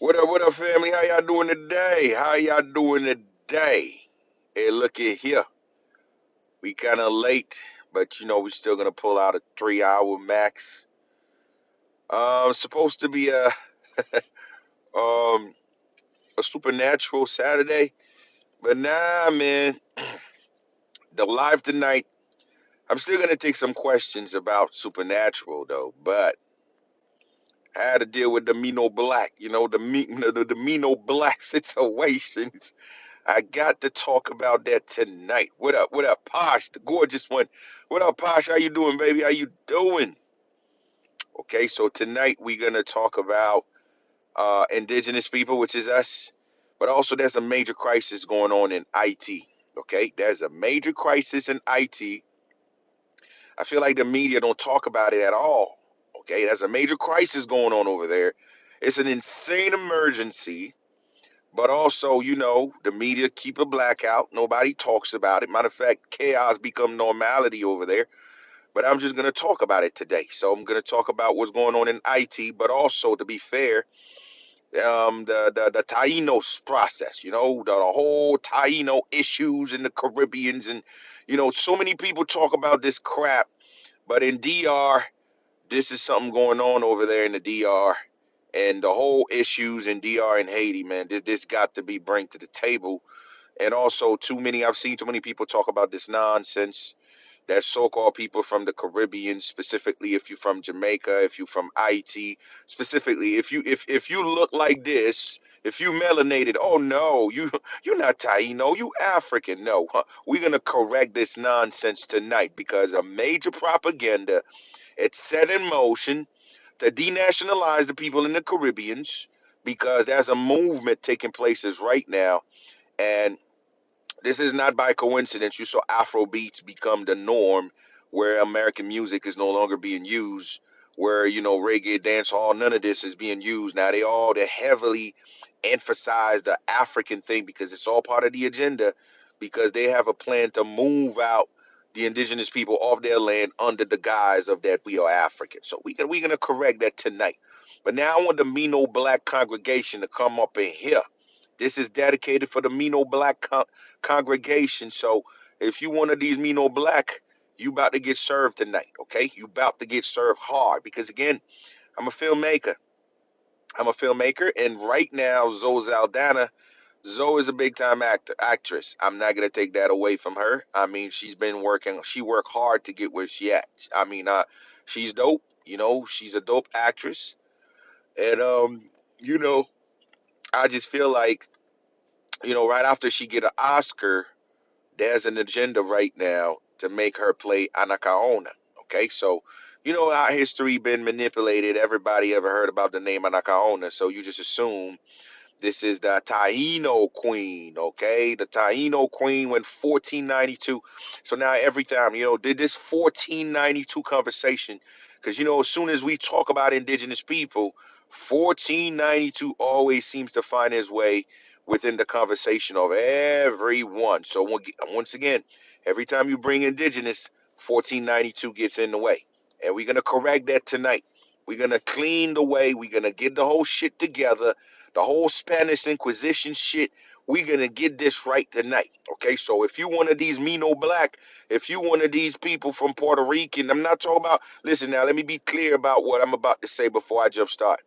What up, family? How y'all doing today? How y'all doing today? Hey, look at here. We kind of late, but we still gonna pull out a 3 hour max. Supposed to be um a supernatural Saturday, but nah, man. The live tonight. I'm still gonna take some questions about supernatural though, but I had to deal with the Mino Black. The Mino Black situations. I got to talk about that tonight. What up? What up, Posh, the gorgeous one? What up, Posh? How you doing, baby? How you doing? Okay, so tonight we're gonna talk about indigenous people, which is us, but also there's a major crisis going on in IT. Okay, there's a major crisis in IT. I feel like the media don't talk about it at all. Okay, there's a major crisis going on over there. It's an insane emergency. But also, the media keep a blackout. Nobody talks about it. Matter of fact, chaos become normality over there. But I'm just going to talk about it today. So I'm going to talk about what's going on in IT, but also, to be fair, the Taínos process, the whole Taino issues in the Caribbeans. And, so many people talk about this crap. But in DR, this is something going on over there in the DR. And the whole issues in DR and Haiti, man, this got to be bring to the table. And also, I've seen too many people talk about this nonsense that so-called people from the Caribbean, specifically if you're from Jamaica, if you're from Haiti, specifically if you look like this, if you melanated, oh no, you're not Taino, you African. No, we're gonna correct this nonsense tonight because a major propaganda it's set in motion to denationalize the people in the Caribbeans because there's a movement taking places right now. And this is not by coincidence. You saw Afro beats become the norm where American music is no longer being used, where, reggae, dancehall, none of this is being used. Now they heavily emphasize the African thing because it's all part of the agenda because they have a plan to move out the indigenous people off their land under the guise of that we are African. So we're gonna correct that tonight. But now I want the Mino Black congregation to come up in here. This is dedicated for the Mino Black congregation. So if you one of these Mino Black, you about to get served tonight, okay? You about to get served hard because again, I'm a filmmaker. I'm a filmmaker, and right now, Zoe Zaldana, Zoe is a big time actress. I'm not gonna take that away from her. I mean, she's been working. She worked hard to get where she at. I mean, she's dope. She's a dope actress, and you know, I just feel like right after she get an Oscar, there's an agenda right now to make her play Anacaona. Okay, so how history been manipulated. Everybody ever heard about the name Anacaona, so you just assume this is the Taino Queen. Okay, the Taino Queen went 1492. So now every time did this 1492 conversation, because as soon as we talk about indigenous people, 1492 always seems to find its way within the conversation of everyone. So once again, every time you bring indigenous, 1492 gets in the way. And we're going to correct that tonight. We're going to clean the way. We're going to get the whole shit together. The whole Spanish Inquisition shit. We're going to get this right tonight. Okay, so if you one of these Mino Black, if you one of these people from Puerto Rican, I'm not talking about, listen now, let me be clear about what I'm about to say before I jump start.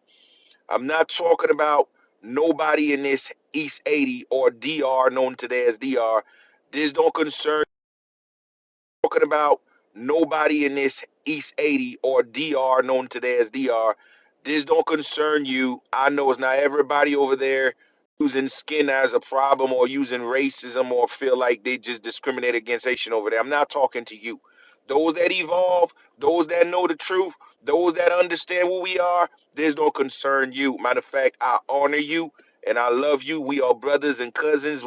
I'm not talking about nobody in this East 80 or DR, known today as DR. This don't concern talking about nobody in this East 80 or DR, known today as DR. This don't concern you. I know it's not everybody over there using skin as a problem or using racism or feel like they just discriminate against Haitian over there. I'm not talking to you. Those that evolve, those that know the truth, those that understand who we are, this don't concern you. Matter of fact, I honor you and I love you. We are brothers and cousins.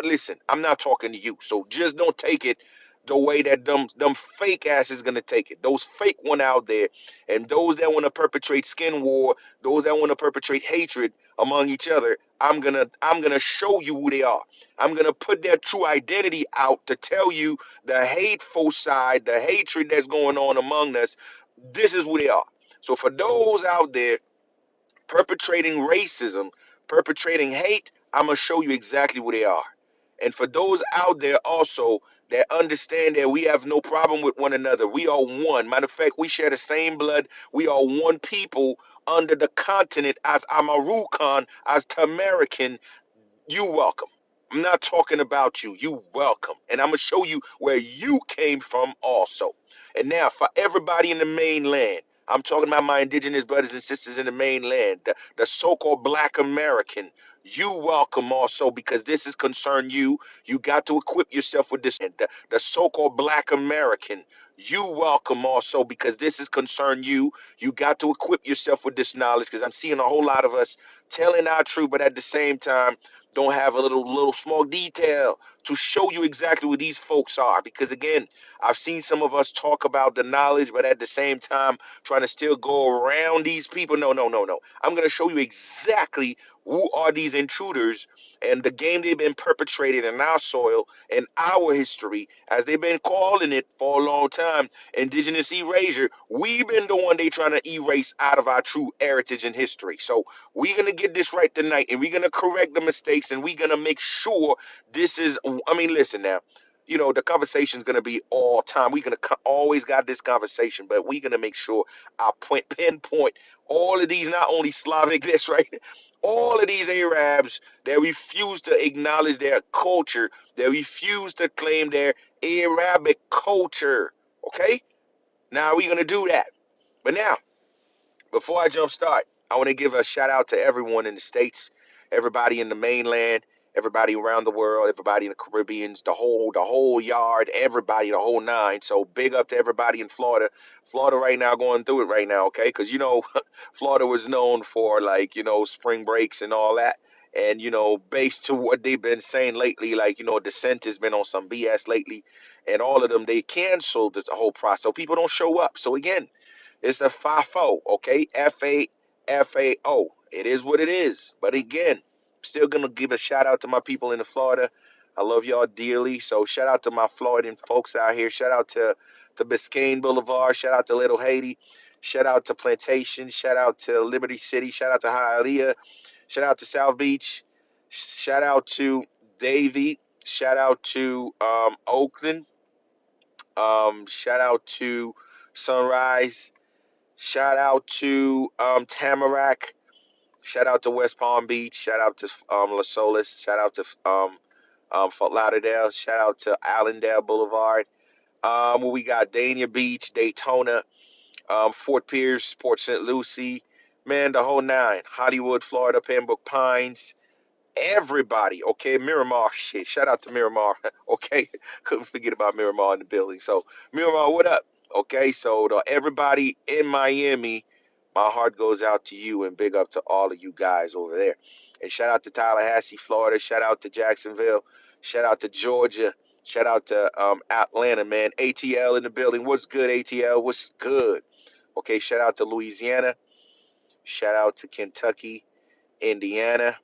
Listen, I'm not talking to you. So just don't take it the way that them fake ass is gonna take it. Those fake one out there, and those that want to perpetrate skin war, those that want to perpetrate hatred among each other. I'm gonna show you who they are. I'm gonna put their true identity out to tell you the hateful side, the hatred that's going on among us. This is who they are. So for those out there perpetrating racism, perpetrating hate, I'm going to show you exactly who they are. And for those out there also that understand that we have no problem with one another, we are one. Matter of fact, we share the same blood. We are one people under the continent as Amarukan, as Tamarican. You welcome. I'm not talking about you. You welcome. And I'm going to show you where you came from also. And now, for everybody in the mainland, I'm talking about my indigenous brothers and sisters in the mainland, the so-called black American. You welcome also because this is concern you. You got to equip yourself with this. The so-called black American. You welcome also because this is concern you. You got to equip yourself with this knowledge because I'm seeing a whole lot of us telling our truth, but at the same time, don't have a little small detail to show you exactly who these folks are. Because again, I've seen some of us talk about the knowledge, but at the same time trying to still go around these people. No, no, no, no. I'm going to show you exactly who are these intruders and the game they've been perpetrated in our soil and our history, as they've been calling it for a long time, indigenous erasure. We've been the one they trying to erase out of our true heritage and history. So we're going to get this right tonight, and we're going to correct the mistakes, and we're going to make sure this is, I mean, listen now, the conversation is going to be all time. We're going to always got this conversation, but we're going to make sure I pinpoint all of these, not only Slavic, this, right? All of these Arabs that refuse to acknowledge their culture, that refuse to claim their Arabic culture, okay? Now we're going to do that. But now, before I jump start, I want to give a shout out to everyone in the States, everybody in the mainland, everybody around the world, everybody in the Caribbeans, the whole yard, everybody, the whole nine. So big up to everybody in Florida. Florida right now going through it right now, okay? Because Florida was known for like, spring breaks and all that. And based to what they've been saying lately, like, dissent has been on some BS lately, and all of them they canceled the whole process. So people don't show up. So again, it's a FAFO, okay? FAFAO. It is what it is. But again, still gonna give a shout out to my people in the Florida. I love y'all dearly. So shout out to my Floridian folks out here. Shout out to Biscayne Boulevard. Shout out to Little Haiti. Shout out to Plantation. Shout out to Liberty City. Shout out to Hialeah. Shout out to South Beach. Shout out to Davie. Shout out to Oakland. Shout out to Sunrise. Shout out to Tamarack. Shout out to West Palm Beach. Shout out to Las Olas. Shout out to Fort Lauderdale. Shout out to Allendale Boulevard. Where we got Dania Beach, Daytona, Fort Pierce, Port St. Lucie. Man, the whole nine. Hollywood, Florida, Pembroke Pines. Everybody, okay, Miramar, shit. Shout out to Miramar, okay. Couldn't forget about Miramar in the building. So, Miramar, what up? Okay, so everybody in Miami, my heart goes out to you and big up to all of you guys over there. And shout out to Tallahassee, Florida. Shout out to Jacksonville. Shout out to Georgia. Shout out to Atlanta, man. ATL in the building. What's good, ATL? What's good? Okay, shout out to Louisiana. Shout out to Kentucky, Indiana,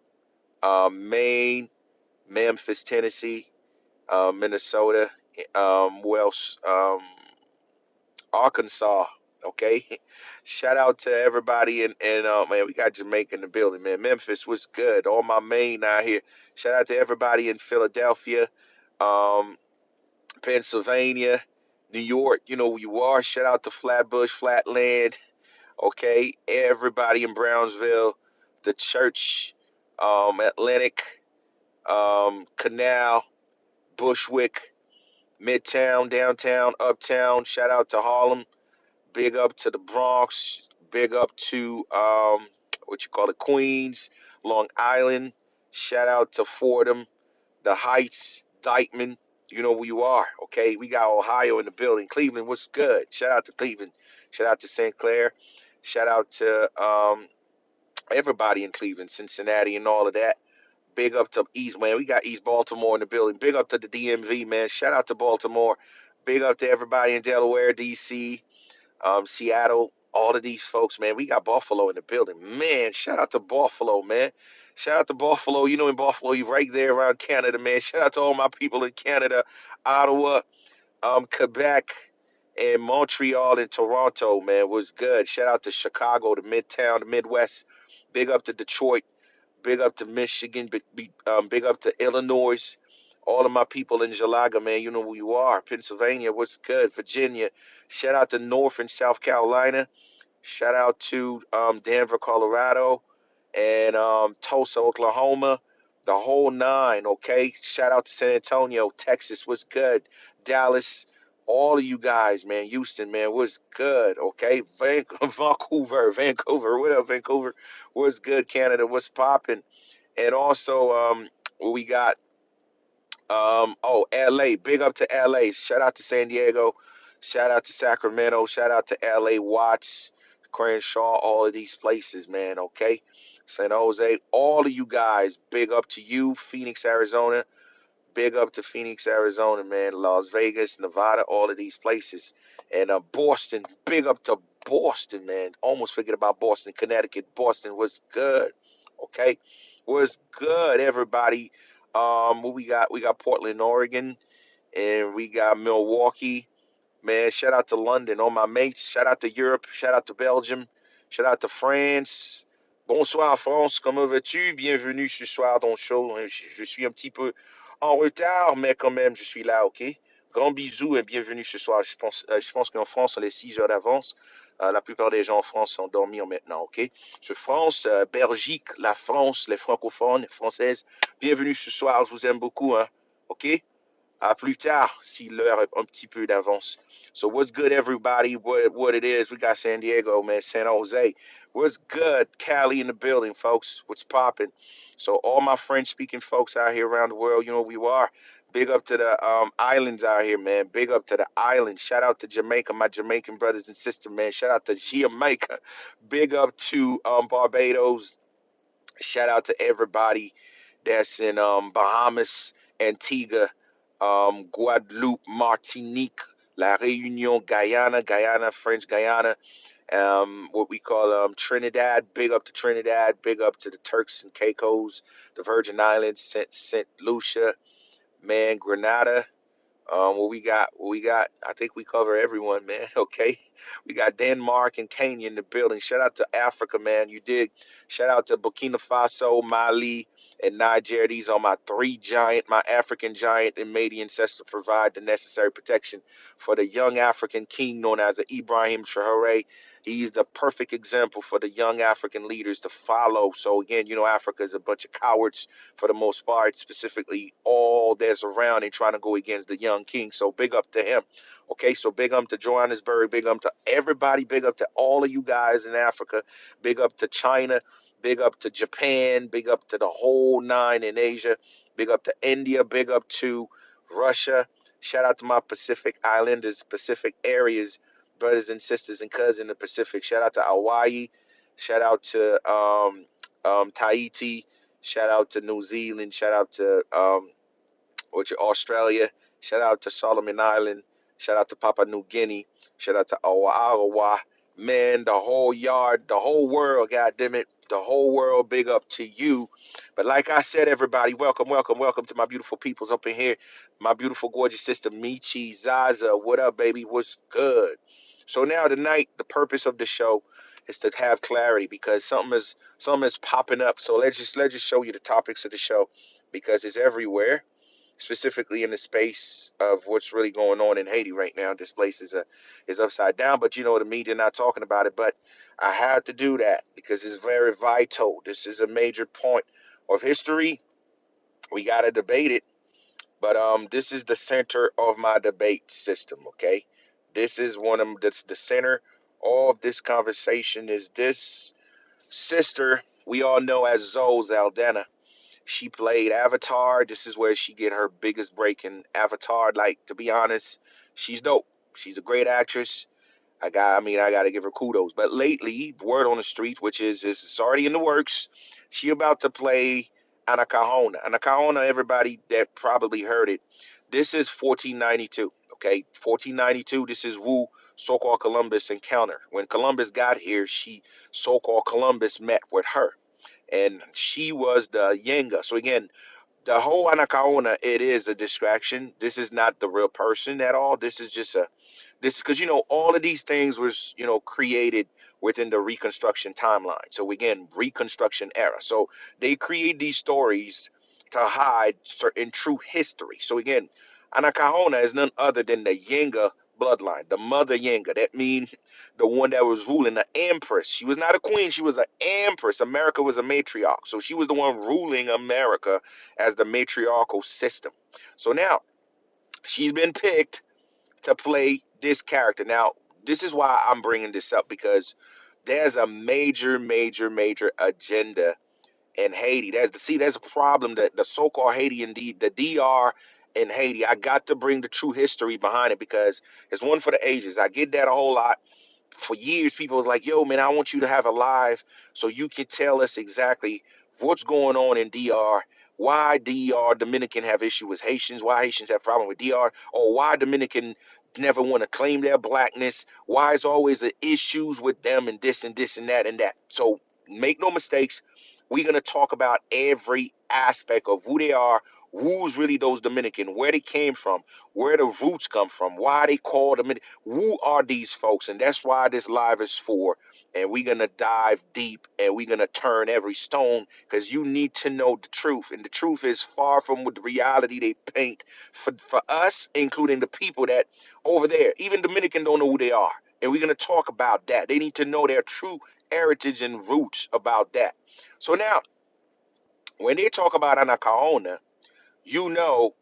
Maine, Memphis, Tennessee, Minnesota, who else? Arkansas. Okay, shout out to everybody and man, we got Jamaica in the building, man. Memphis was good. All my Maine out here. Shout out to everybody in Philadelphia, um, Pennsylvania, New York. You know who you are. Shout out to Flatbush, Flatland. Okay, everybody in Brownsville, the church, Atlantic, Canal, Bushwick, Midtown, Downtown, Uptown. Shout out to Harlem. Big up to the Bronx. Big up to what you call it, Queens, Long Island. Shout out to Fordham, the Heights, Dykeman. You know who you are, okay? We got Ohio in the building. Cleveland, what's good? Shout out to Cleveland. Shout out to St. Clair. Shout out to everybody in Cleveland, Cincinnati, and all of that. Big up to East, man. We got East Baltimore in the building. Big up to the DMV, man. Shout out to Baltimore. Big up to everybody in Delaware, DC, Seattle, all of these folks, man. We got Buffalo in the building. Man, shout out to Buffalo, man. Shout out to Buffalo. In Buffalo, you right there around Canada, man. Shout out to all my people in Canada, Ottawa, Quebec, and Montreal and Toronto, man. Was good. Shout out to Chicago, the Midtown, the Midwest, Big up to Detroit. Big up to Michigan. Big up to Illinois. All of my people in Jalaga, man, you know who you are. Pennsylvania, what's good? Virginia. Shout out to North and South Carolina. Shout out to Denver, Colorado, and Tulsa, Oklahoma. The whole nine, okay? Shout out to San Antonio, Texas, what's good? Dallas, all of you guys, man. Houston, man, what's good, okay? Vancouver, what up, Vancouver? What's good, Canada? What's popping? And also, we got LA. Big up to LA. Shout out to San Diego. Shout out to Sacramento. Shout out to LA Watts, Crenshaw, all of these places, man. Okay. San Jose, all of you guys, big up to you. Phoenix, Arizona. Big up to Phoenix, Arizona, man. Las Vegas, Nevada, all of these places. And Boston, big up to Boston, man. Almost forget about Boston, Connecticut. Boston was good. Okay. Was good, everybody. What we got? We got Portland, Oregon, and we got Milwaukee. Man, shout out to London, all my mates. Shout out to Europe. Shout out to Belgium. Shout out to France. Bonsoir France, comment vas-tu? Bienvenue ce soir dans le show. Je suis un petit peu en retard, mais quand même, je suis là, ok? Grand bisous et bienvenue ce soir. Je pense qu'en France, on est 6 heures d'avance. La plupart des gens en France sont dormis maintenant, ok? Sur France, Belgique, la France, les francophones, françaises, bienvenue ce soir. Je vous aime beaucoup, hein? Ok? À plus tard, si l'heure est un petit peu d'avance. So what's good, everybody? What it is? We got San Diego, man, San Jose. What's good? Cali in the building, folks. What's popping? So all my French-speaking folks out here around the world, you know who we are. Big up to the islands out here, man. Big up to the islands. Shout out to Jamaica, my Jamaican brothers and sisters, man. Shout out to Jamaica. Big up to Barbados. Shout out to everybody that's in Bahamas, Antigua, Guadeloupe, Martinique, La Réunion, Guyana, French Guyana, what we call Trinidad. Big up to Trinidad. Big up to the Turks and Caicos, the Virgin Islands, Saint Lucia, man, Grenada. What we got. I think we cover everyone, man. Okay, we got Denmark and Kenya in the building. Shout out to Africa, man. You dig? Shout out to Burkina Faso, Mali, and Niger. These are my African giant, and may the ancestor provide the necessary protection for the young African king known as Ibrahim Traore. He's the perfect example for the young African leaders to follow. So again, you know, Africa is a bunch of cowards for the most part, specifically all that's around and trying to go against the young king. So big up to him. Okay, so big up to Johannesburg, big up to everybody, big up to all of you guys in Africa, big up to China, big up to Japan, big up to the whole nine in Asia, big up to India, big up to Russia. Shout out to my Pacific Islanders, Pacific areas, brothers and sisters and cousins in the Pacific. Shout out to Hawaii. Shout out to Tahiti. Shout out to New Zealand. Shout out to Australia. Shout out to Solomon Island. Shout out to Papua New Guinea. Shout out to Awa. Man, the whole yard, the whole world, goddamn it, the whole world, big up to you. But like I said, everybody, welcome, welcome, welcome to my beautiful peoples up in here. My beautiful, gorgeous sister, Michi Zaza. What up, baby? What's good? So now tonight, the purpose of the show is to have clarity because something is popping up. So let's just show you the topics of the show because it's everywhere, specifically in the space of what's really going on in Haiti right now. This place is upside down, but you know the media not talking about it. But I had to do that because it's very vital. This is a major point of history. We gotta debate it, but this is the center of my debate system. Okay, this is one of that's the center of this conversation. Is this sister we all know as Zoe Zaldana? She played Avatar. This is where she get her biggest break in Avatar. Like, to be honest, she's dope. She's a great actress. I gotta give her kudos. But lately, word on the street, which is it's already in the works, she about to play Anacahona. Anacahona, everybody that probably heard it. This is 1492. Okay, 1492. This is Wu so-called Columbus encounter. When Columbus got here, so-called Columbus met with her and she was the Yenga. So again, the whole Anacaona, it is a distraction. This is not the real person at all. This is just this because all of these things was created within the Reconstruction timeline. So again, Reconstruction era. So they create these stories to hide certain true history. So again, Anacahona is none other than the Yinga bloodline, the mother Yinga. That means the one that was ruling, the empress. She was not a queen, she was an empress. America was a matriarch. So she was the one ruling America as the matriarchal system. So now she's been picked to play this character. Now, this is why I'm bringing this up, because there's a major agenda in Haiti. There's a problem that the so-called Haiti, indeed, the DR in Haiti. I got to bring the true history behind it because it's one for the ages. I get that a whole lot. For years, people was like, yo, man, I want you to have a live so you can tell us exactly what's going on in DR, why DR, Dominican have issue with Haitians, why Haitians have problem with DR, or why Dominican never want to claim their blackness, why it's always the issues with them and this and this and that and that. So make no mistakes, we're going to talk about every aspect of who they are, who's really those Dominican, where they came from, where the roots come from, why they call them, who are these folks? And that's why this live is for. And we're going to dive deep and we're going to turn every stone because you need to know the truth. And the truth is far from what the reality they paint for us, including the people that over there, even Dominican don't know who they are. And we're going to talk about that. They need to know their true heritage and roots about that. So now, when they talk about Anacaona, you know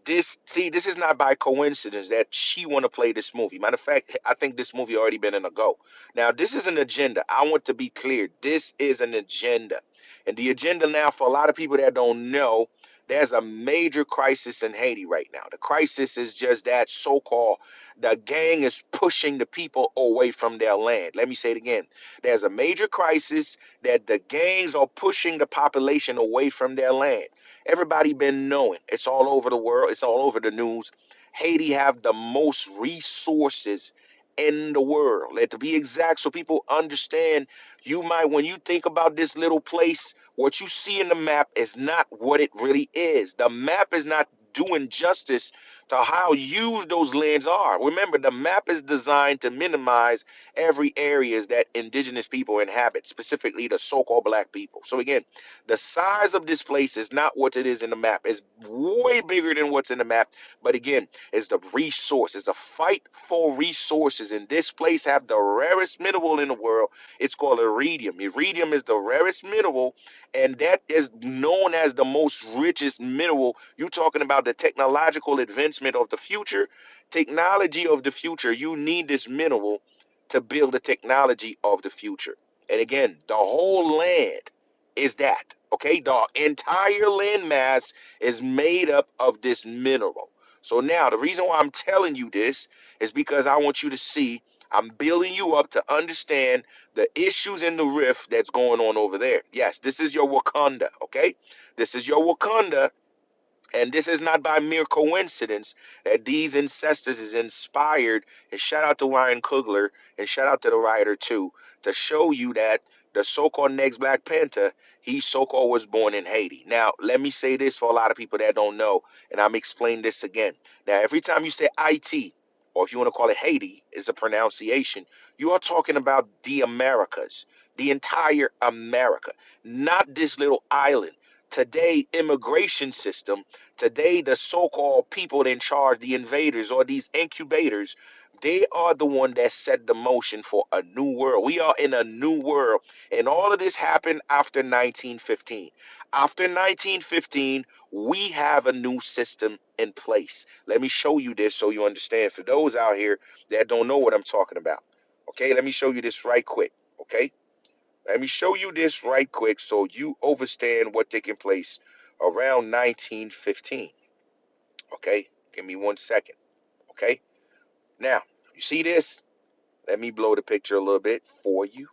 this is not by coincidence that she want to play this movie. Matter of fact, I think this movie already been in a go. Now, this is an agenda. I want to be clear. This is an agenda. And the agenda now, for a lot of people that don't know, there's a major crisis in Haiti right now. The crisis is just that so-called, the gang is pushing the people away from their land. Let me say it again. There's a major crisis that the gangs are pushing the population away from their land. Everybody been knowing. It's all over the world. It's all over the news. Haiti have the most resources in the world. And to be exact, so people understand, you might, when you think about this little place, what you see in the map is not what it really is. The map is not doing justice to how huge those lands are. Remember, the map is designed to minimize every areas that indigenous people inhabit, specifically the so-called black people. So again, the size of this place is not what it is in the map. It's way bigger than what's in the map. But again, it's the resource. It's a fight for resources. And this place have the rarest mineral in the world. It's called iridium. Iridium is the rarest mineral, and that is known as the most richest mineral. You're talking about the technological advancement of the future. Technology of the future. You need this mineral to build the technology of the future. And again, the whole land is that. Okay, the entire landmass is made up of this mineral. So now the reason why I'm telling you this is because I want you to see, I'm building you up to understand the issues in the rift that's going on over there. Yes, this is your Wakanda. Okay, this is your Wakanda. And this is not by mere coincidence that these ancestors is inspired. And shout out to Ryan Coogler and shout out to the writer too, to show you that the so-called next Black Panther, he so-called was born in Haiti. Now, let me say this for a lot of people that don't know, and I'm explaining this again. Now, every time you say IT, or if you want to call it Haiti, is a pronunciation, you are talking about the Americas, the entire America, not this little island. Today, immigration system, today the so-called people in charge, the invaders or these incubators, they are the one that set the motion for a new world. We are in a new world. And all of this happened after 1915. After 1915, we have a new system in place. Let me show you this so you understand. For those out here that don't know what I'm talking about. Okay, let me show you this right quick. Okay. Let me show you this right quick so you understand what taking place around 1915. Okay, give me 1 second. Okay, now you see this? Let me blow the picture a little bit for you.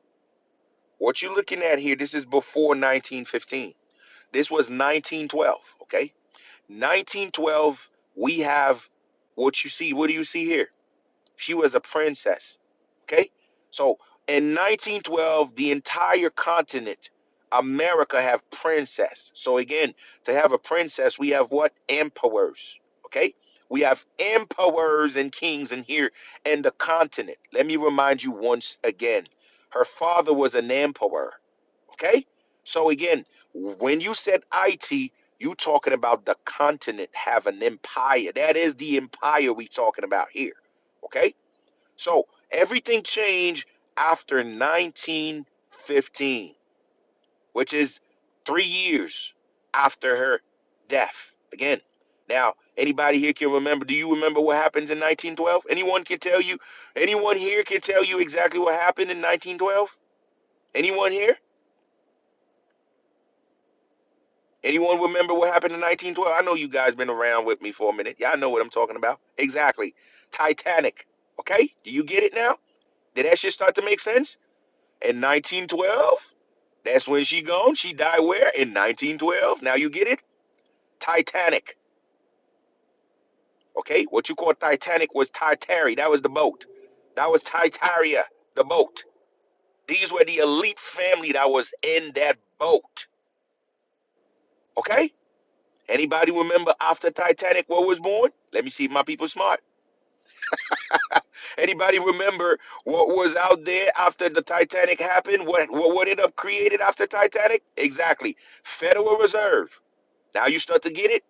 What you're looking at here, this is before 1915. This was 1912. Okay, 1912. We have what you see. What do you see here? She was a princess. Okay? So in 1912, the entire continent, America, have princess. So again, to have a princess, we have what? Emperors. Okay? We have emperors and kings in here in the continent. Let me remind you once again. Her father was an emperor. Okay? So again, when you said Haiti, you talking about the continent have an empire. That is the empire we talking about here. Okay? So everything changed after 1915, which is 3 years after her death. Again, now anybody here can remember? Do you remember what happened in 1912? Anyone can tell you? Anyone here can tell you exactly what happened in 1912? Anyone here? Anyone remember what happened in 1912? I know you guys been around with me for a minute. Y'all know what I'm talking about. Exactly. Titanic. Okay? Do you get it now? Did that shit start to make sense? In 1912, that's when she gone. She died where? In 1912. Now you get it? Titanic. Okay? What you call Titanic was Titari. That was the boat. That was Titaria, the boat. These were the elite family that was in that boat. Okay? Anybody remember after Titanic what was born? Let me see if my people smart. Anybody remember what was out there after the Titanic happened? What ended up created after Titanic? Exactly. Federal Reserve. Now you start to get it?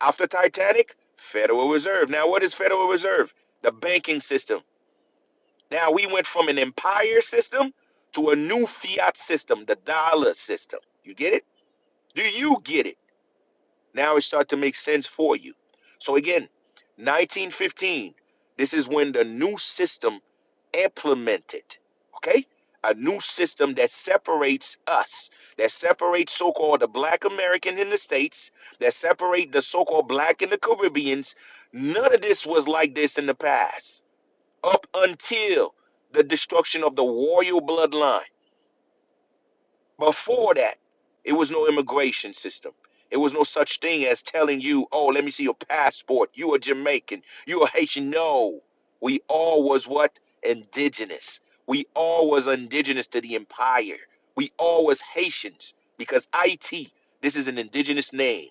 After Titanic, Federal Reserve. Now what is Federal Reserve? The banking system. Now we went from an empire system to a new fiat system, the dollar system. You get it? Do you get it? Now it starts to make sense for you. So again, 1915, this is when the new system implemented. Okay? A new system that separates us, that separates so-called the black Americans in the States, that separate the so-called black in the Caribbeans. None of this was like this in the past. Up until the destruction of the royal bloodline. Before that, it was no immigration system. It was no such thing as telling you, oh, let me see your passport. You are Jamaican. You are Haitian. No. We all was what? Indigenous. We all was indigenous to the empire. We all was Haitians because IT, this is an indigenous name.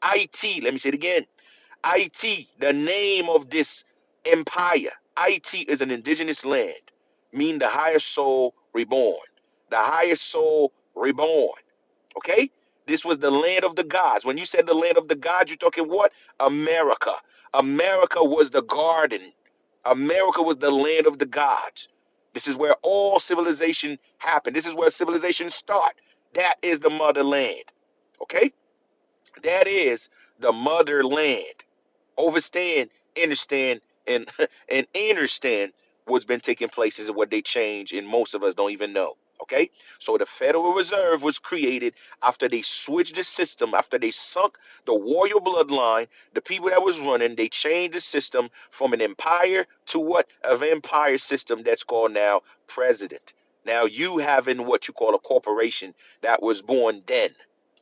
IT, let me say it again. Haiti, the name of this empire. Haiti is an indigenous land, mean the highest soul reborn. The highest soul reborn. Okay? This was the land of the gods. When you said the land of the gods, you're talking what? America. America was the garden. America was the land of the gods. This is where all civilization happened. This is where civilization start. That is the motherland. Okay? That is the motherland. Overstand, understand, and and understand what's been taking place is what they change, and most of us don't even know. Okay, so the Federal Reserve was created after they switched the system, after they sunk the royal bloodline. The people that was running, they changed the system from an empire to what? A vampire system that's called now president. Now you having what you call a corporation that was born then.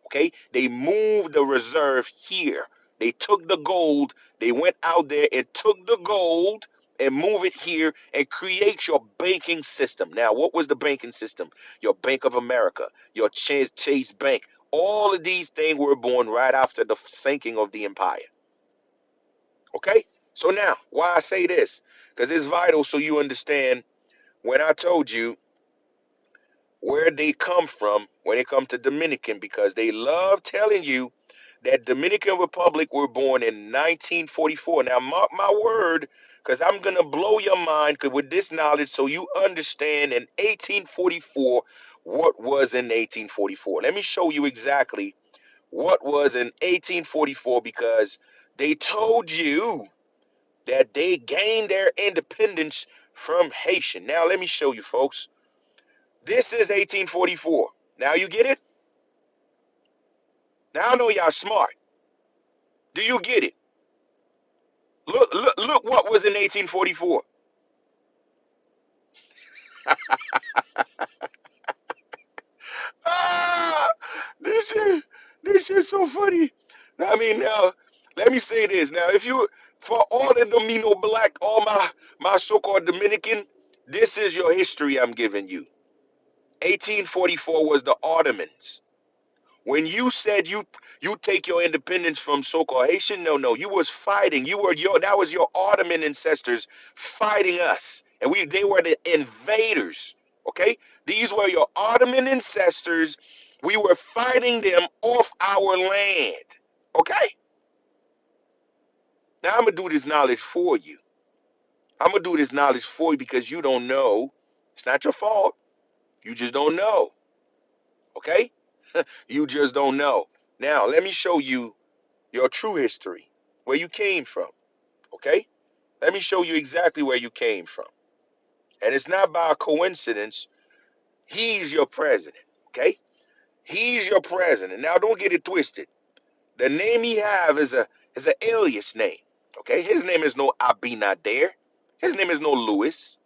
Okay, they moved the reserve here. They took the gold, they went out there and took the gold and move it here and create your banking system. Now, what was the banking system? Your Bank of America, your Chase Bank. All of these things were born right after the sinking of the empire. Okay? So now, why I say this? Because it's vital so you understand when I told you where they come from when it comes to Dominican, because they love telling you that Dominican Republic were born in 1944. Now, mark my word, because I'm going to blow your mind with this knowledge so you understand in 1844 what was in 1844. Let me show you exactly what was in 1844 because they told you that they gained their independence from Haitian. Now, let me show you, folks. This is 1844. Now you get it? Now I know y'all smart. Do you get it? Look what was in 1844. Ah, this shit, this shit's so funny. I mean, now let me say this. Now, if you, for all the Domino Black, all my so-called Dominican, this is your history I'm giving you. 1844 was the Ottomans. When you said you take your independence from so-called Haitian, no, you was fighting. You were your that was your Ottoman ancestors fighting us, and they were the invaders. Okay? These were your Ottoman ancestors. We were fighting them off our land. Okay? Now I'm going to do this knowledge for you. I'm going to do this knowledge for you because you don't know. It's not your fault. You just don't know. Okay? You just don't know. Now, let me show you your true history, where you came from. Okay? Let me show you exactly where you came from. And it's not by a coincidence. He's your president. Okay? He's your president. Now, don't get it twisted. The name he have is an alias name. Okay? His name is no Abinader. His name is no Louis.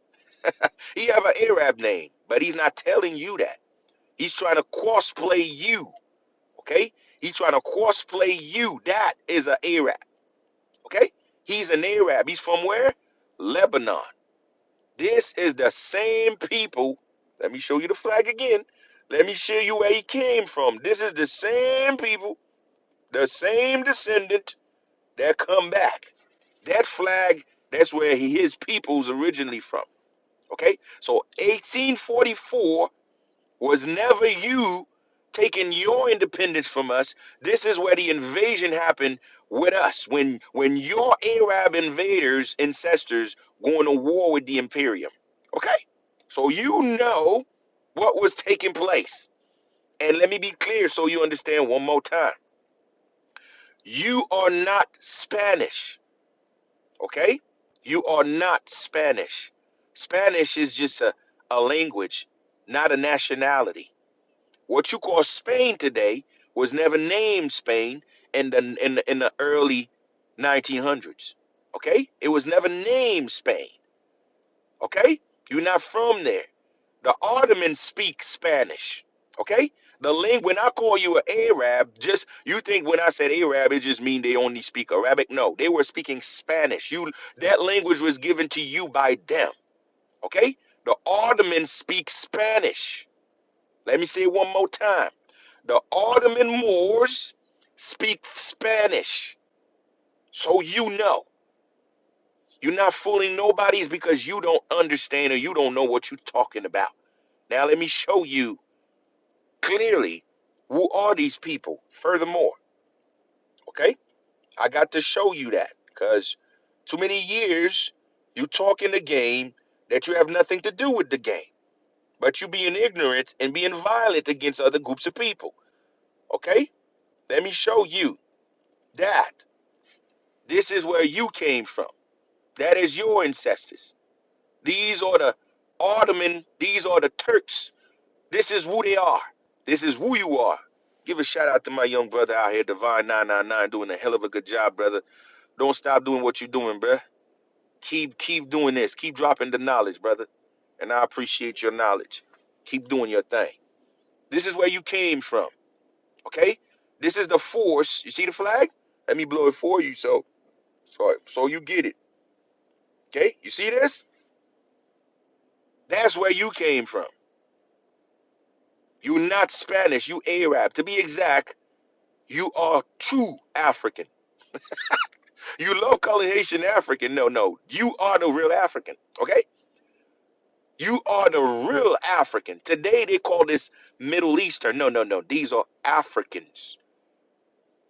He have an Arab name, but he's not telling you that. He's trying to cosplay you. Okay? He's trying to cosplay you. That is an Arab. Okay? He's an Arab. He's from where? Lebanon. This is the same people. Let me show you the flag again. Let me show you where he came from. This is the same people, the same descendant that come back. That flag, that's where his people's originally from. Okay? So 1844 was never you taking your independence from us. This is where the invasion happened with us. When your Arab invaders, ancestors, going to war with the Imperium. Okay? So you know what was taking place. And let me be clear so you understand one more time. You are not Spanish. Okay? You are not Spanish. Spanish is just a language, not a nationality. What you call Spain today was never named Spain in the early 1900s. Okay? It was never named Spain. Okay? You're not from there. The Ottomans speak Spanish. Okay? The link when I call you an Arab, just you think when I said Arab, it just mean they only speak Arabic. No, they were speaking Spanish. That language was given to you by them. Okay? The Ottomans speak Spanish. Let me say it one more time. The Ottoman Moors speak Spanish. So you know. You're not fooling nobody is because you don't understand or you don't know what you're talking about. Now let me show you clearly who are these people. Furthermore, okay? I got to show you that because too many years you talk in the game that you have nothing to do with the game. But you being ignorant and being violent against other groups of people. Okay? Let me show you that. This is where you came from. That is your ancestors. These are the Ottoman, these are the Turks. This is who they are. This is who you are. Give a shout out to my young brother out here, Divine 999, doing a hell of a good job, brother. Don't stop doing what you're doing, bruh. Keep doing this. Keep dropping the knowledge, brother. And I appreciate your knowledge. Keep doing your thing. This is where you came from. Okay? This is the force. You see the flag? Let me blow it for you so you get it. Okay? You see this? That's where you came from. You're not Spanish, you Arab. To be exact, you are true African. You love calling Haitian African. No, no. You are the real African. Okay? You are the real African. Today they call this Middle Eastern. No, no, no. These are Africans.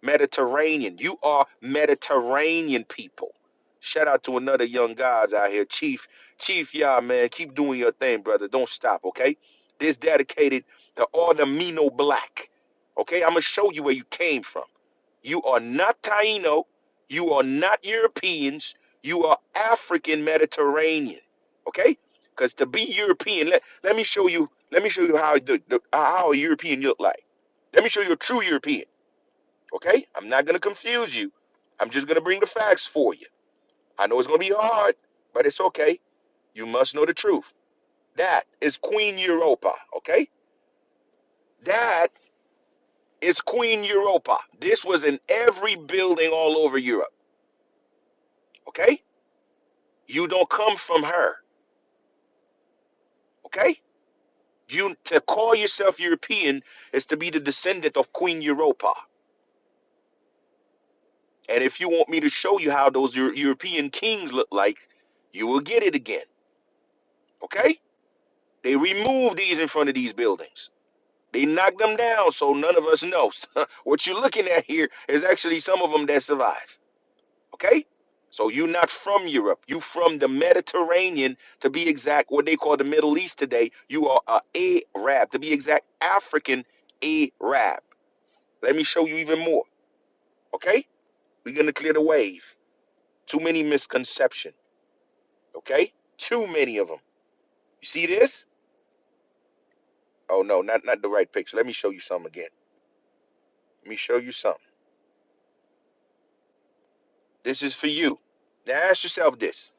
Mediterranean. You are Mediterranean people. Shout out to another young guys out here. Chief, yeah, man. Keep doing your thing, brother. Don't stop, okay? This dedicated to all the Mino black. Okay? I'm going to show you where you came from. You are not Taino. You are not Europeans. You are African Mediterranean. Okay? Because to be European, let me show you. Let me show you how a European look like. Let me show you a true European. Okay? I'm not gonna confuse you. I'm just gonna bring the facts for you. I know it's gonna be hard, but it's okay. You must know the truth. That is Queen Europa. Okay? That is Queen Europa. This was in every building all over Europe. Okay? You don't come from her. Okay? You to call yourself European is to be the descendant of Queen Europa. And if you want me to show you how those European kings look like, you will get it again. Okay? They removed these in front of these buildings. They knocked them down so none of us know. What you're looking at here is actually some of them that survive. Okay? So you're not from Europe. You from the Mediterranean, to be exact, what they call the Middle East today. You are a Arab, to be exact, African Arab. Let me show you even more. Okay? We're gonna clear the wave. Too many misconceptions. Okay? Too many of them. You see this? Oh no, not the right picture. Let me show you some again. Let me show you something. This is for you. Now ask yourself this.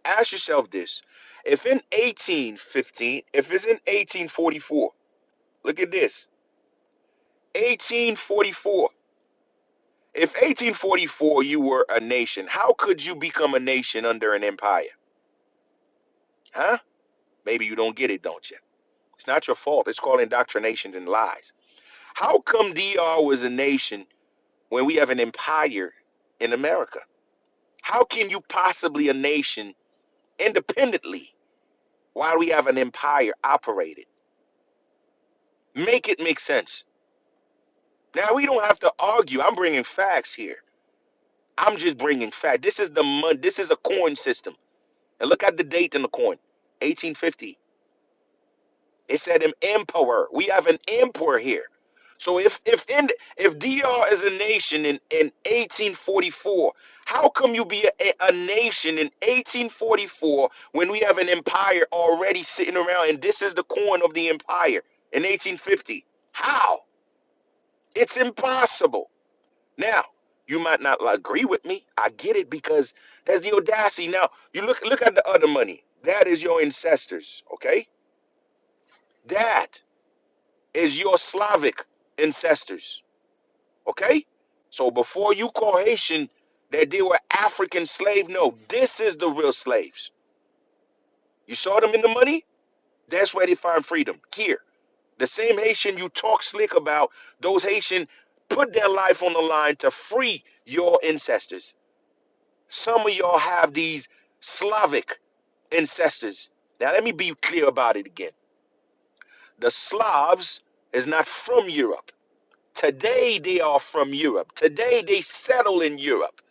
Ask yourself this. If in 1815, if it's in 1844, look at this. 1844. If 1844 you were a nation, how could you become a nation under an empire? Huh? Maybe you don't get it, don't you? It's not your fault. It's called indoctrinations and lies. How come DR was a nation when we have an empire in America? How can you possibly a nation independently while we have an empire operated? Make it make sense. Now we don't have to argue. I'm bringing facts here. I'm just bringing fact. This is the money. This is a coin system. And look at the date in the coin, 1850. It said an emperor. We have an emperor here. So if DR is a nation in 1844, how come you be a nation in 1844 when we have an empire already sitting around and this is the coin of the empire in 1850? How? It's impossible. Now, you might not agree with me. I get it because that's the audacity. Now, you look at the other money. That is your ancestors, okay? That is your Slavic ancestors, okay? So before you call Haitian that they were African slave, no, this is the real slaves. You saw them in the money? That's where they find freedom. Here. The same Haitian you talk slick about, those Haitian put their life on the line to free your ancestors. Some of y'all have these Slavic ancestors. Now, let me be clear about it again. The Slavs is not from Europe. Today, they are from Europe. Today, they settle in Europe.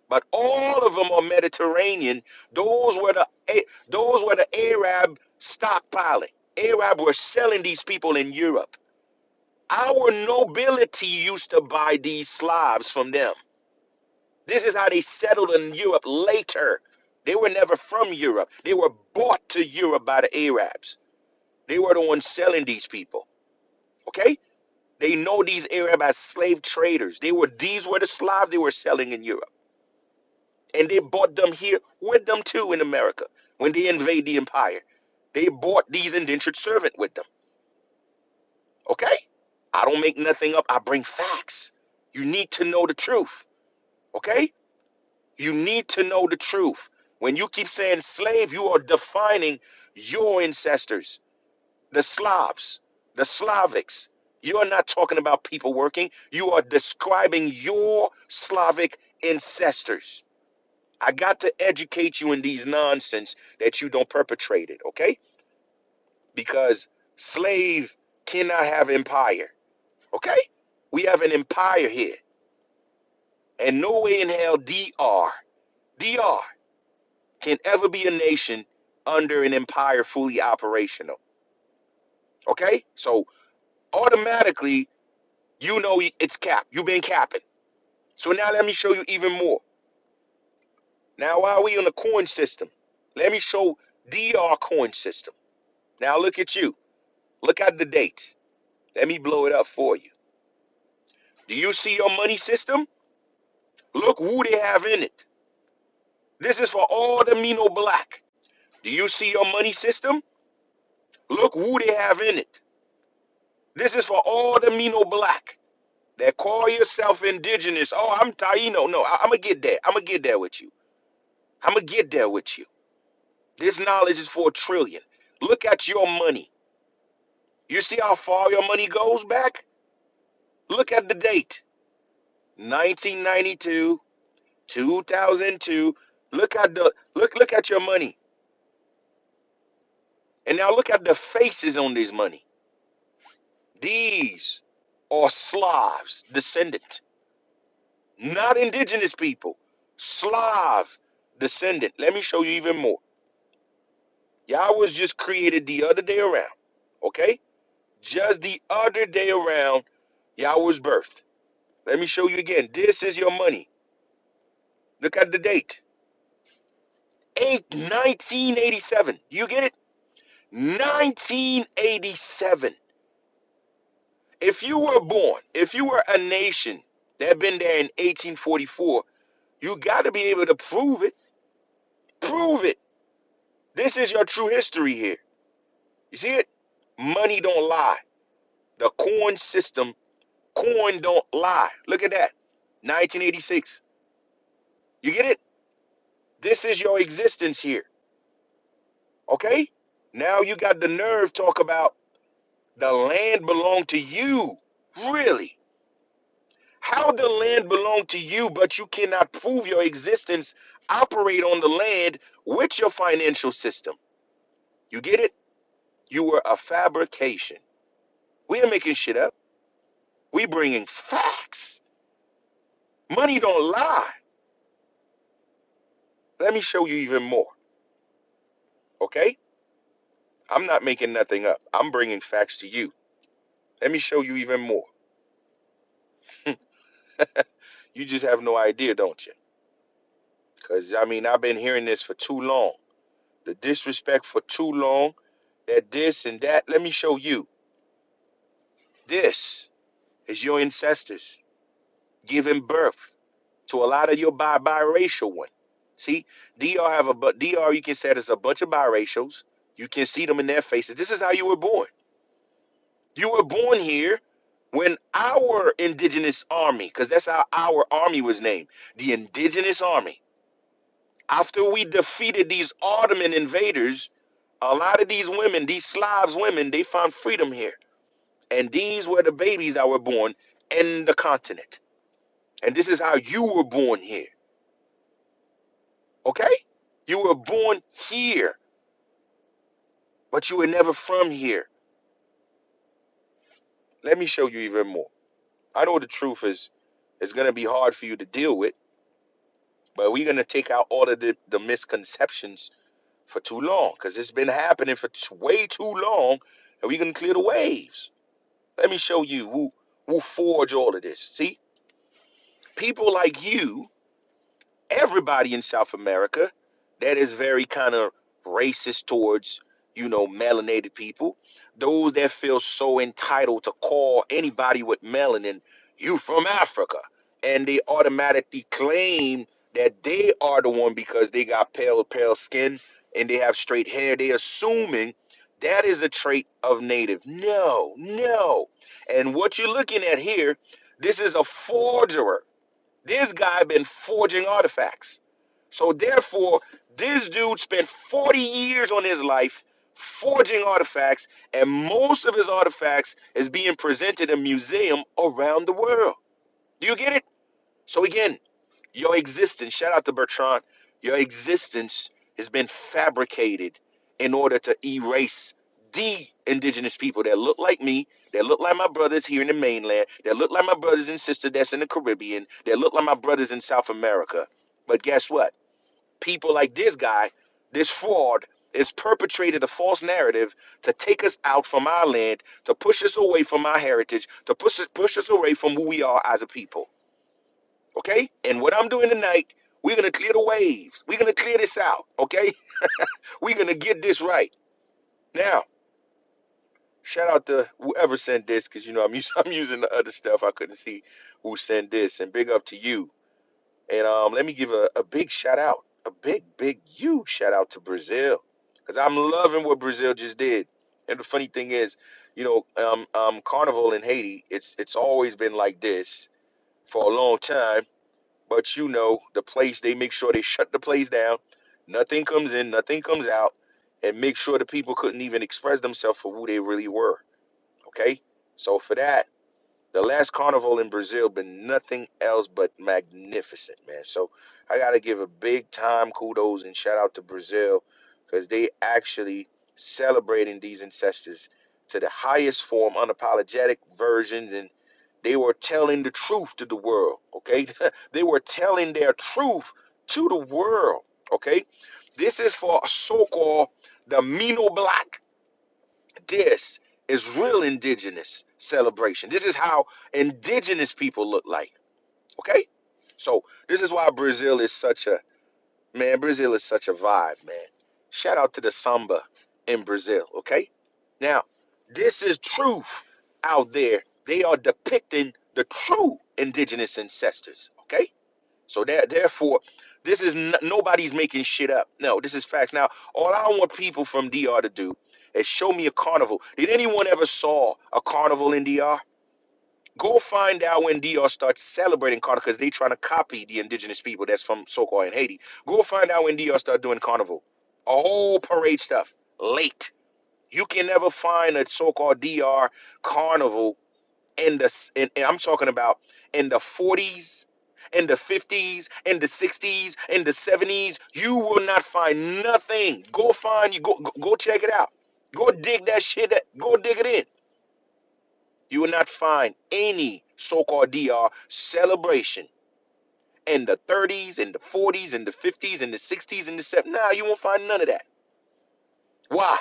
But all of them are Mediterranean. Those were the Arab stockpiling. Arab were selling these people in Europe. Our nobility used to buy these Slavs from them. This is how they settled in Europe later. They were never from Europe. They were bought to Europe by the Arabs. They were the ones selling these people. Okay? They know these Arabs as slave traders. These were the Slavs they were selling in Europe. And they bought them here with them too in America when they invade the empire. They bought these indentured servant with them. Okay? I don't make nothing up. I bring facts. You need to know the truth. Okay? You need to know the truth. When you keep saying slave, you are defining your ancestors, the Slavs, the Slavics. You are not talking about people working. You are describing your Slavic ancestors. I got to educate you in these nonsense that you don't perpetrate it, okay? Because slave cannot have empire, okay? We have an empire here. And no way in hell DR can ever be a nation under an empire fully operational. Okay? So automatically, you know it's capped. You've been capping. So now let me show you even more. Now while we on the coin system, let me show DR coin system. Now look at you. Look at the dates. Let me blow it up for you. Do you see your money system? Look who they have in it. This is for all the Mino black. Do you see your money system? Look who they have in it. This is for all the Mino black that call yourself indigenous. Oh, I'm Taino. No, I'm going to get there. I'm going to get there with you. I'm going to get there with you. This knowledge is for a trillion. Look at your money. You see how far your money goes back? Look at the date. 1992, 2002. Look at your money. And now look at the faces on this money. These are Slavs, descendant, not indigenous people. Slav descendant. Let me show you even more. Y'all was just created the other day around. Okay? Just the other day around, y'all was birthed. Let me show you again. This is your money. Look at the date. 1987. You get it? 1987. If you were a nation that been there in 1844, you got to be able to prove it. Prove it. This is your true history here. You see it? Money don't lie. The coin system, coin don't lie. Look at that. 1986. You get it? This is your existence here. Okay? Now you got the nerve talk about the land belonged to you. Really? How the land belonged to you, but you cannot prove your existence, operate on the land with your financial system. You get it? You were a fabrication. We ain't making shit up. We bringing facts. Money don't lie. Let me show you even more. Okay? I'm not making nothing up. I'm bringing facts to you. Let me show you even more. You just have no idea, don't you? Because, I mean, I've been hearing this for too long. The disrespect for too long. That this and that. Let me show you. This is your ancestors giving birth to a lot of your biracial one. See, DR you can say there's a bunch of biracials. You can see them in their faces. This is how you were born. You were born here when our indigenous army, because that's how our army was named, the indigenous army. After we defeated these Ottoman invaders, a lot of these women, these Slavs women, they found freedom here. And these were the babies that were born in the continent. And this is how you were born here. Okay? You were born here, but you were never from here. Let me show you even more. I know the truth is going to be hard for you to deal with, but we're going to take out all of the misconceptions for too long because it's been happening for way too long, and we're going to clear the waves. Let me show you who forged all of this. See, people like you, everybody in South America that is very kind of racist towards, melanated people, those that feel so entitled to call anybody with melanin, you from Africa, and they automatically claim that they are the one because they got pale skin and they have straight hair. They assuming that is a trait of native. No, no. And what you're looking at here, this is a forger. This guy been forging artifacts. So therefore, this dude spent 40 years on his life forging artifacts, and most of his artifacts is being presented in museum around the world. Do you get it? So again, your existence, shout out to Bertrand, your existence has been fabricated in order to erase the indigenous people that look like me, that look like my brothers here in the mainland, that look like my brothers and sisters that's in the Caribbean, that look like my brothers in South America. But guess what? People like this guy, this fraud, is perpetrated a false narrative to take us out from our land, to push us away from our heritage, to push us away from who we are as a people. Okay? And what I'm doing tonight, we're going to clear the waves. We're going to clear this out. Okay? We're going to get this right. Now, shout out to whoever sent this because, I'm using the other stuff. I couldn't see who sent this. And big up to you. And let me give a big shout out, a big, huge shout out to Brazil because I'm loving what Brazil just did. And the funny thing is, Carnival in Haiti, it's always been like this for a long time. But the place, they make sure they shut the place down. Nothing comes in, nothing comes out, and make sure the people couldn't even express themselves for who they really were. Okay? So for that, the last carnival in Brazil been nothing else but magnificent, man. So I gotta give a big time kudos and shout out to Brazil because they actually celebrating these ancestors to the highest form, unapologetic versions, and they were telling the truth to the world, okay? They were telling their truth to the world, okay? This is for so-called the Mino Black. This is real indigenous celebration. This is how indigenous people look like, okay? So this is why Brazil is such a, man, Brazil is such a vibe, man. Shout out to the samba in Brazil, okay? Now, this is truth out there. They are depicting the true indigenous ancestors, okay? So therefore, this is nobody's making shit up. No, this is facts. Now, all I want people from DR to do is show me a carnival. Did anyone ever saw a carnival in DR? Go find out when DR starts celebrating carnival because they trying to copy the indigenous people that's from so-called in Haiti. Go find out when DR start doing carnival. A whole parade stuff. Late. You can never find a so-called DR carnival and I'm talking about in the 40s, in the 50s, in the 60s, in the 70s. You will not find nothing. Go find you go check it out. Go dig that shit. Go dig it in. You will not find any so-called DR celebration in the 30s, in the 40s, in the 50s, in the 60s, in the 70s. Nah, you won't find none of that. Why?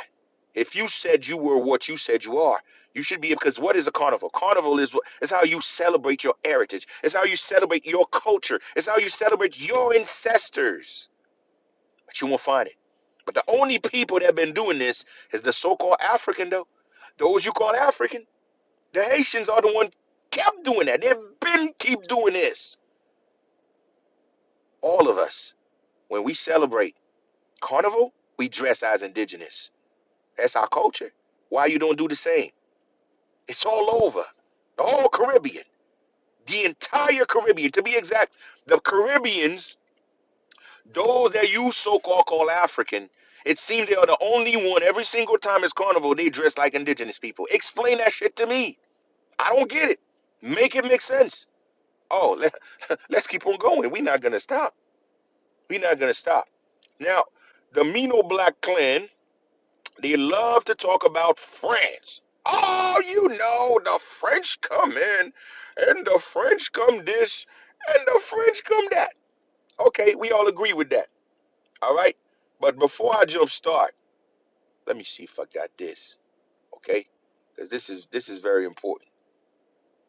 If you said you were what you said you are, you should be, because what is a carnival? Carnival is how you celebrate your heritage. It's how you celebrate your culture. It's how you celebrate your ancestors. But you won't find it. But the only people that have been doing this is the so-called African, though. Those you call African. The Haitians are the one kept doing that. They've been keep doing this. All of us, when we celebrate carnival, we dress as indigenous. That's our culture. Why you don't do the same? It's all over. The whole Caribbean. The entire Caribbean. To be exact, the Caribbeans, those that you so-called call African, it seems they are the only one every single time it's carnival, they dress like indigenous people. Explain that shit to me. I don't get it. Make it make sense. Oh, let's keep on going. We're not going to stop. We're not going to stop. Now, the Mino Black clan, they love to talk about France. Oh, you know, the French come in, and the French come this, and the French come that. Okay, we all agree with that. All right? But before I jump start, let me see if I got this. Okay? Because this is very important.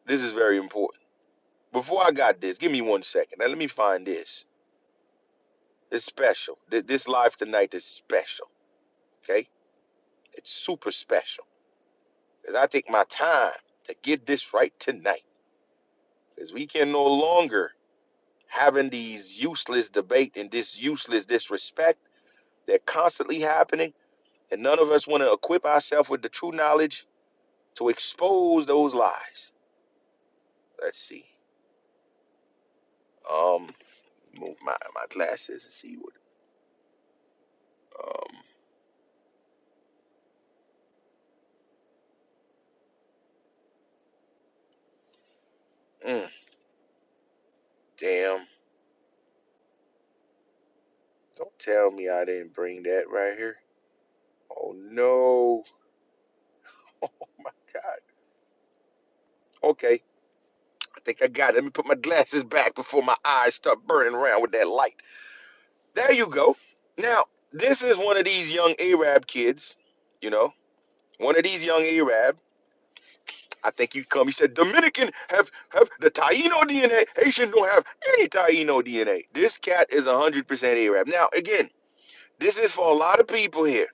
This is very important. Before I got this, give me 1 second. Now let me find this. It's special. This live tonight is special. Okay? It's super special. Because I take my time to get this right tonight. Because we can no longer having these useless debate and this useless disrespect. They're constantly happening. And none of us want to equip ourselves with the true knowledge to expose those lies. Let's see. Um, Move my glasses and see what. Um, mm, Damn. Don't tell me I didn't bring that right here. Oh no. Oh my God. Okay. I think I got it. Let me put my glasses back before my eyes start burning around with that light. There you go. Now, this is one of these young Arab kids, you know, one of these young Arab. I think you come. He said Dominican have the Taino DNA. Haitian don't have any Taino DNA. This cat is 100% Arab. Now, again, this is for a lot of people here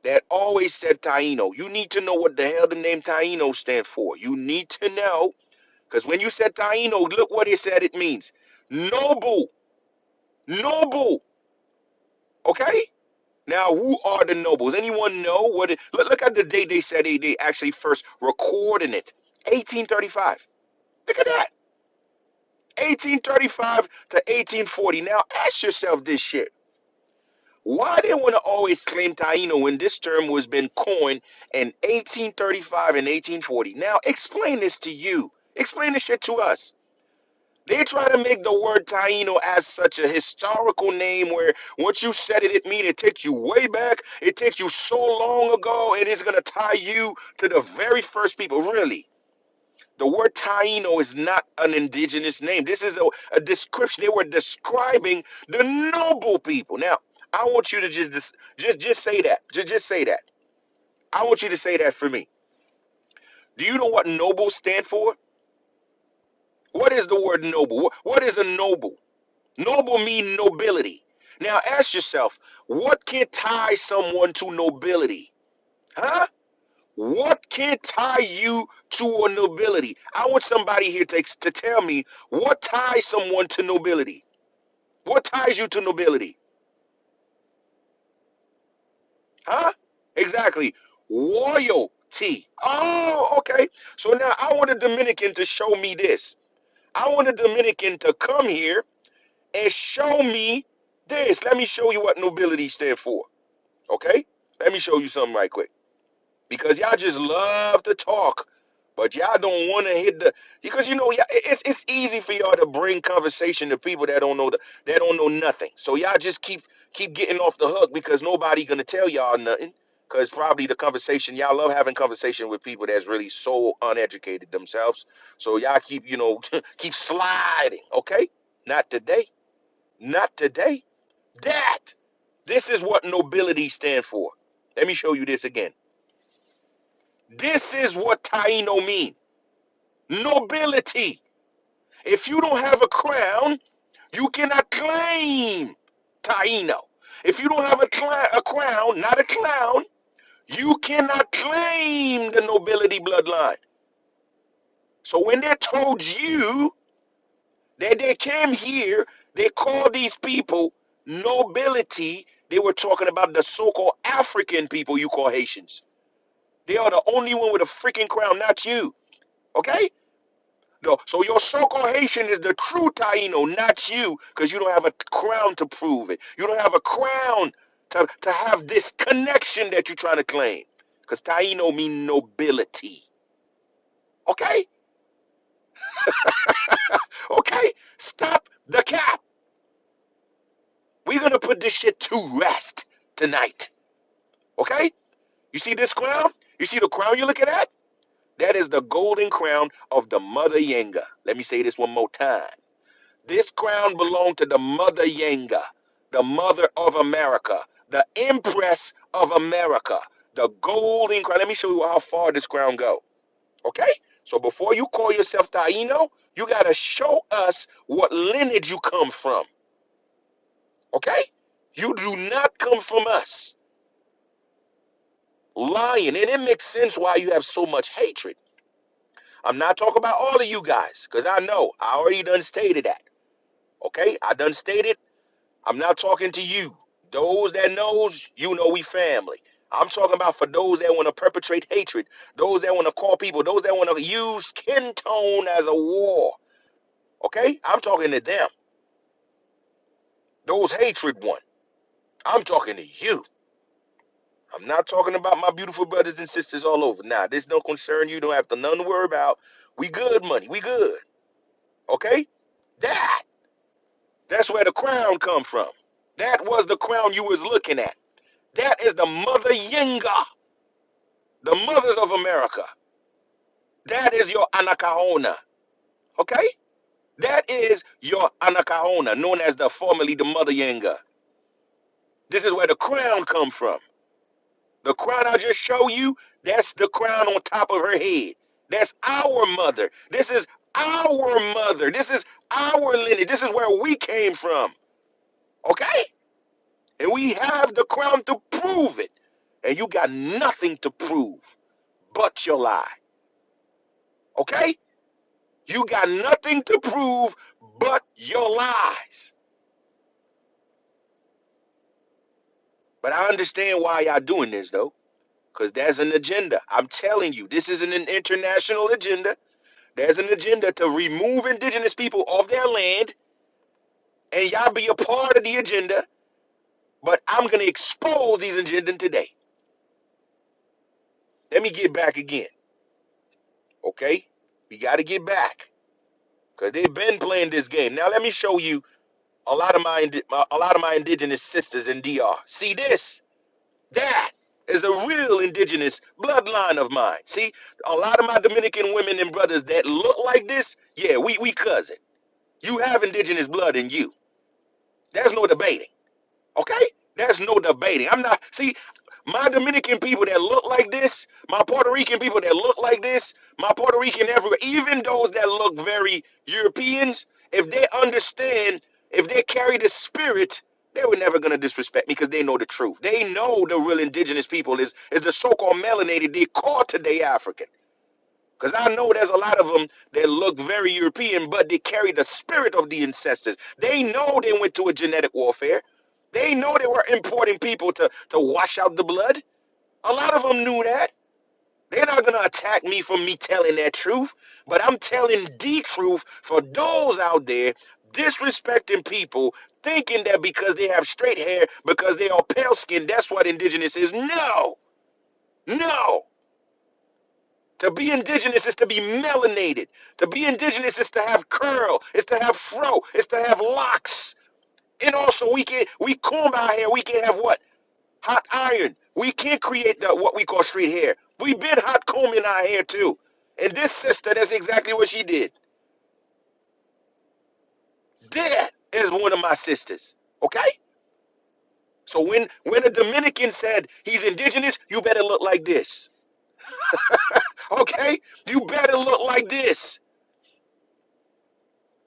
that always said Taino. You need to know what the hell the name Taino stand for. You need to know, because when you said Taino, look what it said it means. Noble. Noble. Okay? Now, who are the nobles? Anyone know what it? Look at the date they said they actually first recorded it. 1835. Look at that. 1835 to 1840. Now, ask yourself this shit. Why they want to always claim Taino when this term was been coined in 1835 and 1840? Now, explain this to you. Explain this shit to us. They try to make the word Taino as such a historical name where once you said it, it means it takes you way back. It takes you so long ago, and it's going to tie you to the very first people. Really, the word Taino is not an indigenous name. This is a description. They were describing the noble people. Now, I want you to just say that. Just say that. I want you to say that for me. Do you know what noble stand for? What is the word noble? What is a noble? Noble mean nobility. Now ask yourself, what can tie someone to nobility? Huh? What can tie you to a nobility? I want somebody here to tell me what ties someone to nobility. What ties you to nobility? Huh? Exactly. Royalty. Oh, okay. So now I want a Dominican to show me this. I want a Dominican to come here and show me this. Let me show you what nobility stands for. Okay? Let me show you something right quick. Because y'all just love to talk, but y'all don't want to hit the because it's easy for y'all to bring conversation to people that don't know nothing. So y'all just keep getting off the hook because nobody gonna tell y'all nothing. Because probably the conversation y'all love having conversation with people that's really so uneducated themselves. So y'all keep keep sliding. Okay, not today, not today. That this is what nobility stand for. Let me show you this again. This is what Taino mean. Nobility. If you don't have a crown, you cannot claim Taino. If you don't have a crown, not a clown, you cannot claim the nobility bloodline. So when they told you that they came here, they called these people nobility. They were talking about the so-called African people you call Haitians. They are the only one with a freaking crown, not you. Okay? No, so your so-called Haitian is the true Taino, not you, because you don't have a crown to prove it. You don't have a crown to have this connection that you're trying to claim. Because Taino mean nobility. Okay? Okay? Stop the cap. We're going to put this shit to rest tonight. Okay? You see this crown? You see the crown you're looking at? That is the golden crown of the Mother Yanga. Let me say this one more time. This crown belonged to the Mother Yanga, the mother of America, the Empress of America, the golden crown. Let me show you how far this crown go. Okay? So before you call yourself Taino, you got to show us what lineage you come from. Okay? You do not come from us. Lying. And it makes sense why you have so much hatred. I'm not talking about all of you guys, because I know. I already done stated that. Okay? I done stated I'm not talking to you. Those that knows, we family. I'm talking about for those that want to perpetrate hatred, those that want to call people, those that want to use skin tone as a war. Okay? I'm talking to them. Those hatred one. I'm talking to you. I'm not talking about my beautiful brothers and sisters all over. Nah, this don't concern you. Don't have to none to worry about. We good, money. We good. Okay? That's where the crown come from. That was the crown you was looking at. That is the Mother Yinga, the mothers of America. That is your Anacahona. Okay? That is your Anacahona, known as the formerly the Mother Yanga. This is where the crown come from. The crown I just show you, that's the crown on top of her head. That's our mother. This is our mother. This is our lineage. This is where we came from. Okay? And we have the crown to prove it. And you got nothing to prove but your lie. Okay? You got nothing to prove but your lies. But I understand why y'all doing this though, because there's an agenda. I'm telling you, this is an international agenda. There's an agenda to remove indigenous people off their land, and y'all be a part of the agenda. But I'm gonna expose these agenda today. Let me get back again. Okay? We gotta get back. because they've been playing this game. Now let me show you a lot of my indigenous sisters in DR. See this? That is a real indigenous bloodline of mine. See, a lot of my Dominican women and brothers that look like this, yeah, we cousin. You have indigenous blood in you. There's no debating. Okay? There's no debating. I'm not, see, my Dominican people that look like this, my Puerto Rican people that look like this, my Puerto Rican everywhere, even those that look very Europeans, if they understand, if they carry the spirit, they were never going to disrespect me because they know the truth. They know the real indigenous people is the so-called melanated. They call today African. Because I know there's a lot of them that look very European, but they carry the spirit of the ancestors. They know they went to a genetic warfare. They know they were importing people to wash out the blood. A lot of them knew that. They're not going to attack me for me telling that truth, but I'm telling the truth for those out there disrespecting people, thinking that because they have straight hair, because they are pale skinned, that's what indigenous is. No, no. To be indigenous is to be melanated. To be indigenous is to have curl, is to have fro, is to have locks. And also we comb our hair, we can have what? Hot iron. We can't create the what we call straight hair. We've been hot combing our hair too. And this sister, that's exactly what she did. That is one of my sisters. Okay? So when a Dominican said he's indigenous, you better look like this. Okay? You better look like this.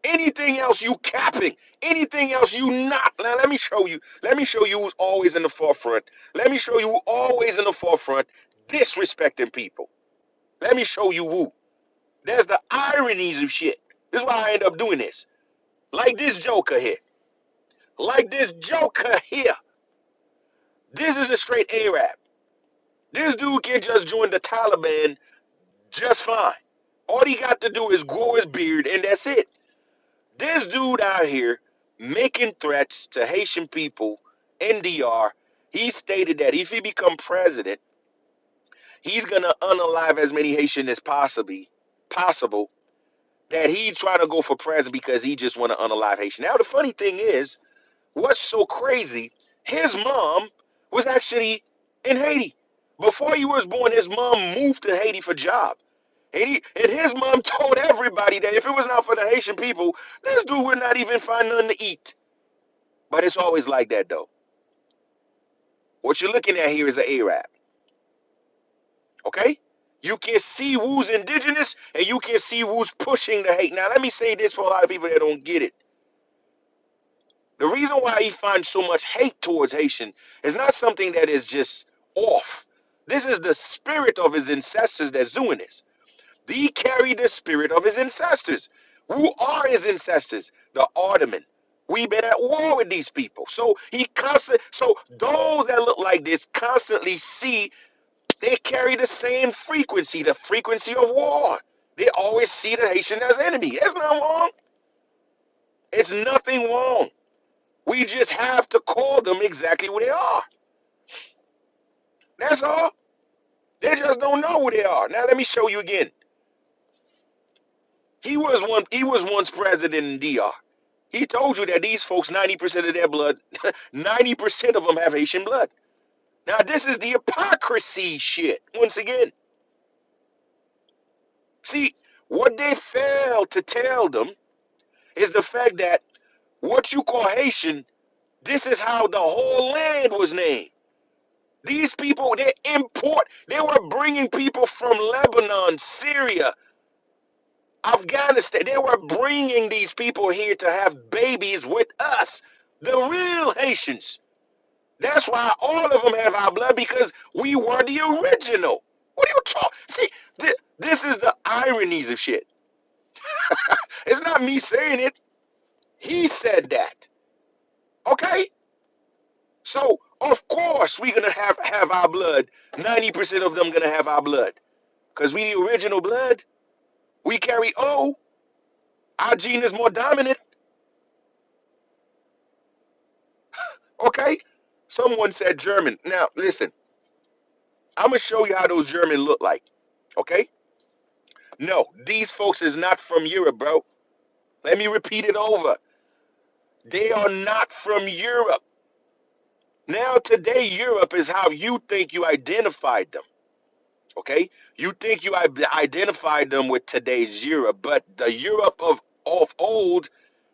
Anything else you capping. Anything else you not. Now let me show you. Let me show you who's always in the forefront. Let me show you who always in the forefront disrespecting people. Let me show you who. There's the ironies of shit. This is why I end up doing this. Like this joker here. Like this joker here. This is a straight Arab. This dude can just join the Taliban just fine. All he got to do is grow his beard and that's it. This dude out here making threats to Haitian people in DR. He stated that if he become president, he's gonna unalive as many Haitian as possible. That he trying to go for president because he just want to unalive Haitian. Now the funny thing is, what's so crazy? His mom was actually in Haiti before he was born. His mom moved to Haiti for job. And his mom told everybody that if it was not for the Haitian people, this dude would not even find nothing to eat. But it's always like that, though. What you're looking at here is an Arab. Okay? You can see who's indigenous and you can see who's pushing the hate. Now, let me say this for a lot of people that don't get it. The reason why he finds so much hate towards Haitian is not something that is just off. This is the spirit of his ancestors that's doing this. He carried the spirit of his ancestors. Who are his ancestors? The Ottoman. We've been at war with these people. So those that look like this constantly see they carry the same frequency, the frequency of war. They always see the Haitian as enemy. It's not wrong. It's nothing wrong. We just have to call them exactly who they are. That's all. They just don't know who they are. Now let me show you again. He was once president in DR. He told you that these folks, 90% of their blood, 90% of them have Haitian blood. Now this is the hypocrisy shit. Once again. See, what they fail to tell them is the fact that what you call Haitian, this is how the whole land was named. These people, they were bringing people from Lebanon, Syria, Afghanistan. They were bringing these people here to have babies with us, the real Haitians. That's why all of them have our blood because we were the original. What are you talking? See, this is the ironies of shit. It's not me saying it. He said that. Okay? So, of course, we're going to have our blood. 90% of them going to have our blood. Because we the original blood. We carry O. Our gene is more dominant. Okay? Someone said German. Now, listen. I'm going to show you how those German look like. Okay? No, these folks is not from Europe, bro. Let me repeat it over. They are not from Europe. Now, today, Europe is how you think you identified them. Okay? You think you identified them with today's Europe, but the Europe of old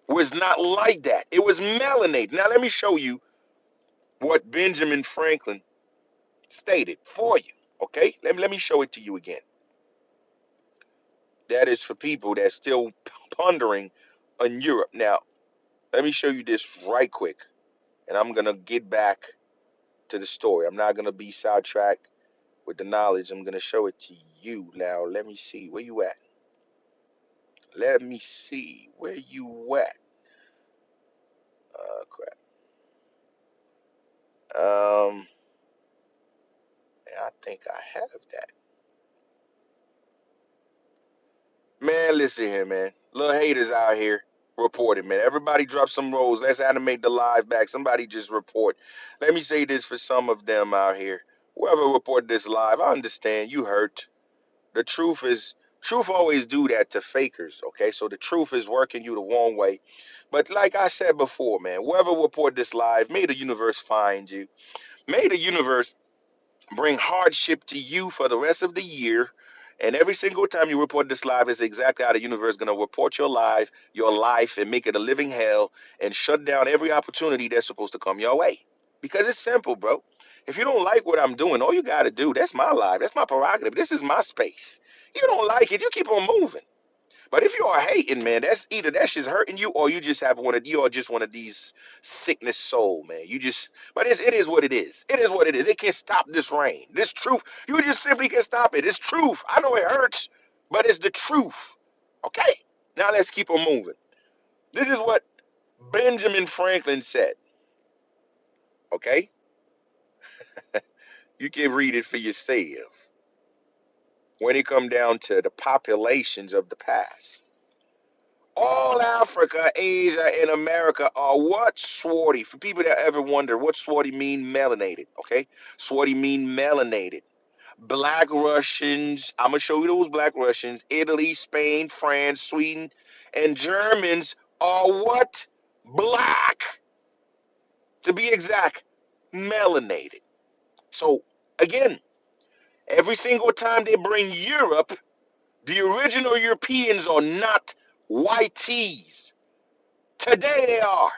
was not like that. It was melanated. Now, let me show you what Benjamin Franklin stated for you. Okay? Let me show it to you again. That is for people that's still pondering on Europe. Now, let me show you this right quick, and I'm going to get back to the story. I'm not going to be sidetracked with the knowledge. I'm going to show it to you now. Let me see. Where you at? Let me see. Where you at? Crap. Um, I think I have that. Man, listen here, man. Little haters out here reporting, man. Everybody drop some rolls. Let's animate the live back. Somebody just report. Let me say this for some of them out here. Whoever reported this live, I understand you hurt. The truth always do that to fakers, okay? So the truth is working you the wrong way. But like I said before, man, whoever reported this live, may the universe find you. May the universe bring hardship to you for the rest of the year. And every single time you report this live is exactly how the universe is going to report your life, and make it a living hell and shut down every opportunity that's supposed to come your way. Because it's simple, bro. If you don't like what I'm doing, all you got to do, that's my life. That's my prerogative. This is my space. You don't like it, you keep on moving. But if you are hating, man, that's either that shit's hurting you, or you just have you are just one of these sickness soul, man. But it is what it is. It is what it is. It can't stop this rain. This truth, you just simply can't stop it. It's truth. I know it hurts, but it's the truth. Okay? Now let's keep on moving. This is what Benjamin Franklin said. Okay? You can read it for yourself. When it come down to the populations of the past. All Africa, Asia, and America are what? Swarty. For people that ever wonder what swarty mean, melanated. Okay? Swarty mean melanated. Black Russians, I'm going to show you those black Russians. Italy, Spain, France, Sweden, and Germans are what? Black. To be exact, melanated. So, again, every single time they bring Europe, the original Europeans are not whiteys. Today they are.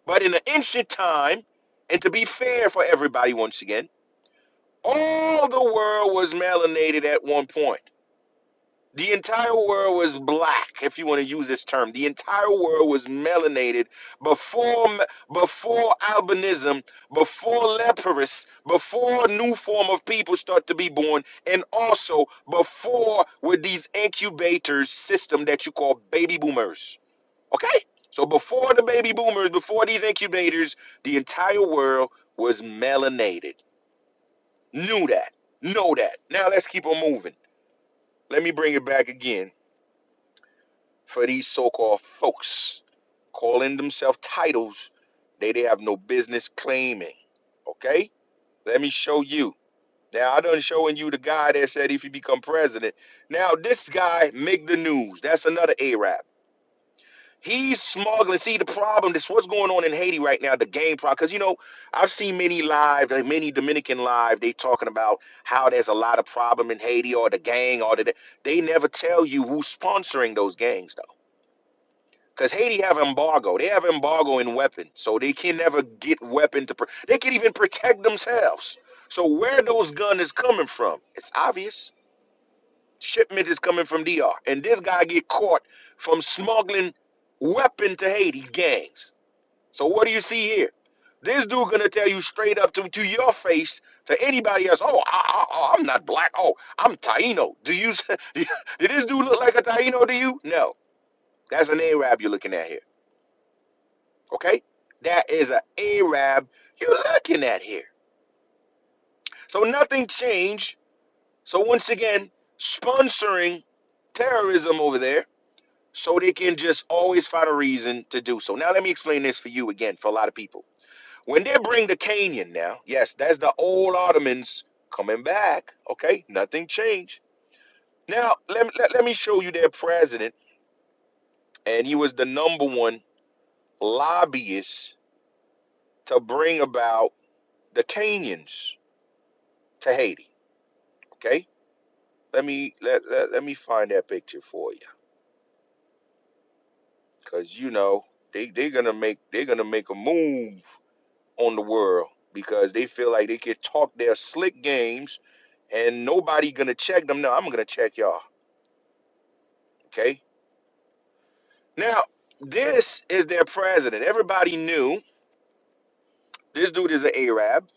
But in the ancient time, and to be fair for everybody once again, all the world was melanated at one point. The entire world was black, if you want to use this term. The entire world was melanated before albinism, before leprosy, before a new form of people start to be born, and also before with these incubators system that you call baby boomers. Okay? So before the baby boomers, before these incubators, the entire world was melanated. Knew that. Know that. Now let's keep on moving. Let me bring it back again for these so-called folks calling themselves titles they have no business claiming. Okay? Let me show you. Now I done showing you the guy that said if you become president. Now this guy make the news. That's another Arab. He's smuggling. See the problem. This what's going on in Haiti right now. The game problem. Because I've seen many live, like many Dominican live. They talking about how there's a lot of problem in Haiti or the gang or the. They never tell you who's sponsoring those gangs though. Because Haiti have embargo. They have embargo in weapons, so they can never get weapon to. They can even protect themselves. So where those guns is coming from? It's obvious. Shipment is coming from DR, and this guy get caught from smuggling weapon to Haiti's gangs. So what do you see here? This dude gonna tell you straight up to your face, to anybody else. Oh, I'm not black. Oh, I'm Taino. Did this dude look like a Taino to you? No, that's an Arab you're looking at here. Okay, that is an Arab you're looking at here. So nothing changed. So once again, sponsoring terrorism over there so they can just always find a reason to do so. Now, let me explain this for you again, for a lot of people. When they bring the Canaan now, yes, that's the old Ottomans coming back, okay? Nothing changed. Now, let me show you their president, and he was the number one lobbyist to bring about the Kenyans to Haiti. Okay, let me find that picture for you, cause you know they're gonna make a move on the world because they feel like they can talk their slick games and nobody gonna check them. No, I'm gonna check y'all. Okay, now this is their president. Everybody knew this dude is an Arab,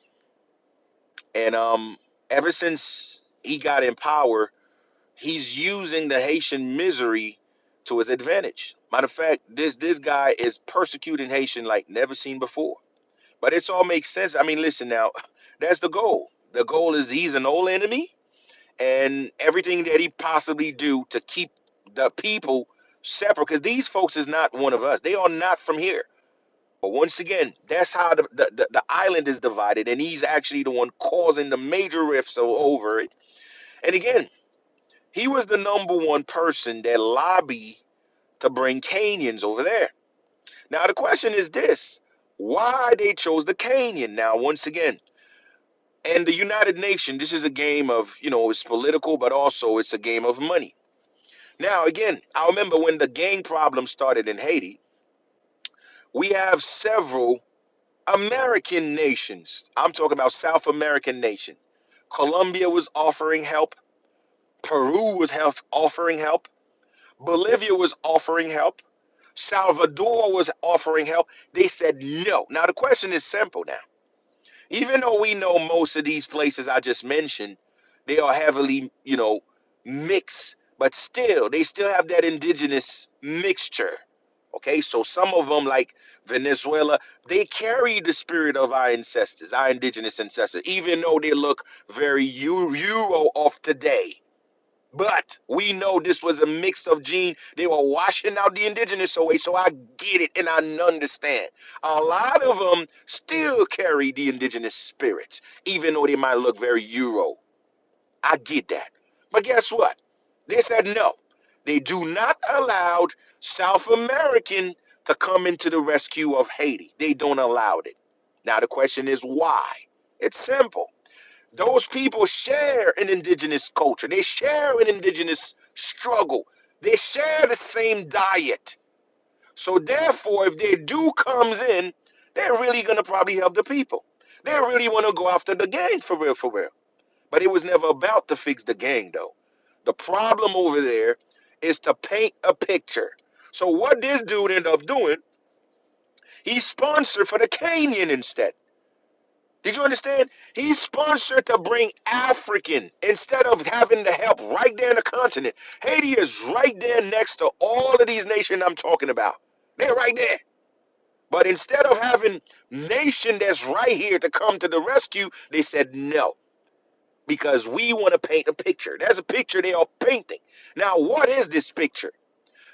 and ever since he got in power, he's using the Haitian misery to his advantage. Matter of fact, this guy is persecuting Haitian like never seen before. But it's all makes sense. I mean, listen now, that's the goal. The goal is he's an old enemy, and everything that he possibly do to keep the people separate. Because these folks is not one of us. They are not from here. But once again, that's how the island is divided, and he's actually the one causing the major rifts over it. And again, he was the number one person that lobbied to bring Kenyans over there. Now the question is this: why they chose the Kenyan? Now, once again, and the United Nations, this is a game of, it's political, but also it's a game of money. Now, again, I remember when the gang problem started in Haiti, we have several American nations. I'm talking about South American nation. Colombia was offering help. Peru was offering help. Bolivia was offering help. Salvador was offering help. They said no. Now, the question is simple now. Even though we know most of these places I just mentioned, they are heavily, mixed, but still, they still have that indigenous mixture. Okay, so some of them, like Venezuela, they carry the spirit of our ancestors, our indigenous ancestors, even though they look very Euro off today. But we know this was a mix of gene. They were washing out the indigenous away, so I get it and I understand. A lot of them still carry the indigenous spirits, even though they might look very Euro. I get that. But guess what? They said no. They do not allow South American to come into the rescue of Haiti. They don't allow it. Now the question is why? It's simple. Those people share an indigenous culture. They share an indigenous struggle. They share the same diet. So therefore, if their due comes in, they're really gonna probably help the people. They really want to go after the gang for real, for real. But it was never about to fix the gang though. The problem over there is to paint a picture. So what this dude ended up doing, he sponsored for the Kenyan instead. Did you understand? He's sponsored to bring African instead of having the help right there in the continent. Haiti is right there next to all of these nations I'm talking about. They're right there. But instead of having nation that's right here to come to the rescue, they said no. Because we want to paint a picture. There's a picture they are painting. Now, what is this picture?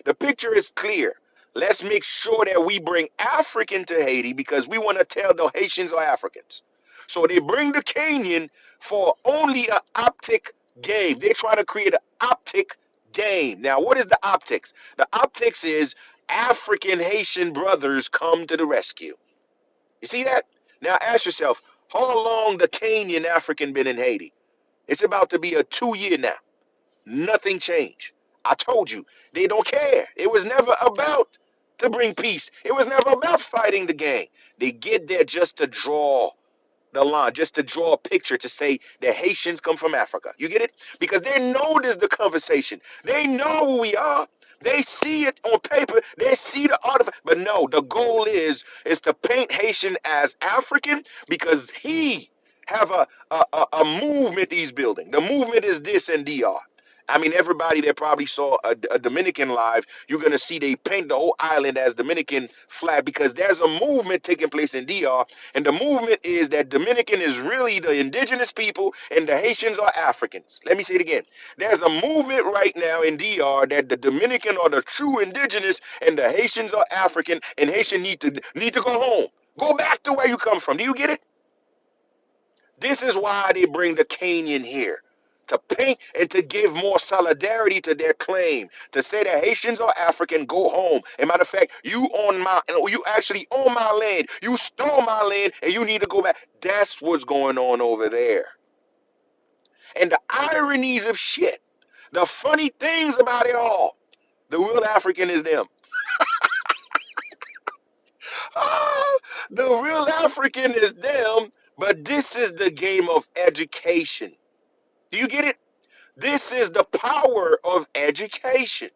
The picture is clear. Let's make sure that we bring African to Haiti because we want to tell the Haitians are Africans. So they bring the Kenyan for only an optic game. They're trying to create an optic game. Now, what is the optics? The optics is African Haitian brothers come to the rescue. You see that? Now ask yourself, how long the Kenyan African been in Haiti? It's about to be a 2 year now. Nothing changed. I told you, they don't care. It was never about to bring peace. It was never about fighting the gang. They get there just to draw the line, just to draw a picture to say that Haitians come from Africa. You get it? Because they know this the conversation. They know who we are. They see it on paper. They see the art of it. But no, the goal is to paint Haitian as African because he have a movement he's building. The movement is this and DR. I mean, everybody that probably saw a Dominican live, you're going to see they paint the whole island as Dominican flag because there's a movement taking place in DR. And the movement is that Dominican is really the indigenous people and the Haitians are Africans. Let me say it again. There's a movement right now in DR that the Dominican are the true indigenous and the Haitians are African and Haitian need to go home. Go back to where you come from. Do you get it? This is why they bring the Kenyan here to paint and to give more solidarity to their claim, to say that Haitians are African, go home. And matter of fact, you actually own my land. You stole my land and you need to go back. That's what's going on over there. And the ironies of shit, the funny things about it all, the real African is them. Ah, the real African is them, but this is the game of education. Do you get it? This is the power of education.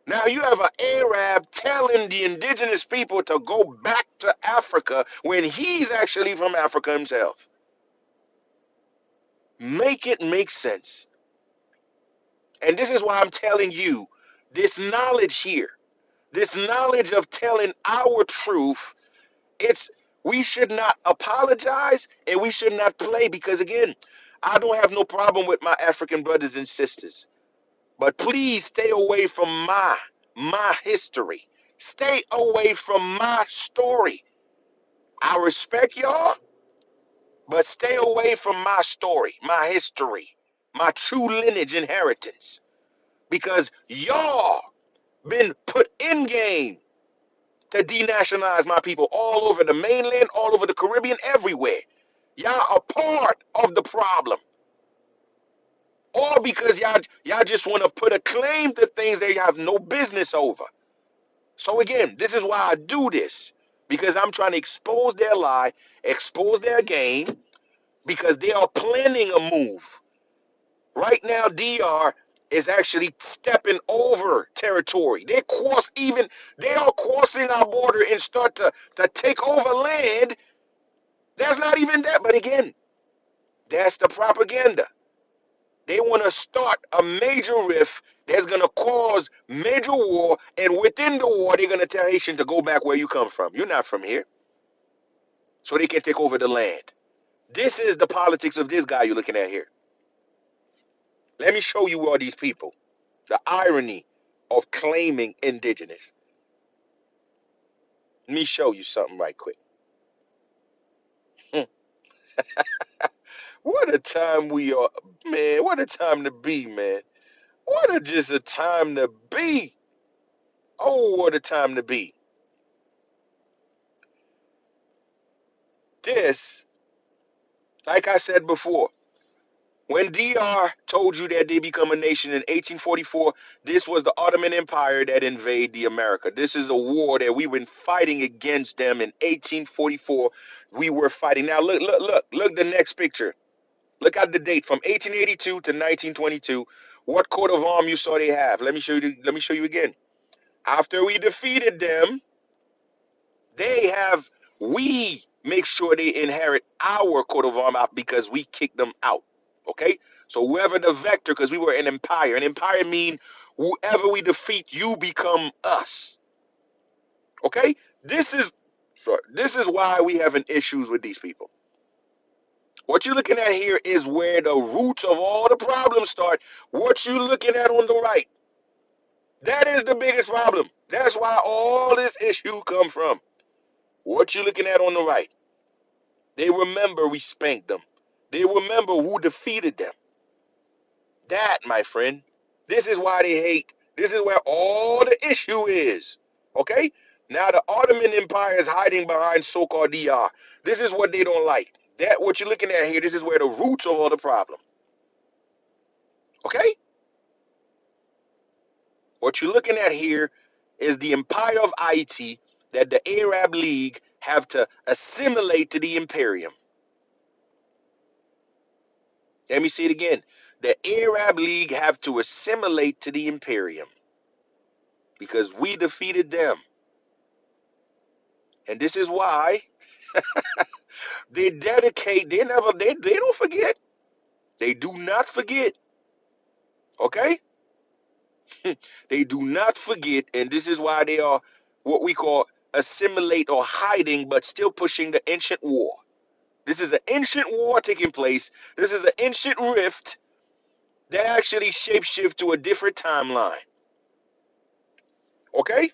Now you have an Arab telling the indigenous people to go back to Africa when he's actually from Africa himself. Make it make sense. And this is why I'm telling you this knowledge here, this knowledge of telling our truth, it's we should not apologize and we should not play because again, I don't have no problem with my African brothers and sisters. But please stay away from my history. Stay away from my story. I respect y'all, but stay away from my story, my history, my true lineage inheritance. Because y'all been put in game to denationalize my people all over the mainland, all over the Caribbean, everywhere. Y'all are part of the problem. All because y'all just want to put a claim to things they have no business over. So again, this is why I do this. Because I'm trying to expose their lie, expose their game, because they are planning a move. Right now, DR is actually stepping over territory. They are crossing our border and start to take over land. That's not even that. But again, that's the propaganda. They want to start a major rift that's going to cause major war, and within the war, they're going to tell Haitian to go back where you come from. You're not from here, so they can take over the land. This is the politics of this guy you're looking at here. Let me show you all these people. The irony of claiming indigenous. Let me show you something right quick. Hmm. What a time we are, man. What a time to be, man. Just a time to be. Oh, what a time to be. This, like I said before, when DR told you that they become a nation in 1844, this was the Ottoman Empire that invaded the America. This is a war that we've been fighting against them in 1844. We were fighting. Now look the next picture. Look at the date from 1882 to 1922. What coat of arms you saw they have? Let me show you again. After we defeated them, they have we make sure they inherit our coat of arms out because we kicked them out. Okay? So whoever the vector, because we were an empire. An empire mean whoever we defeat, you become us. Okay? This is why we having issues with these people. What you're looking at here is where the roots of all the problems start. What you looking at on the right, that is the biggest problem. That's why all this issue come from. What you looking at on the right. They remember we spanked them. They remember who defeated them. That, my friend, this is why they hate. This is where all the issue is. Okay? Now the Ottoman Empire is hiding behind so-called DR. This is what they don't like. That what you're looking at here, this is where the roots of all the problem. Okay? What you're looking at here is the Empire of Haiti that the Arab League have to assimilate to the Imperium. Let me say it again. The Arab League have to assimilate to the Imperium because we defeated them. And this is why they dedicate, they don't forget. They do not forget. Okay? They do not forget, and this is why they are what we call assimilate or hiding, but still pushing the ancient war. This is an ancient war taking place. This is an ancient rift that actually shapeshift to a different timeline. Okay?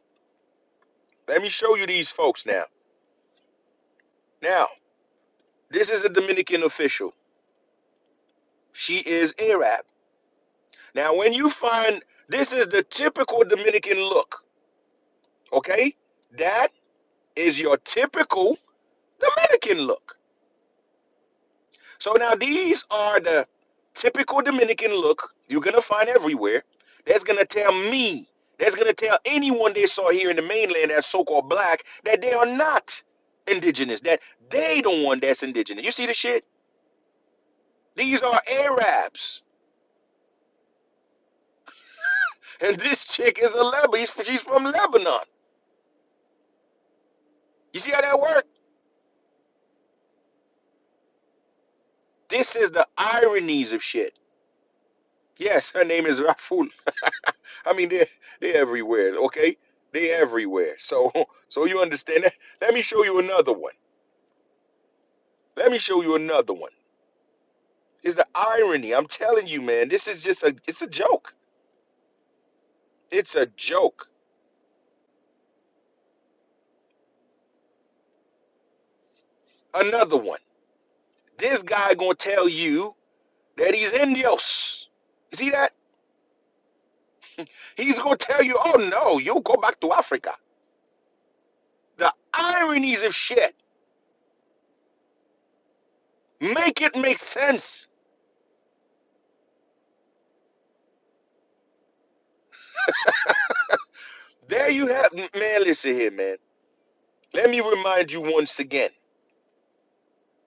Let me show you these folks now. Now, this is a Dominican official. she is Arab. Now, when you find this is the typical Dominican look, okay? That is your typical Dominican look. So now these are the typical Dominican look you're gonna find everywhere. That's gonna tell me, that's gonna tell anyone they saw here in the mainland that's so-called black that they are not indigenous, that they the one that's indigenous. You see the shit? These are Arabs. And this chick is a Lebanese, she's from Lebanon. You see how that works? This is the ironies of shit. Yes, her name is Raful. I mean, they're everywhere, okay? They everywhere. So you understand that? Let me show you another one. Let me show you another one. It's the irony. I'm telling you, man, this is just it's a joke. It's a joke. Another one. This guy gonna tell you that he's Indios. You see that? He's gonna tell you, oh no, you go back to Africa. The ironies of shit. Make it make sense. There you have, man, listen here, man. Let me remind you once again.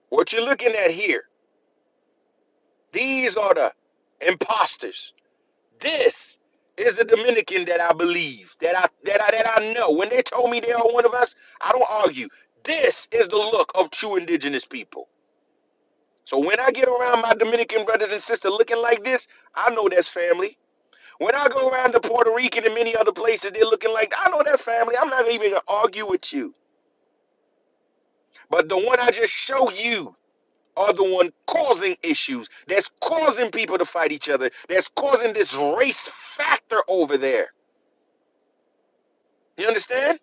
What you're looking at here, these are the imposters. This is the Dominican that I believe, that I know. When they told me they are one of us, I don't argue. This is the look of true indigenous people. So when I get around my Dominican brothers and sisters looking like this, I know that's family. When I go around to Puerto Rican and many other places, they're looking like, I know that family. I'm not even gonna argue with you. But the one I just showed you are the one causing issues, that's causing people to fight each other, that's causing this race factor over there. You understand?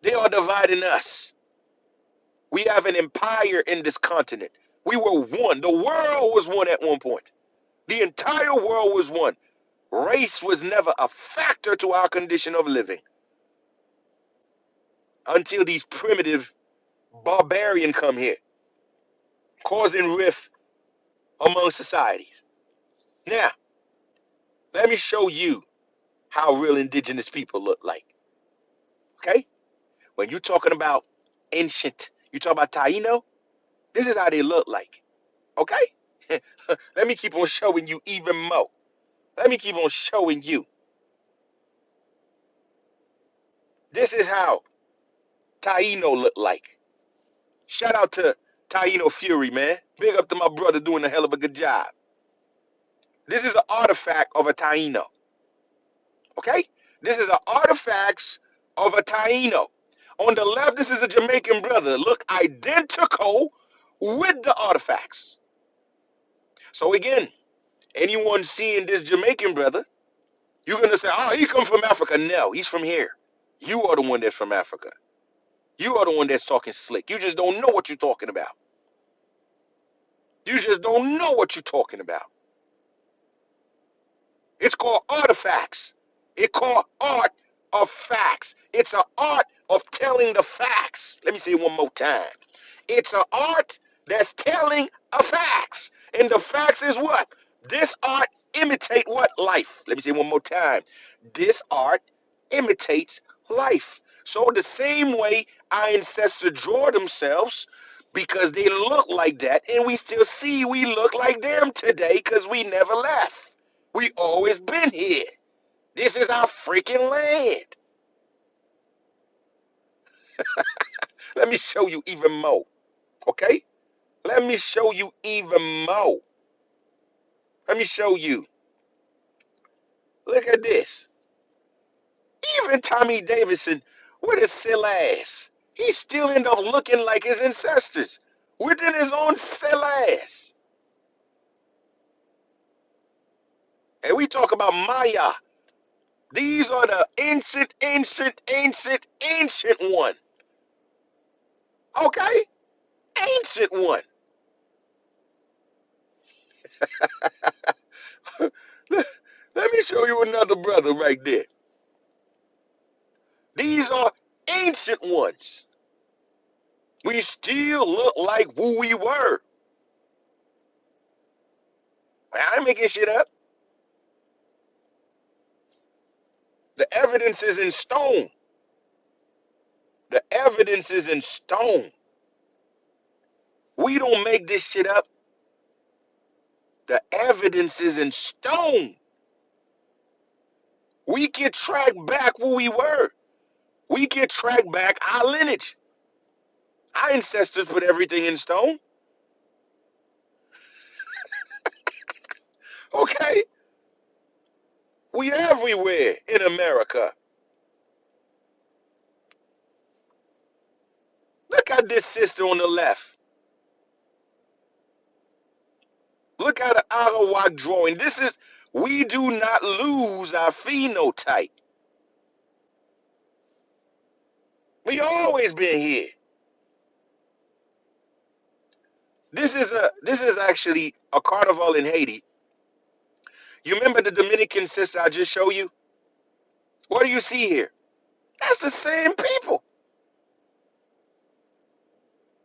They are dividing us. We have an empire in this continent. We were one. The world was one at one point. The entire world was one. Race was never a factor to our condition of living until these primitive barbarian come here, causing rift among societies. Now, let me show you how real indigenous people look like. Okay? When you're talking about ancient, you talk about Taino, this is how they look like. Okay? Let me keep on showing you even more. Let me keep on showing you. This is how Taino look like. Shout out to Taino Fury, man. Big up to my brother doing a hell of a good job. This is an artifact of a Taino. Okay? This is an artifact of a Taino. On the left, this is a Jamaican brother. Look identical with the artifacts. So again, anyone seeing this Jamaican brother, you're going to say, oh, he come from Africa. No, he's from here. You are the one that's from Africa. You are the one that's talking slick. You just don't know what you're talking about. You just don't know what you're talking about. It's called artifacts. It's called art of facts. It's an art of telling the facts. Let me say it one more time. It's an art that's telling a facts. And the facts is what? This art imitate what? Life. Let me say it one more time. This art imitates life. So the same way our ancestors draw themselves because they look like that, and we still see we look like them today because we never left. We always been here. This is our freaking land. Let me show you even more. Okay? Let me show you even more. Let me show you. Look at this. Even Tommy Davidson with his silly ass, he still end up looking like his ancestors within his own silly ass. And we talk about Maya. These are the ancient one. Okay? Ancient one. let, let me show you another brother right there. These are ancient ones. We still look like who we were. I ain't making shit up. The evidence is in stone. The evidence is in stone. We don't make this shit up. The evidence is in stone. We can track back who we were. We can track back our lineage. Our ancestors put everything in stone. Okay? We everywhere in America. Look at this sister on the left. Look at the Arawak drawing. This is, we do not lose our phenotype. We always been here. This is actually a carnival in Haiti. You remember the Dominican sister I just showed you? What do you see here? That's the same people.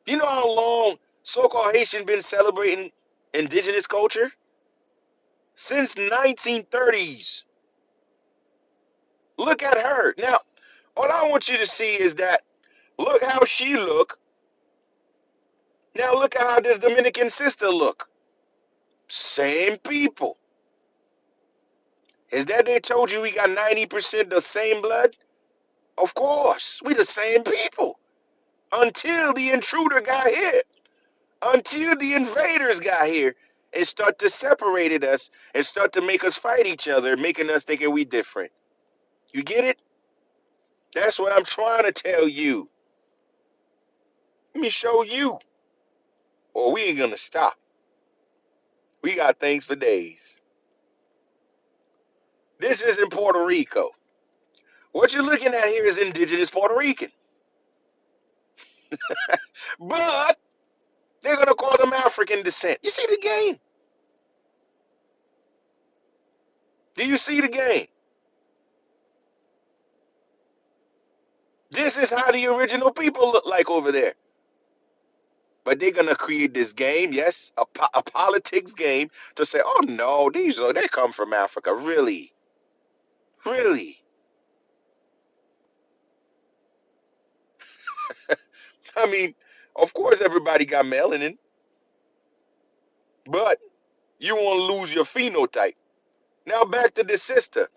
You know how long so-called Haitian been celebrating indigenous culture? Since 1930s. Look at her. Now, all I want you to see is that look how she look. Now look at how this Dominican sister look. Same people. Is that they told you we got 90% the same blood? Of course. We the same people. Until the intruder got here. Until the invaders got here and start to separate us and start to make us fight each other, making us thinking we different. You get it? That's what I'm trying to tell you. Let me show you. Or we ain't gonna stop. We got things for days. This is in Puerto Rico. What you're looking at here is indigenous Puerto Rican. But they're gonna call them African descent. You see the game? Do you see the game? This is how the original people look like over there. But they're gonna create this game, yes, a politics game to say, oh no, they come from Africa. Really? Really? I mean, of course everybody got melanin, but you won't lose your phenotype. Now back to this sister.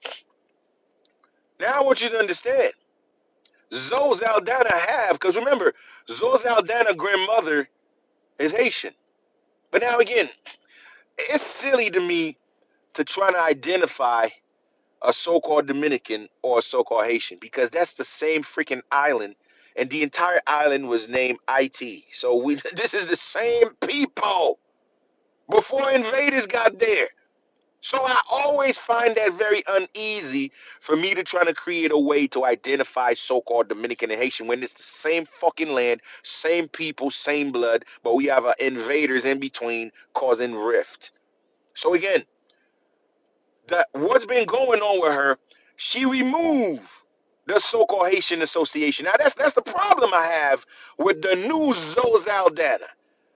Now I want you to understand. Zoe Zaldana have, because remember, Zoe Zaldana grandmother is Haitian. But now again, it's silly to me to try to identify a so-called Dominican or a so-called Haitian because that's the same freaking island, and the entire island was named Haiti. So this is the same people before invaders got there. So I always find that very uneasy for me to try to create a way to identify so-called Dominican and Haitian when it's the same fucking land, same people, same blood, but we have invaders in between causing rift. So again, what's been going on with her, she removed the so-called Haitian Association. Now that's the problem I have with the new Zoe Zaldana.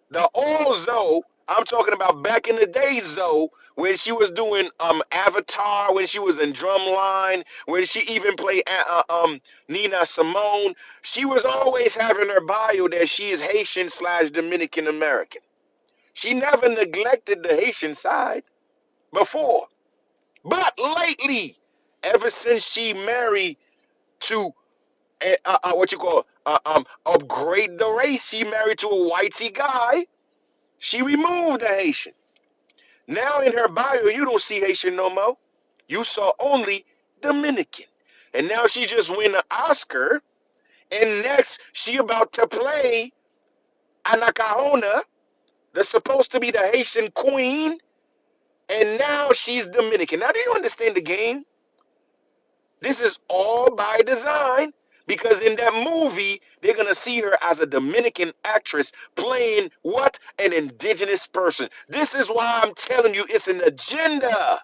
The old Zoe, I'm talking about back in the day Zoe, when she was doing Avatar, when she was in Drumline, when she even played Nina Simone, she was always having her bio that she is Haitian slash Dominican American. She never neglected the Haitian side before. But lately, ever since she married to what you call upgrade the race, she married to a whitey guy. She removed the Haitian. Now in her bio, you don't see Haitian no more. You saw only Dominican. And now she just win an Oscar. And next, she about to play Anacahona, that's supposed to be the Haitian queen. And now she's Dominican. Now, do you understand the game? This is all by design Because in that movie, they're going to see her as a Dominican actress playing what? An indigenous person. This is why I'm telling you it's an agenda.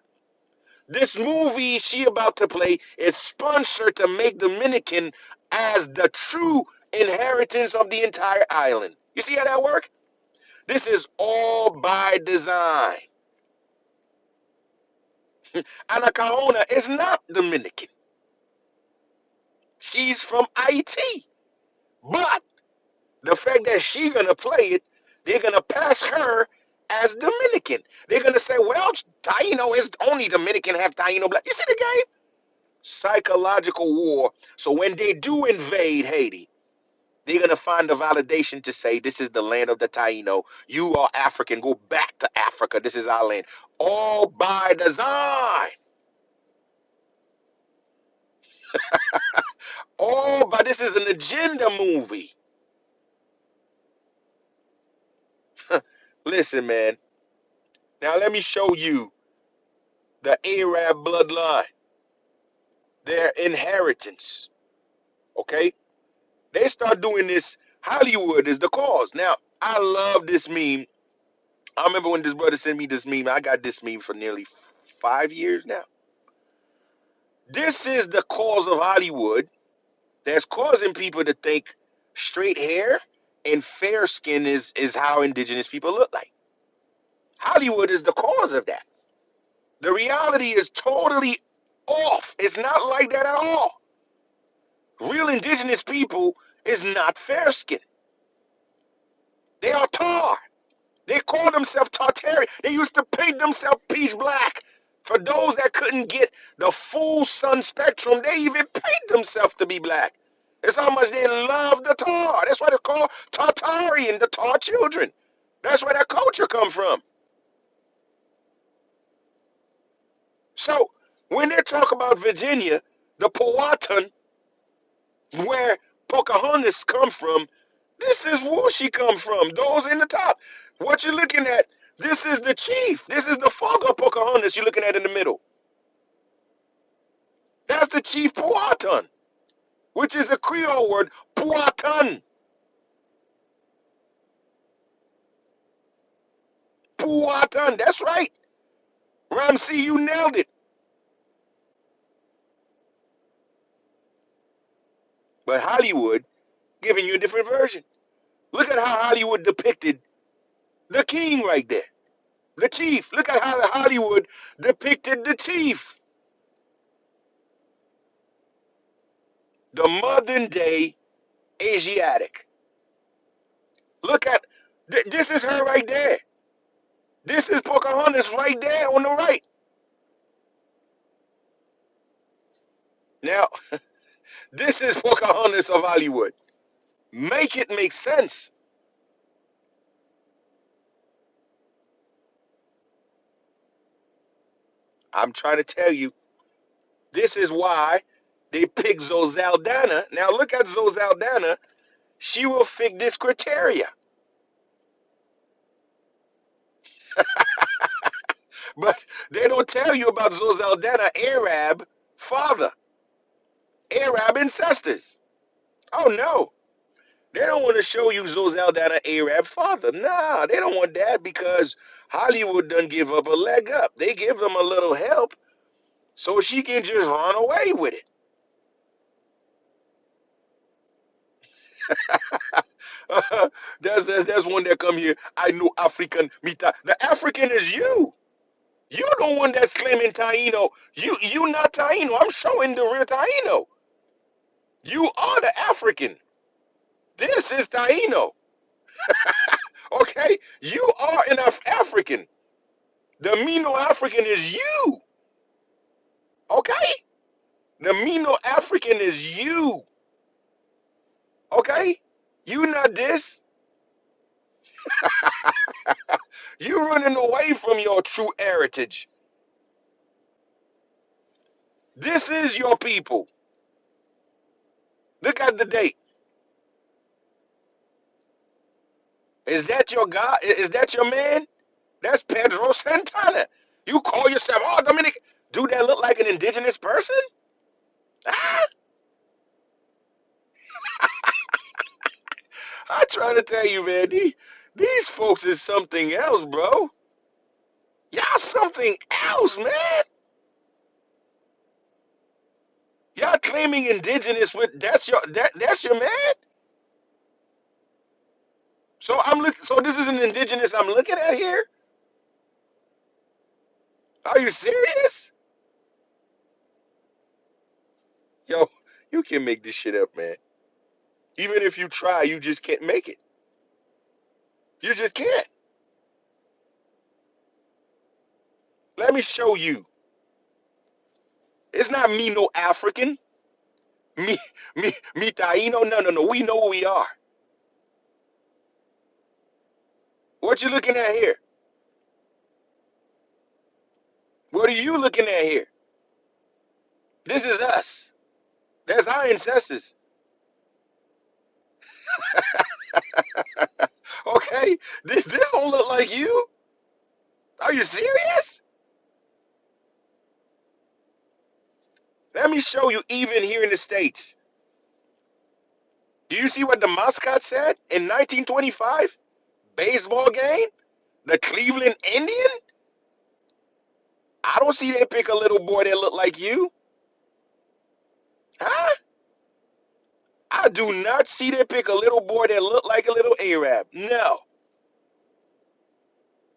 This movie she about to play is sponsored to make Dominican as the true inheritance of the entire island. You see how that works? This is all by design. Anacaona is not Dominican. She's from Haiti. But the fact that she's gonna play it, they're gonna pass her as Dominican. They're gonna say, well, Taino is only Dominican, have Taino black. You see the game? Psychological war. So when they do invade Haiti, they're gonna find the validation to say this is the land of the Taino. You are African. Go back to Africa. This is our land. All by design. All by this is an agenda movie. Listen, man. Now let me show you the Arab bloodline, their inheritance. Okay? They start doing this. Hollywood is the cause. Now, I love this meme. I remember when this brother sent me this meme. I got this meme for nearly 5 years now. This is the cause of Hollywood that's causing people to think straight hair and fair skin is how indigenous people look like. Hollywood is the cause of that. The reality is totally off. It's not like that at all. Real indigenous people is not fair skin. They are tar. They call themselves Tartarian. They used to paint themselves peach black. For those that couldn't get the full sun spectrum, they even paint themselves to be black. It's how much they love the tar. That's why they're called Tartarian, the tar children. That's where that culture come from. So when they talk about Virginia, the Powhatan, where Pocahontas come from, this is where she come from. Those in the top. What you're looking at, this is the chief. This is the father of Pocahontas you're looking at in the middle. That's the chief Powhatan, which is a Creole word, Powhatan. Powhatan, that's right. Ramsey, you nailed it. But Hollywood giving you a different version. Look at how Hollywood depicted the king right there. The chief. Look at how Hollywood depicted the chief. The modern day Asiatic. Look at, this is her right there. This is Pocahontas right there on the right. Now, this is Pocahontas of Hollywood. Make it make sense. I'm trying to tell you, this is why they picked Zozaldana. Now look at Zozaldana. She will fit this criteria. But they don't tell you about Zozaldana Arab father, Arab ancestors. Oh no. They don't want to show you Zozaldana Arab father. Nah, they don't want that because Hollywood doesn't give up a leg up. They give them a little help so she can just run away with it. There's one that come here. I know African. The African is you. You the one that's claiming Taino. You not Taino. I'm showing the real Taino. You are the African. This is Taino. Okay? You are an African. The Mino African is you. Okay? The Mino African is you. Okay? You not this. You running away from your true heritage. This is your people. Look at the date. Is that your God? Is that your man? That's Pedro Santana. You call yourself, oh, Dominic. Do that look like an indigenous person? Ah, I try to tell you, man, these folks is something else, bro. Y'all something else, man. Y'all claiming indigenous with that's your man. So I'm looking. So this is an indigenous I'm looking at here. Are you serious? Yo, you can make this shit up, man. Even if you try, you just can't make it. You just can't. Let me show you. It's not me, no African. Me, me, Taino. No, no, no. We know who we are. What you looking at here? What are you looking at here? This is us. That's our ancestors. Okay? This don't look like you. Are you serious? Let me show you even here in the States. Do you see what the mascot said in 1925? Baseball game? The Cleveland Indian? I don't see they pick a little boy that look like you. Huh? I do not see they pick a little boy that look like a little Arab. No.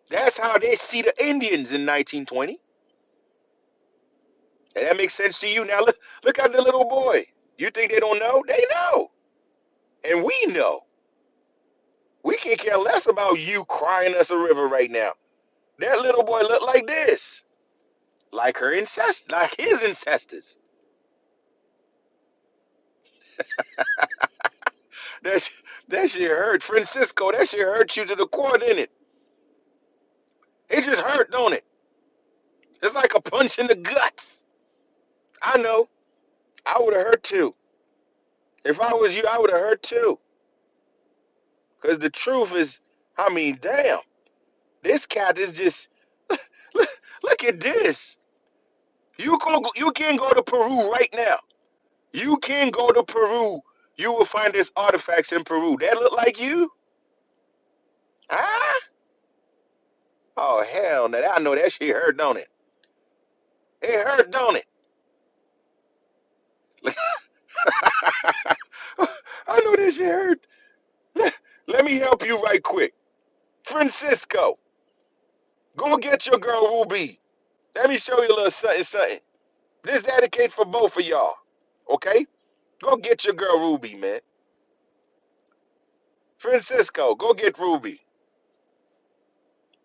That's how they see the Indians in 1920. And that makes sense to you. Now look at the little boy. You think they don't know? They know. And we know. We can care less about you crying us a river right now. That little boy look like this. Like her ancestors, like his ancestors. That, that shit hurt. Francisco, that shit hurt you to the core, didn't it? It just hurt, don't it? It's like a punch in the guts. I know. I would have hurt too. If I was you, I would have hurt too. Because the truth is, I mean, damn. This cat is just, look, look at this. You can go to Peru right now. You can go to Peru. You will find this artifacts in Peru. That look like you? Huh? Oh, hell no. I know that shit hurt, don't it? It hurt, don't it? I know that shit hurt. Let me help you right quick. Francisco, go get your girl Ruby. Let me show you a little something, something. This dedicate for both of y'all. Okay? Go get your girl Ruby, man. Francisco, go get Ruby.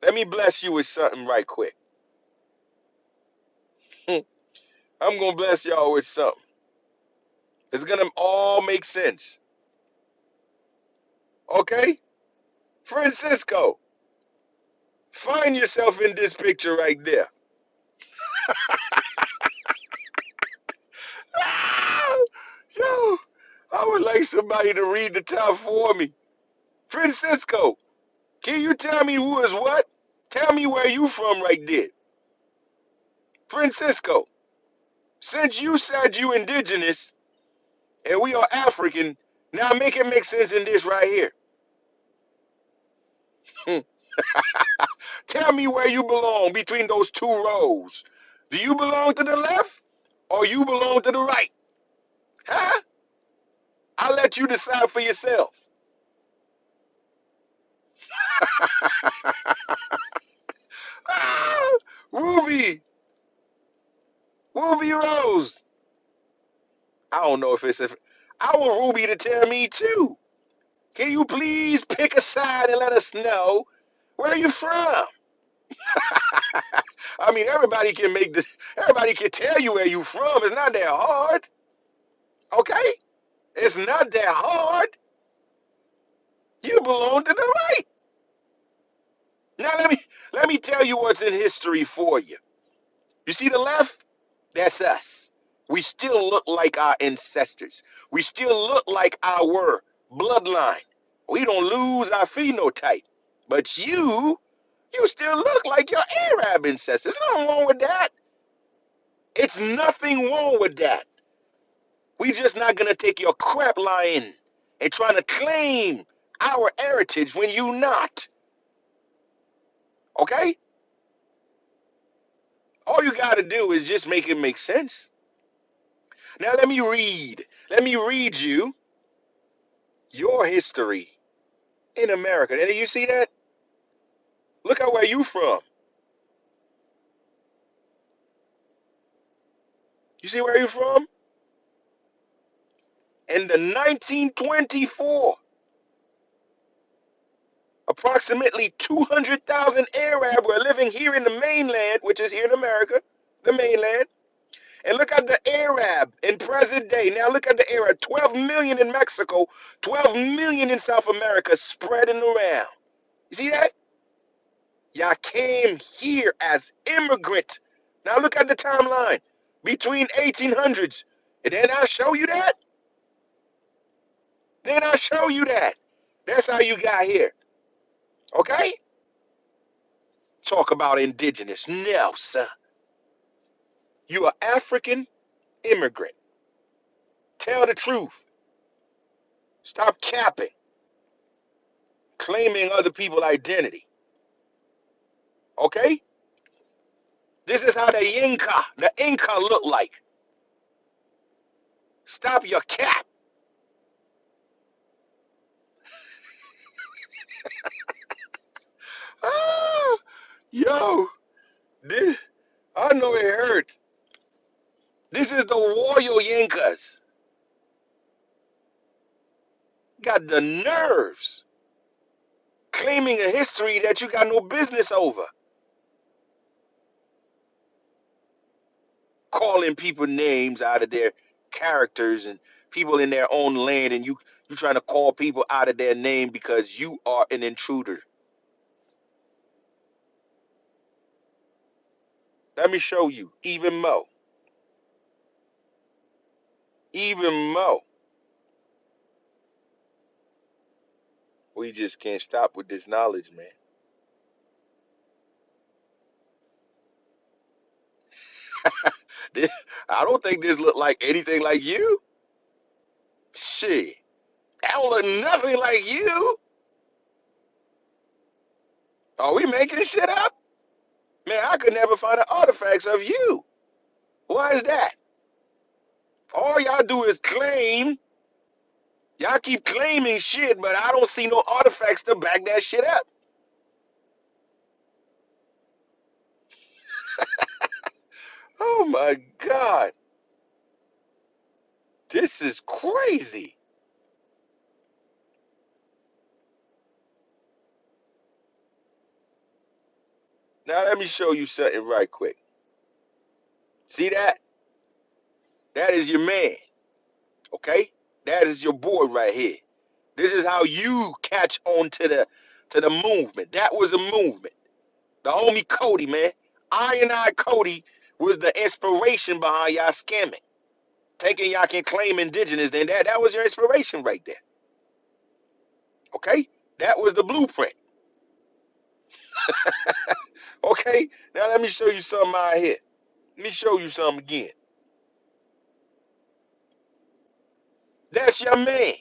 Let me bless you with something right quick. I'm gonna bless y'all with something. It's gonna all make sense. Okay? Francisco, find yourself in this picture right there. Ah! Yo, I would like somebody to read the top for me. Francisco, can you tell me who is what? Tell me where you from right there. Francisco, since you said you indigenous and we are African, now make it make sense in this right here. Hmm. Tell me where you belong between those two rows. Do you belong to the left or you belong to the right? Huh? I'll let you decide for yourself. Ah, Ruby, Ruby Rose. I don't know if it's if I want Ruby to tell me too. Can you please pick a side and let us know where you from? I mean, everybody can make this. Everybody can tell you where you from. It's not that hard, okay? It's not that hard. You belong to the right. Now let me tell you what's in history for you. You see the left? That's us. We still look like our ancestors. We still look like our bloodline. We don't lose our phenotype. But you still look like your Arab ancestors. Nothing wrong with that. It's nothing wrong with that. We just not gonna take your crap lying and trying to claim our heritage when you not. Okay? All you got to do is just make it make sense. Now let me read. Let me read you your history in America. And you see that? Look at where you from. You see where you from? In the 1924, approximately 200,000 Arab were living here in the mainland, which is here in America, the mainland. And look at the Arab in present day. Now look at the Arab. 12 million in Mexico, 12 million in South America spreading around. You see that? Y'all came here as immigrant. Now look at the timeline. Between 1800s. And then I'll show you that. Then I'll show you that. That's how you got here. Okay? Talk about indigenous. No, sir. You are African immigrant. Tell the truth. Stop capping. Claiming other people's identity. Okay? This is how the Inca look like. Stop your cap. Ah, yo, this, I know it hurt. This is the royal Incas. Got the nerves claiming a history that you got no business over. Calling people names out of their characters and people in their own land, and you trying to call people out of their name because you are an intruder. Let me show you even more. Even more. We just can't stop with this knowledge, man. This, I don't think this look like anything like you. Shit. That don't look nothing like you. Are we making shit up? Man, I could never find the artifacts of you. Why is that? All y'all do is claim. Y'all keep claiming shit, but I don't see no artifacts to back that shit up. Oh my God. This is crazy. Now let me show you something right quick. See that? That is your man. Okay? That is your boy right here. This is how you catch on to the movement. That was a movement. The homie Cody, man. I Cody was the inspiration behind y'all scamming. Thinking y'all can claim indigenous, then that was your inspiration right there. Okay? That was the blueprint. Okay? Now let me show you something out here. Let me show you something again. That's your man.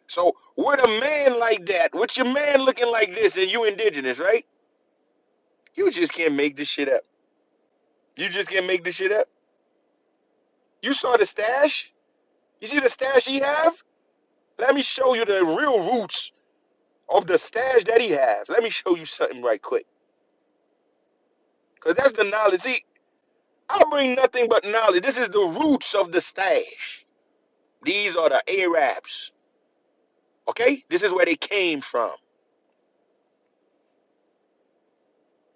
So with a man like that, with your man looking like this, and you indigenous, right? You just can't make this shit up. You just can't make this shit up. You saw the stash? You see the stash he have? Let me show you the real roots of the stash that he have. Let me show you something right quick. Because that's the knowledge. See, I bring nothing but knowledge. This is the roots of the stash. These are the Arabs. Okay? This is where they came from.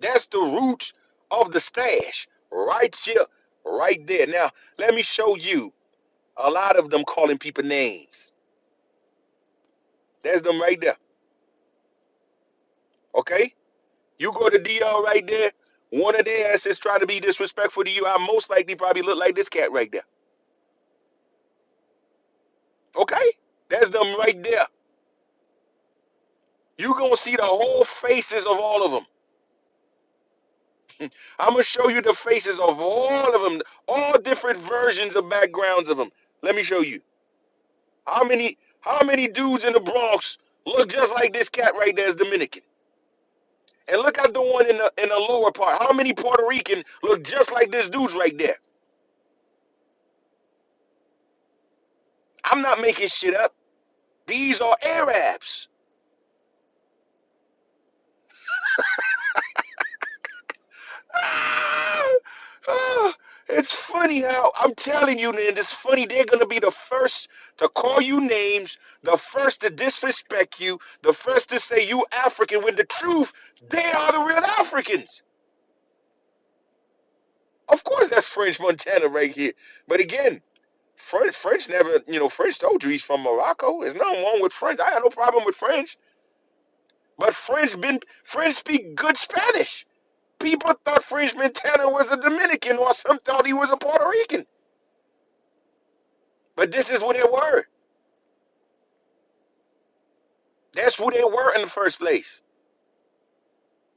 That's the root of the stash. Right here, right there. Now, let me show you a lot of them calling people names. There's them right there. Okay? You go to DR right there. One of their asses try to be disrespectful to you. I most likely probably look like this cat right there. Okay? That's them right there. You gonna see the whole faces of all of them. I'm gonna show you the faces of all of them, all different versions of backgrounds of them. Let me show you. How many? How many dudes in the Bronx look just like this cat right there is Dominican? And look at the one in the lower part. How many Puerto Rican look just like this dude's right there? I'm not making shit up. These are Arabs. Ah, ah, it's funny how I'm telling you, man. It's funny. They're gonna be the first to call you names, the first to disrespect you, the first to say you African. When the truth, they are the real Africans. Of course, that's French Montana right here. But again, French never, French told you he's from Morocco. There's nothing wrong with French. I had no problem with French. But French speak good Spanish. People thought French Montana was a Dominican or some thought he was a Puerto Rican. But this is who they were. That's who they were in the first place.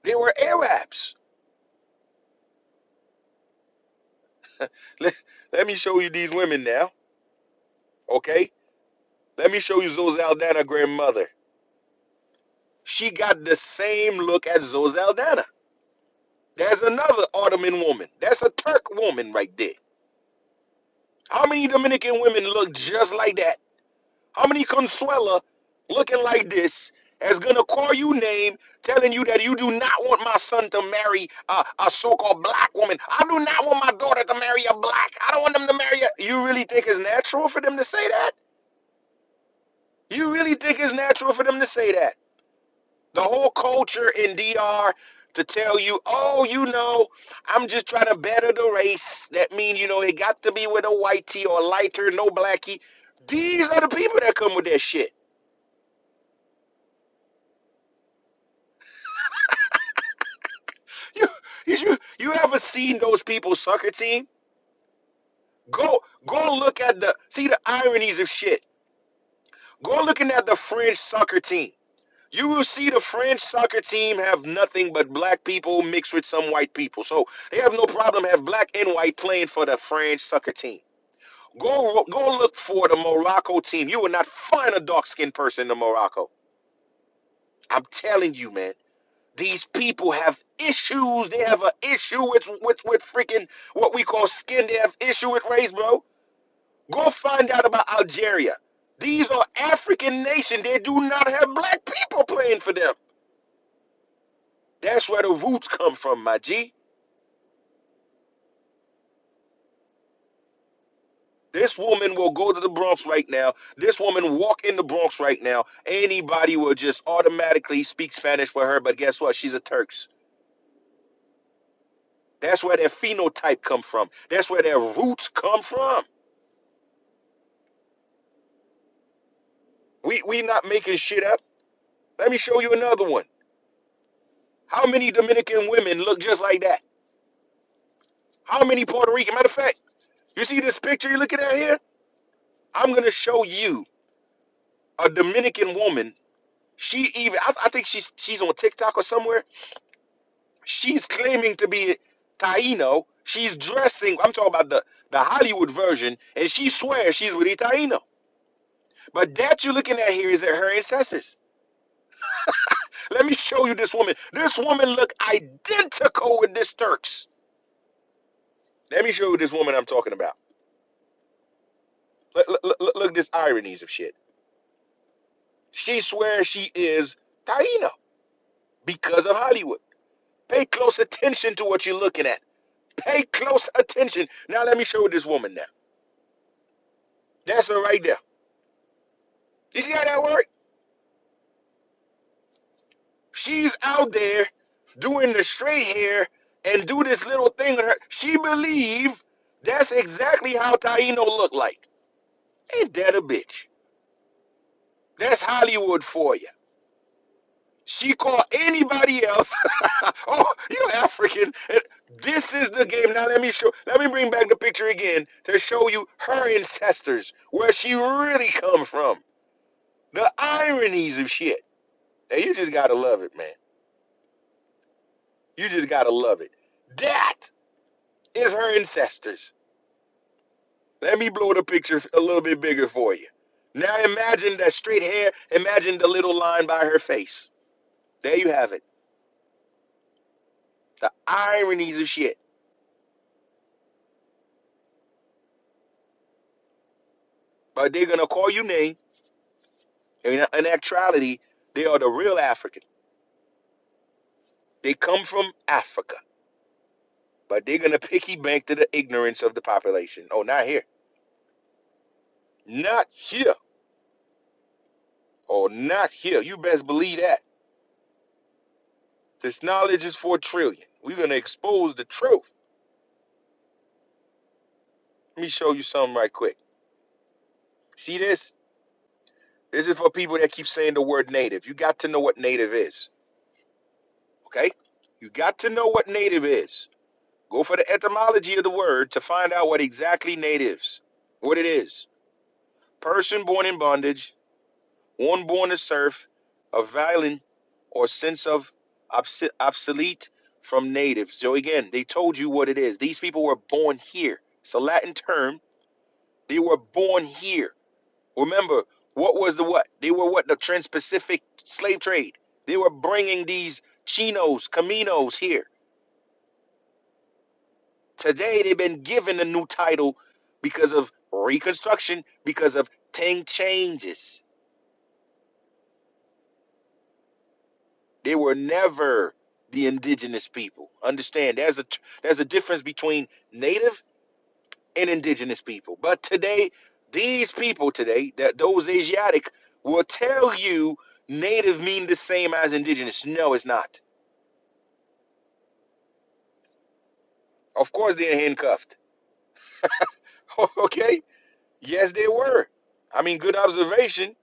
They were Arabs. Let, let me show you these women now. Okay? Let me show you Zozaldana grandmother. She got the same look as Zozaldana. There's another Ottoman woman. That's a Turk woman right there. How many Dominican women look just like that? How many Consuela looking like this is gonna call you name, telling you that you do not want my son to marry a so-called black woman? I do not want my daughter to marry a black. I don't want them to marry a. You really think it's natural for them to say that? You really think it's natural for them to say that? The whole culture in DR to tell you, oh, I'm just trying to better the race. That means, it got to be with a whitey or lighter, no blackie. These are the people that come with that shit. You, you ever seen those people's soccer team? Go look at see the ironies of shit. Go looking at the French soccer team. You will see the French soccer team have nothing but black people mixed with some white people. So they have no problem have black and white playing for the French soccer team. Go look for the Morocco team. You will not find a dark skinned person in Morocco. I'm telling you, man. These people have issues. They have an issue with freaking what we call skin. They have issue with race, bro. Go find out about Algeria. These are African nations. They do not have black people playing for them. That's where the roots come from, my G. This woman will go to the Bronx right now. This woman walk in the Bronx right now. Anybody will just automatically speak Spanish for her. But guess what? She's a Turks. That's where their phenotype come from. That's where their roots come from. We not making shit up. Let me show you another one. How many Dominican women look just like that? How many Puerto Rican? Matter of fact, you see this picture you're looking at here? I'm gonna show you a Dominican woman. She even I think she's on TikTok or somewhere. She's claiming to be Taino. She's dressing. I'm talking about the Hollywood version, and she swears she's really Taino. But that you're looking at here is her ancestors. Let me show you this woman. This woman look identical with this Turks. Let me show you this woman I'm talking about. Look this ironies of shit. She swears she is Taino because of Hollywood. Pay close attention to what you're looking at. Pay close attention. Now let me show you this woman now. That's her right there. You see how that works? She's out there doing the straight hair and do this little thing on her. She believe that's exactly how Taino look like. Ain't that a bitch? That's Hollywood for you. She called anybody else. Oh, you African. This is the game. Now let me bring back the picture again to show you her ancestors, where she really come from. The ironies of shit. Hey, you just gotta love it, man. You just gotta love it. That is her ancestors. Let me blow the picture a little bit bigger for you. Now imagine that straight hair. Imagine the little line by her face. There you have it. The ironies of shit. But they're gonna call you name. In actuality, they are the real African. They come from Africa, but they're gonna picky bank to the ignorance of the population. Oh, not here, not here, oh, not here. You best believe that. This knowledge is 4 trillion. We're gonna expose the truth. Let me show you something right quick. See this? This is for people that keep saying the word native. You got to know what native is. Okay? You got to know what native is. Go for the etymology of the word to find out what exactly natives, what it is. Person born in bondage, one born to serf, a violent or sense of obsolete from native. So again, they told you what it is. These people were born here. It's a Latin term. They were born here. Remember, what was the what? They were what? The Trans-Pacific slave trade. They were bringing these chinos, caminos here. Today, they've been given a new title because of Reconstruction, because of thing changes. They were never the indigenous people. Understand? There's a difference between native and indigenous people. But today, these people today, that those Asiatic, will tell you native mean the same as indigenous. No, it's not. Of course, they're handcuffed. Okay? Yes, they were. I mean, good observation.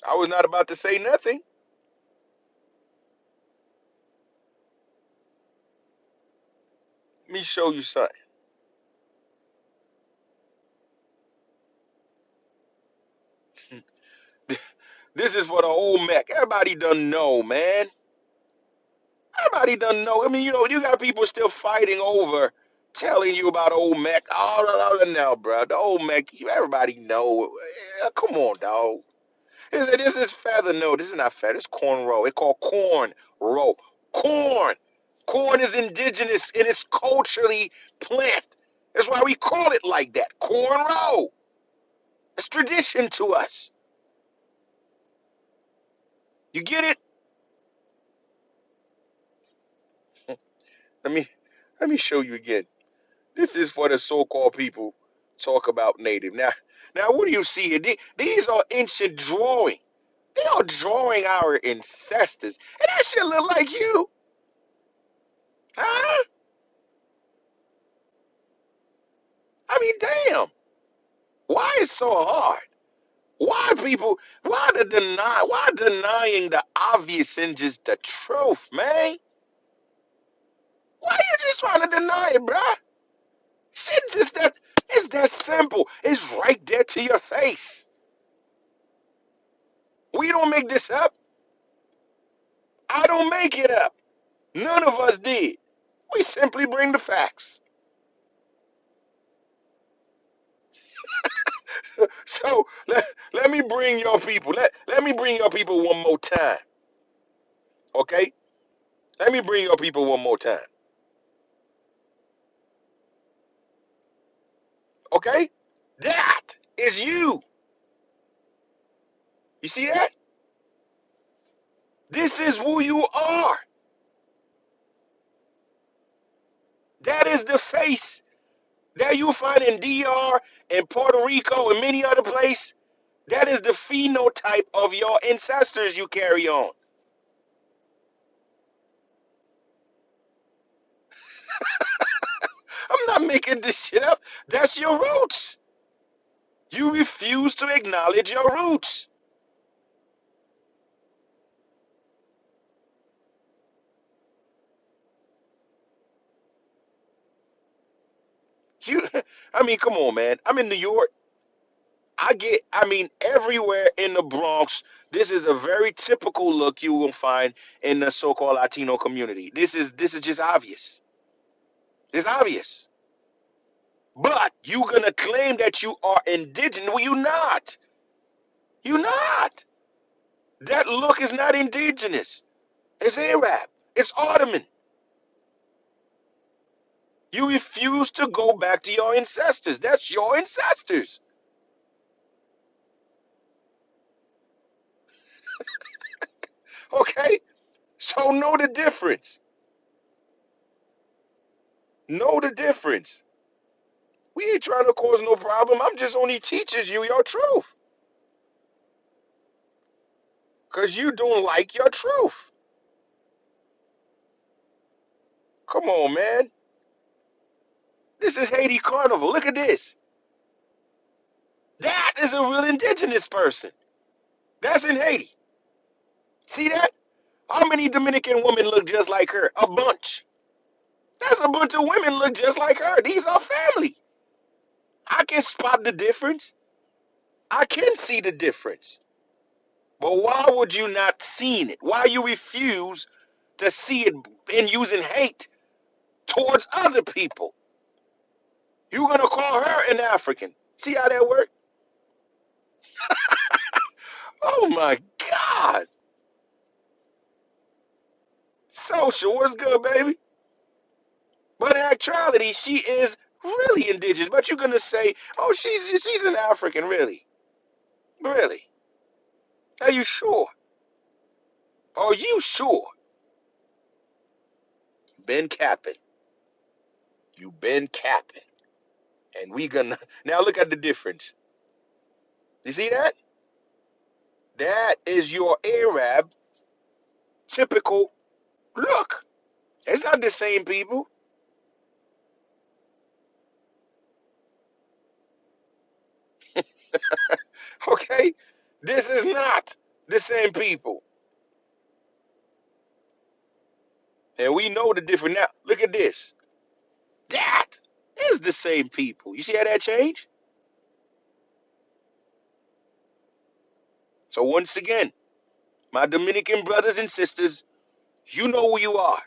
I was not about to say nothing. Let me show you something. This is for the old Mac. Everybody done know, man. Everybody done know. I mean, you got people still fighting over telling you about old Mac. Oh, no, no, no, bro. The old Mac, everybody know. Come on, dog. This is feather. No, this is not feather. It's corn row. It's called corn row. Corn. Corn is indigenous and it's culturally plant. That's why we call it like that. Corn row. It's tradition to us. You get it? Let me let me show you again. This is for the so-called people talk about native. Now what do you see here? These are ancient drawing. They are drawing our ancestors. And that shit look like you. Huh? I mean, damn. Why is so hard? Why denying the obvious and just the truth, man? Why you just trying to deny it, bruh? Shit just that it's that simple. It's right there to your face. We don't make this up. I don't make it up. None of us did. We simply bring the facts. So let me bring your people. Let me bring your people one more time. Okay? Let me bring your people one more time. Okay? That is you. You see that? This is who you are. That is the face that you find in DR and Puerto Rico and many other places. That is the phenotype of your ancestors you carry on. I'm not making this shit up. That's your roots. You refuse to acknowledge your roots. You, I mean, come on, man. I'm in New York. I mean, everywhere in the Bronx, this is a very typical look you will find in the so-called Latino community. This is just obvious. It's obvious. But you gonna claim that you are indigenous? Well, you not. You're not. That look is not indigenous. It's Arab. It's Ottoman. You refuse to go back to your ancestors. That's your ancestors. Okay? So know the difference. Know the difference. We ain't trying to cause no problem. I'm just only teaches you your truth. Because you don't like your truth. Come on, man. This is Haiti carnival. Look at this. That is a real indigenous person. That's in Haiti. See that? How many Dominican women look just like her? A bunch. That's a bunch of women look just like her. These are family. I can spot the difference. I can see the difference. But why would you not seen it? Why you refuse to see it in using hate towards other people? You're gonna call her an African. See how that works? Oh my God. Social, what's good, baby? But in actuality, she is really indigenous. But you're gonna say, oh, she's an African, really? Really? Are you sure? Are you sure? Been capping. You been capping. And we gonna now look at the difference. You see that? That is your Arab typical look. It's not the same people. Okay? This is not the same people. And we know the difference now. Look at this. That is the same people. You see how that changed? So once again, my Dominican brothers and sisters, you know who you are.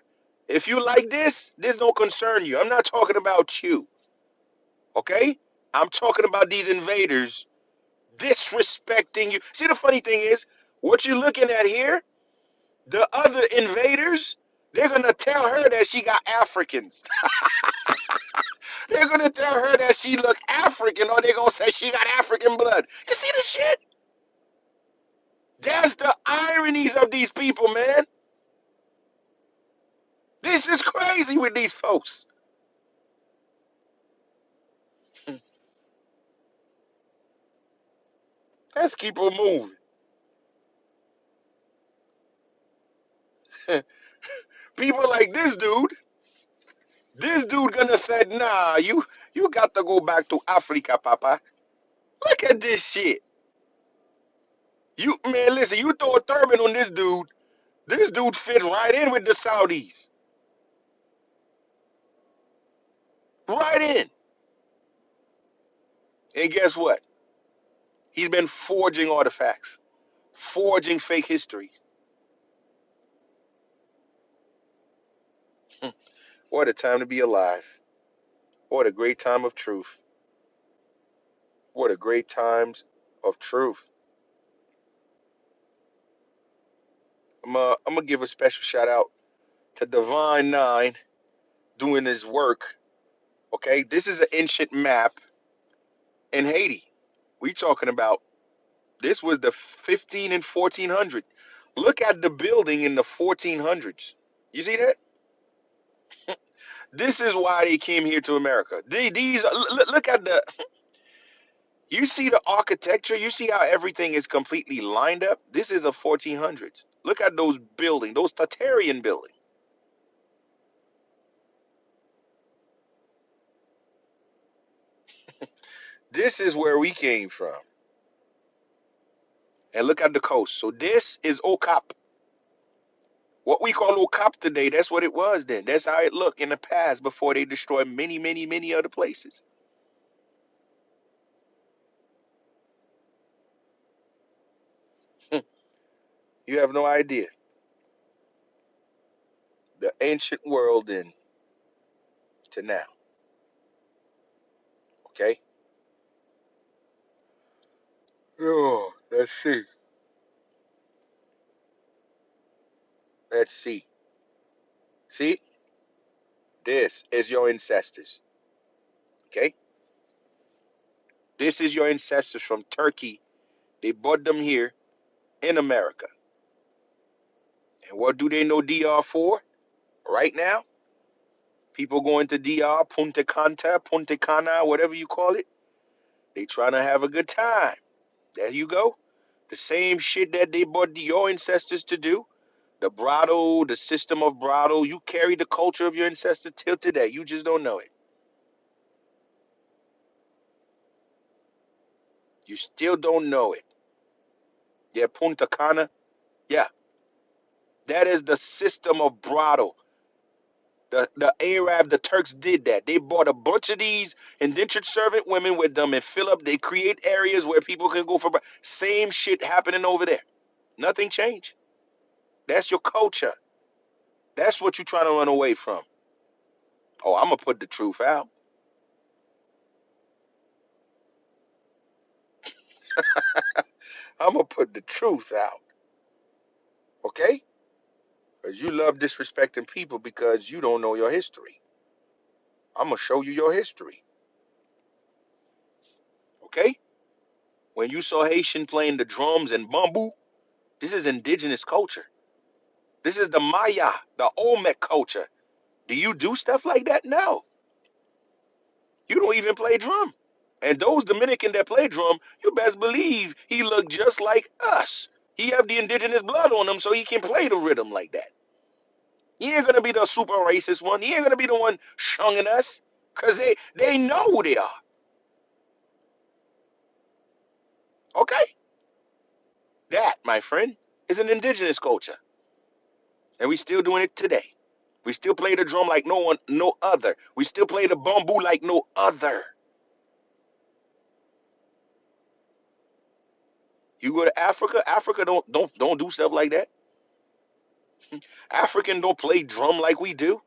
If you like this don't concern you. I'm not talking about you. Okay? I'm talking about these invaders disrespecting you. See, the funny thing is, what you're looking at here, the other invaders, they're gonna tell her that she got Africans. They're gonna tell her that she look African, or they're gonna say she got African blood. You see the shit? That's the ironies of these people, man. This is crazy with these folks. Let's keep on moving. People like this dude gonna say, nah, you got to go back to Africa, Papa. Look at this shit. You man, listen, you throw a turban on this dude. This dude fits right in with the Saudis. Right in. And guess what? He's been forging artifacts, forging fake history. What a time to be alive. What a great time of truth. What a great times of truth. I'm gonna give a special shout out to Divine Nine doing his work. Okay, this is an ancient map in Haiti. We talking about this was the 15 and 1400. Look at the building in the 1400s. You see that? This is why they came here to America. These look at the. You see the architecture. You see how everything is completely lined up. This is a 1400s. Look at those buildings, those Tartarian buildings. This is where we came from. And look at the coast. So this is Okap. What we call Okap today, that's what it was then. That's how it looked in the past before they destroyed many, many, many other places. You have no idea. The ancient world then to now. Okay? Oh. Let's see. Let's see. See, this is your ancestors. Okay, this is your ancestors from Turkey. They brought them here in America. And what do they know DR for? Right now, people going to DR, Punta Cana, Punta Cana, whatever you call it. They trying to have a good time. There you go. The same shit that they brought your ancestors to do. The brado, the system of brado. You carry the culture of your ancestors till today. You just don't know it. You still don't know it. Yeah, Punta Cana. Yeah, that is the system of brado. The Arab, the Turks did that. They bought a bunch of these indentured servant women with them and fill up. They create areas where people can go for same shit happening over there. Nothing changed. That's your culture. That's what you're trying to run away from. Oh, I'm gonna put the truth out. I'm gonna put the truth out. Okay? Because you love disrespecting people because you don't know your history. I'm gonna show you your history. Okay? When you saw Haitian playing the drums and bamboo, this is indigenous culture. This is the Maya, the Olmec culture. Do you do stuff like that? No. You don't even play drum. And those Dominican that play drum, you best believe he look just like us. He have the indigenous blood on him so he can play the rhythm like that. He ain't gonna be the super racist one. He ain't gonna be the one shunging us. Cause they know who they are. Okay? That, my friend, is an indigenous culture. And we still doing it today. We still play the drum like no one, no other. We still play the bamboo like no other. You go to Africa, Africa don't do stuff like that. African don't play drum like we do.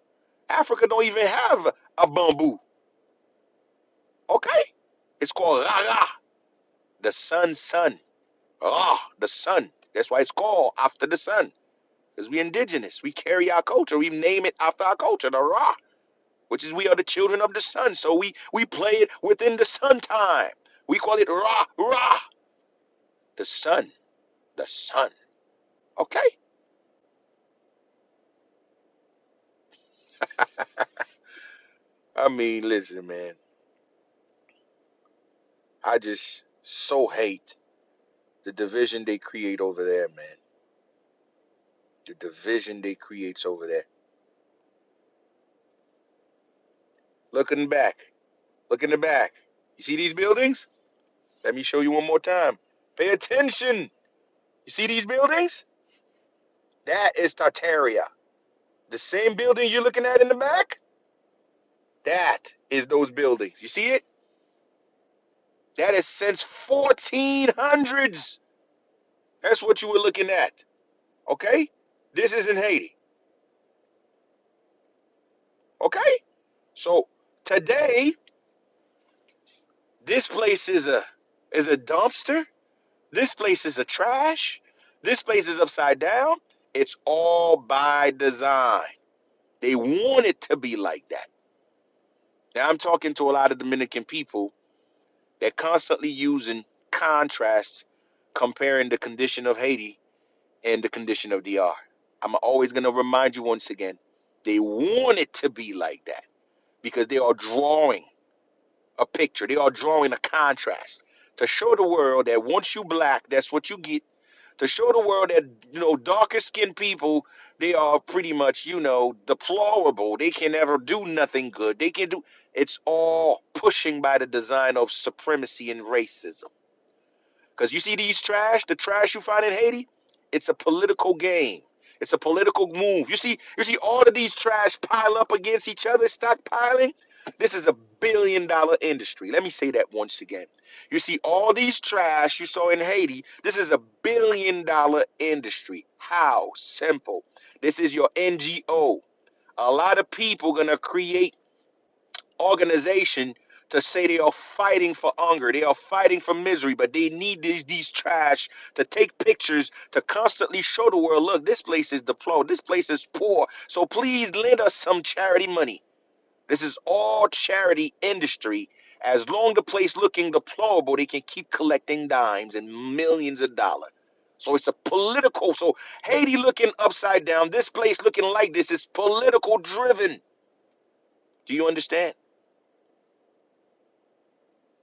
Africa don't even have a bamboo. Okay? It's called Rara, the sun. Ah, the sun. That's why it's called after the sun. Because we indigenous. We carry our culture. We name it after our culture, the Ra, which is we are the children of the sun. So we play it within the sun time. We call it Ra, the sun, the sun. Okay? I mean, listen, man. I just so hate the division they create over there, man. The division they creates over there. Looking back. Look in the back. You see these buildings? Let me show you one more time. Pay attention. You see these buildings? That is Tartaria. The same building you're looking at in the back? That is those buildings. You see it? That is since 1400s. That's what you were looking at. Okay? This is in Haiti. Okay? So today, this place is a dumpster. This place is a trash. This place is upside down. It's all by design. They want it to be like that. Now I'm talking to a lot of Dominican people that constantly using contrast comparing the condition of Haiti and the condition of DR. I'm always going to remind you once again, they want it to be like that because they are drawing a picture. They are drawing a contrast to show the world that once you black, that's what you get. To show the world that darker skinned people, they are pretty much deplorable. They can never do nothing good. They can do. It's all pushing by the design of supremacy and racism. Because you see the trash you find in Haiti, it's a political game. It's a political move. You see all of these trash pile up against each other, stockpiling. This is a $1 billion industry. Let me say that once again. You see all these trash you saw in Haiti. This is a $1 billion industry. How simple. This is your NGO. A lot of people gonna create organization to say they are fighting for hunger, they are fighting for misery, but they need these trash to take pictures to constantly show the world, look, this place is deplorable, this place is poor, so please lend us some charity money. This is all charity industry. As long the place looking deplorable, they can keep collecting dimes and millions of dollars. So it's a political, so Haiti looking upside down, this place looking like this is political driven. Do you understand?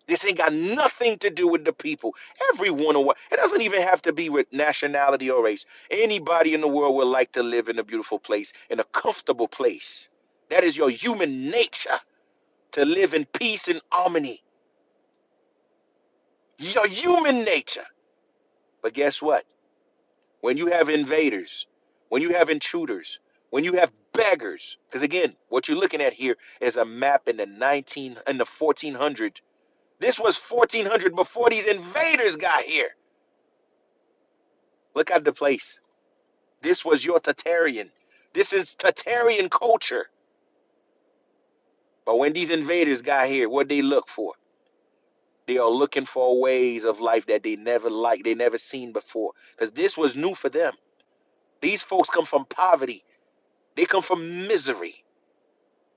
This ain't got nothing to do with the people. Everyone, it doesn't even have to be with nationality or race. Anybody in the world would like to live in a beautiful place, in a comfortable place. That is your human nature, to live in peace and harmony. Your human nature. But guess what? When you have invaders, when you have intruders, when you have beggars, because again, what you're looking at here is a map in the 1400. This was 1400 before these invaders got here. Look at the place. This was your Tatarian. This is Tatarian culture. But when these invaders got here, what they look for? They are looking for ways of life that they never liked, they never seen before. Because this was new for them. These folks come from poverty. They come from misery.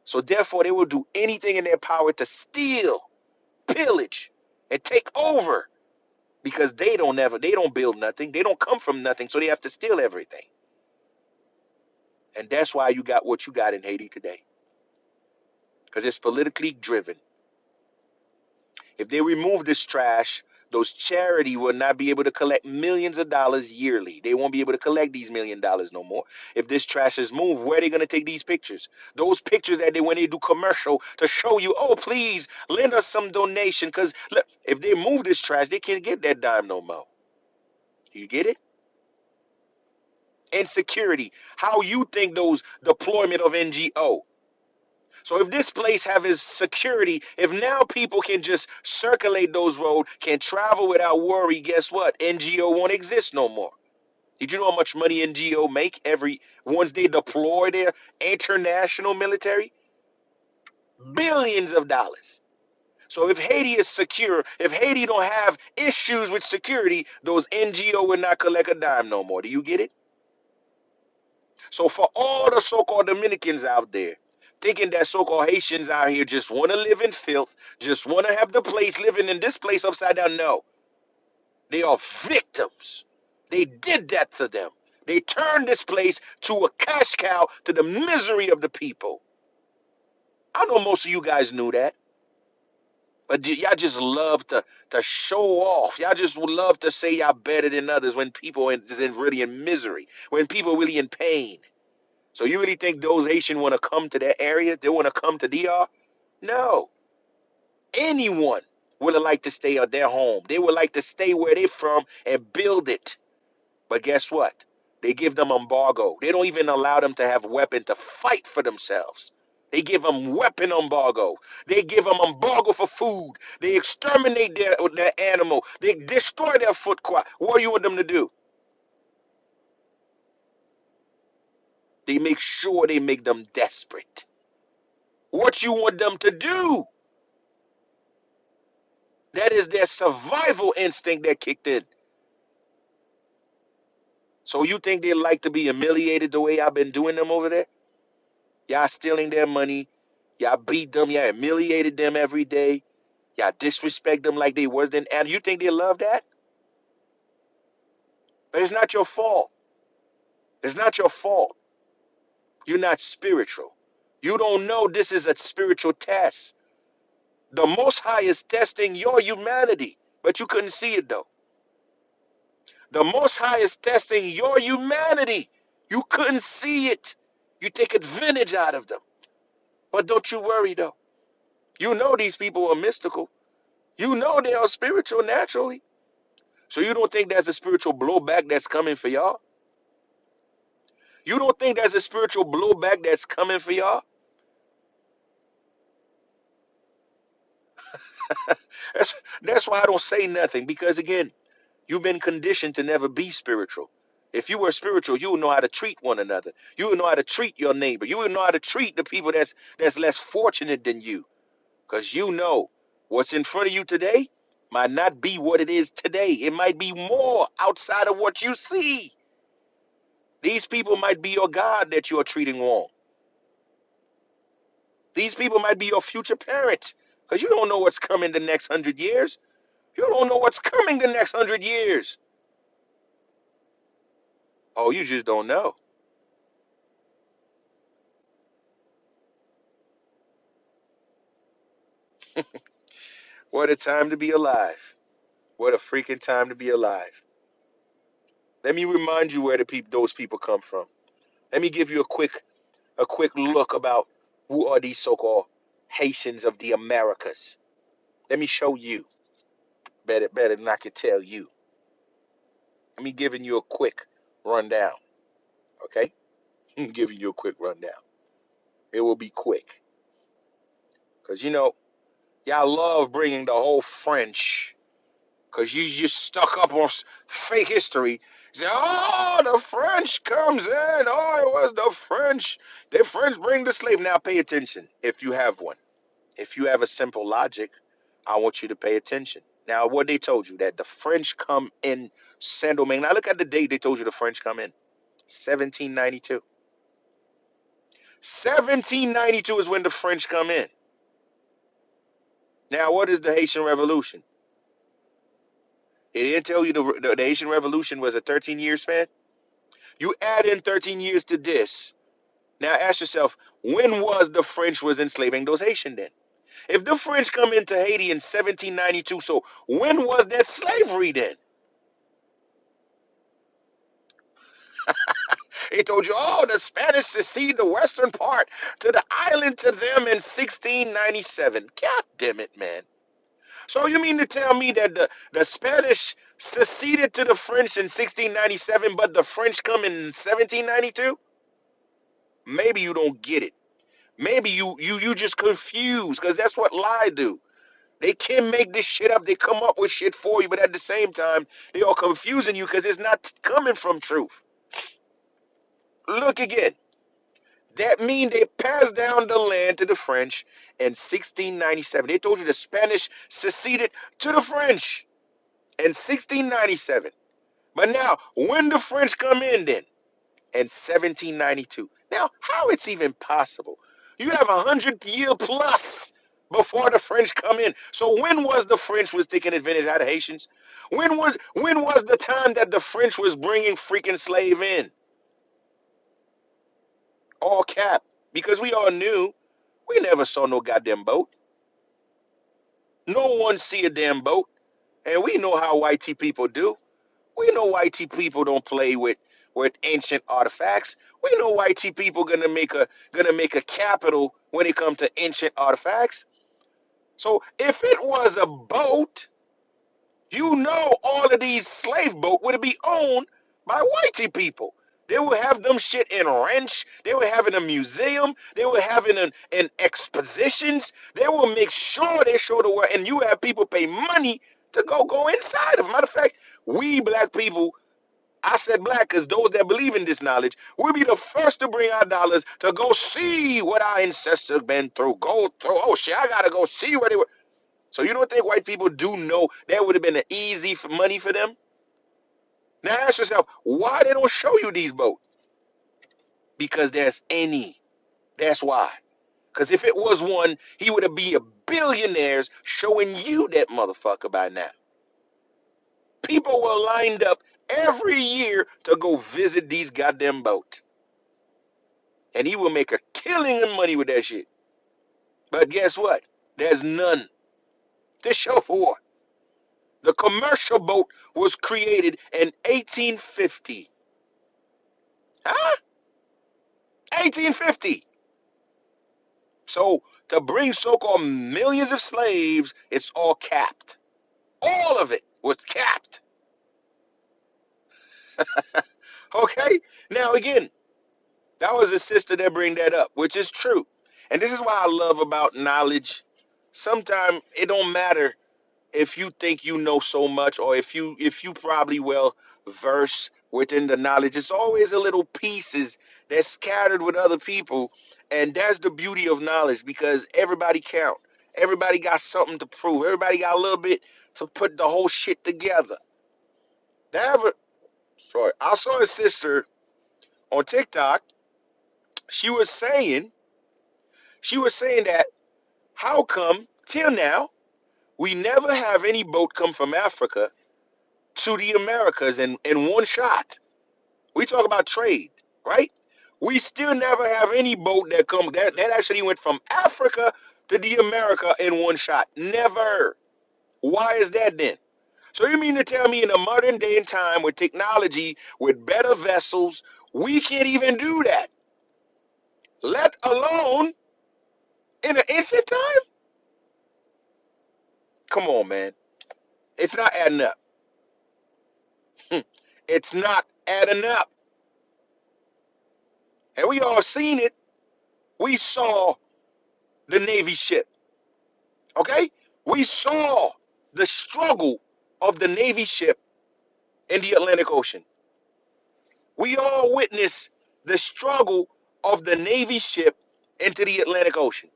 So therefore, they will do anything in their power to steal, pillage, and take over. Because they don't build nothing. They don't come from nothing. So they have to steal everything. And that's why you got what you got in Haiti today. Because it's politically driven. If they remove this trash, those charity will not be able to collect millions of dollars yearly. They won't be able to collect these $1,000,000 no more. If this trash is moved, where are they going to take these pictures? Those pictures that when they do commercial to show you, oh, please lend us some donation. Because if they move this trash, they can't get that dime no more. You get it? Insecurity. How you think those deployment of NGO. So if this place have its security, if now people can just circulate those roads, can travel without worry, guess what? NGO won't exist no more. Did you know how much money NGO make every once they deploy their international military? Billions of dollars. So if Haiti is secure, if Haiti don't have issues with security, those NGO will not collect a dime no more. Do you get it? So for all the so-called Dominicans out there, thinking that so-called Haitians out here just want to live in filth, just want to have the place living in this place upside down, no. They are victims. They did that to them. They turned this place to a cash cow to the misery of the people. I know most of you guys knew that. But y'all just love to show off. Y'all just would love to say y'all better than others when people is really in misery, when people really in pain. So you really think those Haitians want to come to that area? They want to come to DR? No. Anyone would like to stay at their home. They would like to stay where they're from and build it. But guess what? They give them embargo. They don't even allow them to have weapon to fight for themselves. They give them weapon embargo. They give them embargo for food. They exterminate their animal. They destroy their food crop. What do you want them to do? They make sure they make them desperate. What you want them to do? That is their survival instinct that kicked in. So you think they like to be humiliated the way I've been doing them over there? Y'all stealing their money. Y'all beat them. Y'all humiliated them every day. Y'all disrespect them like they worse than. And you think they love that? But it's not your fault. It's not your fault. You're not spiritual. You don't know this is a spiritual test. The Most High is testing your humanity, but you couldn't see it though. The Most High is testing your humanity. You couldn't see it. You take advantage out of them. But don't you worry though. You know these people are mystical. You know they are spiritual naturally. So you don't think there's a spiritual blowback that's coming for y'all? You don't think there's a spiritual blowback that's coming for y'all? That's why I don't say nothing. Because again, you've been conditioned to never be spiritual. If you were spiritual, you would know how to treat one another. You would know how to treat your neighbor. You would know how to treat the people that's less fortunate than you. Because you know What's in front of you today might not be what it is today. It might be more outside of what you see. These people might be your God that you are treating wrong. These people might be your future parents because you don't know what's coming the next 100 years. You don't know what's coming the next 100 years. Oh, you just don't know. What a time to be alive. What a freaking time to be alive. Let me remind you where those people come from. Let me give you a quick look about who are these so-called Haitians of the Americas. Let me show you. Better than I can tell you. Let me giving you a quick rundown. Okay? I'm giving you a quick rundown. It will be quick. Because, y'all love bringing the whole French. Because you just stuck up on fake history. Say, oh, the French comes in. Oh, it was the French. The French bring the slave. Now pay attention if you have one. If you have a simple logic, I want you to pay attention. Now, what they told you, that the French come in Saint Domingue. Now, look at the date they told you the French come in. 1792. 1792 is when the French come in. Now, what is the Haitian Revolution? It didn't tell you the Haitian Revolution was a 13 year span. You add in 13 years to this. Now, ask yourself, when was the French was enslaving those Haitians then? If the French come into Haiti in 1792, so when was that slavery then? He told you, oh, the Spanish secede the western part to the island to them in 1697. God damn it, man. So you mean to tell me that the Spanish seceded to the French in 1697, but the French come in 1792? Maybe you don't get it. Maybe you just confused, because that's what lie do. They can make this shit up. They come up with shit for you, but at the same time, they are confusing you because it's not coming from truth. Look again. That means they passed down the land to the French in 1697. They told you the Spanish seceded to the French in 1697. But now, when the French come in then? In 1792. Now, how it's even possible? You have 100 year plus before the French come in. So when was the French was taking advantage of the Haitians? When was the time that the French was bringing freaking slave in? All cap. Because we all knew we never saw no goddamn boat. No one see a damn boat. And we know how white people do. We know white people don't play with ancient artifacts. We know white people gonna make a capital when it comes to ancient artifacts. So if it was a boat, all of these slave boat would be owned by whitey people. They would have them shit in wrench. They would have it in a museum. They would have it in expositions. They will make sure they show the world. And you have people pay money to go inside of them. Matter of fact, we black people, I said black because those that believe in this knowledge will be the first to bring our dollars to go see what our ancestors been through. Go through. Oh shit, I gotta go see where they were. So you don't think white people do know that would have been an easy money for them? Now ask yourself, why they don't show you these boats? Because there's any. That's why. Because if it was one, he would have be a billionaires showing you that motherfucker by now. People were lined up every year to go visit these goddamn boats. And he will make a killing of money with that shit. But guess what? There's none to show for. The commercial boat was created in 1850. Huh? 1850. So to bring so-called millions of slaves, it's all capped. All of it was capped. Okay? Now again, that was a sister that bring that up, which is true. And this is why I love about knowledge. Sometimes it don't matter if you think you know so much, or if you probably well versed within the knowledge. It's always a little pieces that's scattered with other people, and that's the beauty of knowledge, because everybody count. Everybody got something to prove. Everybody got a little bit to put the whole shit together. Never. Sorry, I saw a sister on TikTok. She was saying, that how come till now we never have any boat come from Africa to the Americas in one shot? We talk about trade, right? We still never have any boat that actually went from Africa to the America in one shot. Never. Why is that then? So you mean to tell me in a modern day and time with technology, with better vessels, we can't even do that? Let alone in an instant time? Come on, man. It's not adding up. It's not adding up. And we all seen it. We saw the Navy ship. Okay? We saw the struggle of the Navy ship in the Atlantic Ocean. We all witnessed the struggle of the Navy ship into the Atlantic Ocean.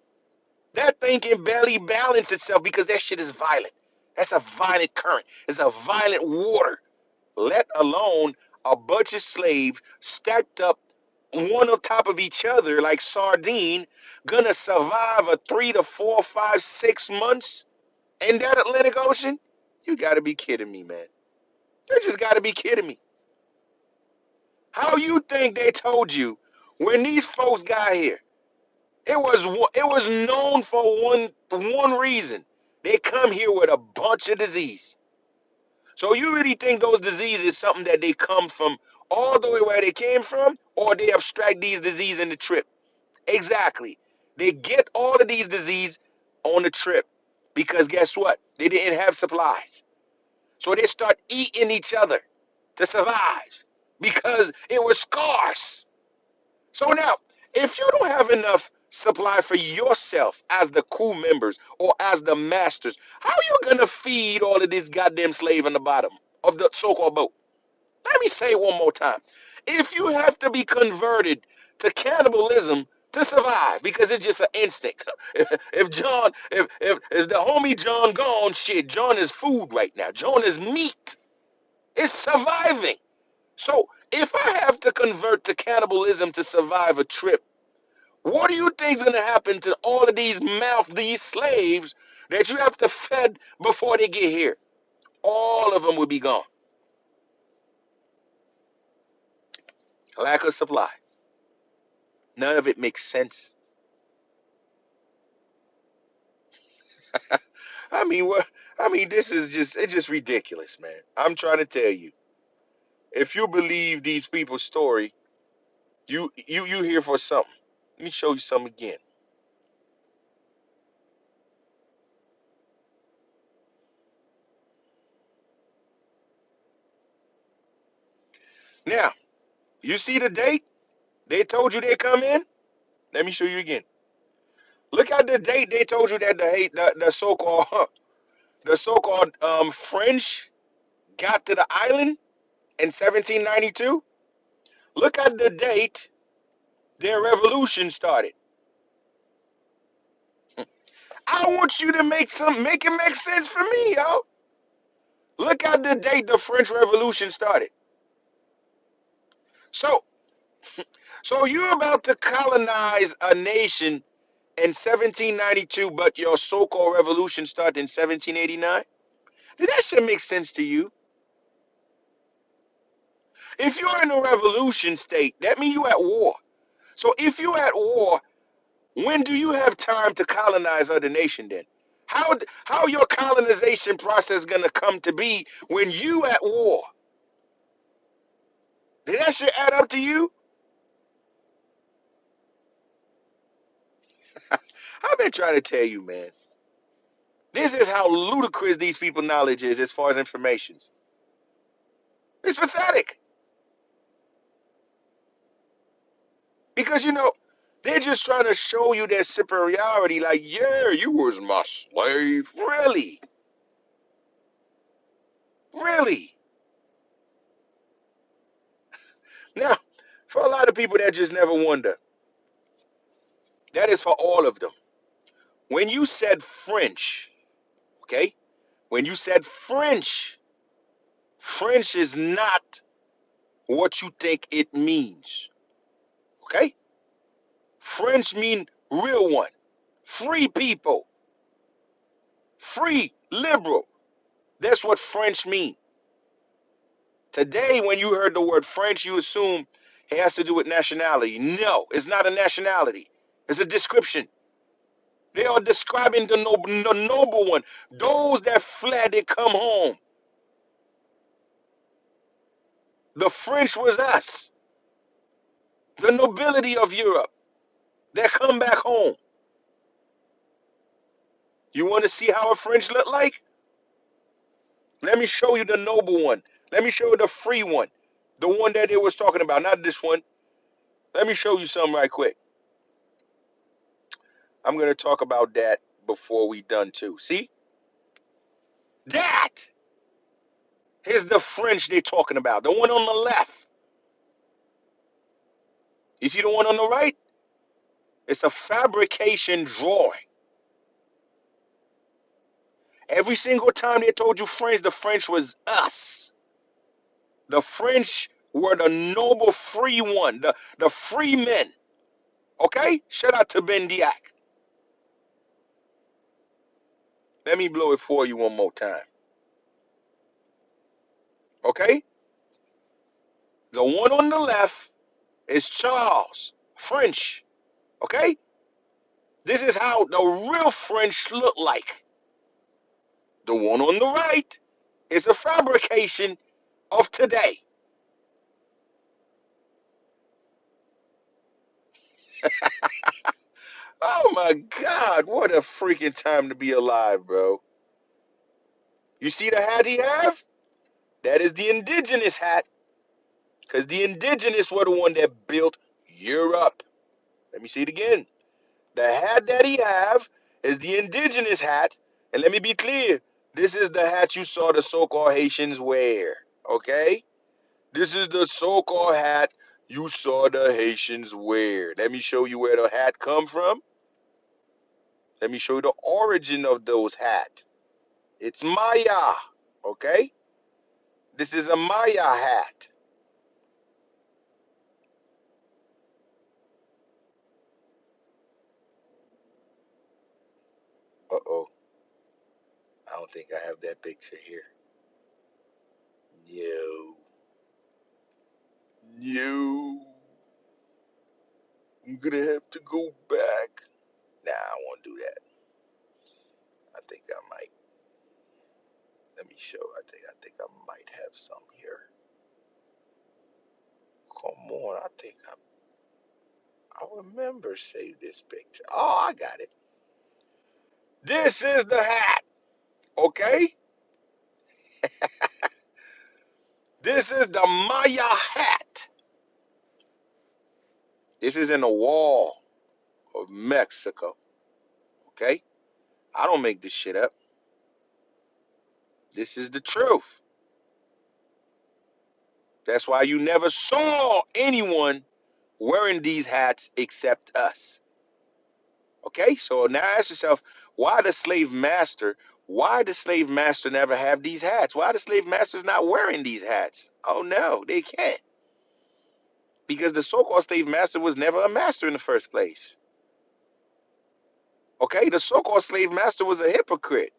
That thing can barely balance itself because that shit is violent. That's a violent current. It's a violent water. Let alone a bunch of slaves stacked up one on top of each other like sardine, gonna survive a 3 to 4, 5, 6 months in that Atlantic Ocean? You gotta be kidding me, man. You just gotta be kidding me. How you think they told you when these folks got here? It was known for one reason. They come here with a bunch of disease. So you really think those diseases is something that they come from all the way where they came from, or they abstract these diseases in the trip? Exactly. They get all of these disease on the trip because guess what? They didn't have supplies. So they start eating each other to survive because it was scarce. So now, if you don't have enough supply for yourself as the crew members or as the masters, how are you gonna feed all of these goddamn slave on the bottom of the so-called boat? Let me say it one more time. If you have to be converted to cannibalism to survive, because it's just an instinct. If the homie John gone, shit, John is food right now. John is meat. It's surviving. So if I have to convert to cannibalism to survive a trip, what do you think is going to happen to all of these slaves that you have to fed before they get here? All of them will be gone. Lack of supply. None of it makes sense. I mean, what? I mean, this is just ridiculous, man. I'm trying to tell you. If you believe these people's story, you here for something. Let me show you something again. Now, you see the date? They told you they come in. Let me show you again. Look at the date they told you that the so-called the so-called French got to the island in 1792. Look at the date their revolution started. I want you to make it make sense for me, yo. Look at the date the French Revolution started. So, so you're about to colonize a nation in 1792, but your so-called revolution started in 1789? Did that shit make sense to you? If you're in a revolution state, that means you're at war. So if you're at war, when do you have time to colonize other nation then? How your colonization process gonna come to be when you at war? Did that shit add up to you? I've been trying to tell you, man. This is how ludicrous these people knowledge is as far as informations. It's pathetic. Because they're just trying to show you their superiority, like, yeah, you was my slave. Really? Really? Now, for a lot of people that just never wonder, that is for all of them. When you said French, okay? When you said French, French is not what you think it means, okay? French mean real one, free people, free, liberal. That's what French mean. Today, when you heard the word French, you assume it has to do with nationality. No, it's not a nationality. It's a description. They are describing the noble one. Those that fled, they come home. The French was us, the nobility of Europe. They come back home. You want to see how a French look like? Let me show you the noble one. Let me show you the free one. The one that they was talking about, not this one. Let me show you something right quick. I'm going to talk about that before we done too. See? That is the French they talking about. The one on the left. You see the one on the right? It's a fabrication drawing. Every single time they told you French, the French was us. The French were the noble free one, the free men. Okay? Shout out to Ben Diak. Let me blow it for you one more time. Okay? The one on the left is Charles, French. Okay? This is how the real French look like. The one on the right is a fabrication of today. Oh my God, what a freaking time to be alive, bro. You see the hat he have? That is the indigenous hat. Because the indigenous were the one that built Europe. Let me see it again. The hat that he have is the indigenous hat. And let me be clear. This is the hat you saw the so-called Haitians wear. Okay? This is the so-called hat you saw the Haitians wear. Let me show you where the hat come from. Let me show you the origin of those hats. It's Maya. Okay? This is a Maya hat. Uh-oh. I don't think I have that picture here. No. No. I'm gonna have to go back. Nah, I won't do that. I think I might. Let me show. I think I might have some here. Come on. I remember save this picture. Oh, I got it. This is the hat. Okay? This is the Maya hat. This is in the wall of Mexico. Okay? I don't make this shit up. This is the truth. That's why you never saw anyone wearing these hats except us. Okay, so now ask yourself, why the slave master never have these hats? Why the slave master's not wearing these hats? Oh no, they can't. Because the so-called slave master was never a master in the first place. Okay, the so-called slave master was a hypocrite.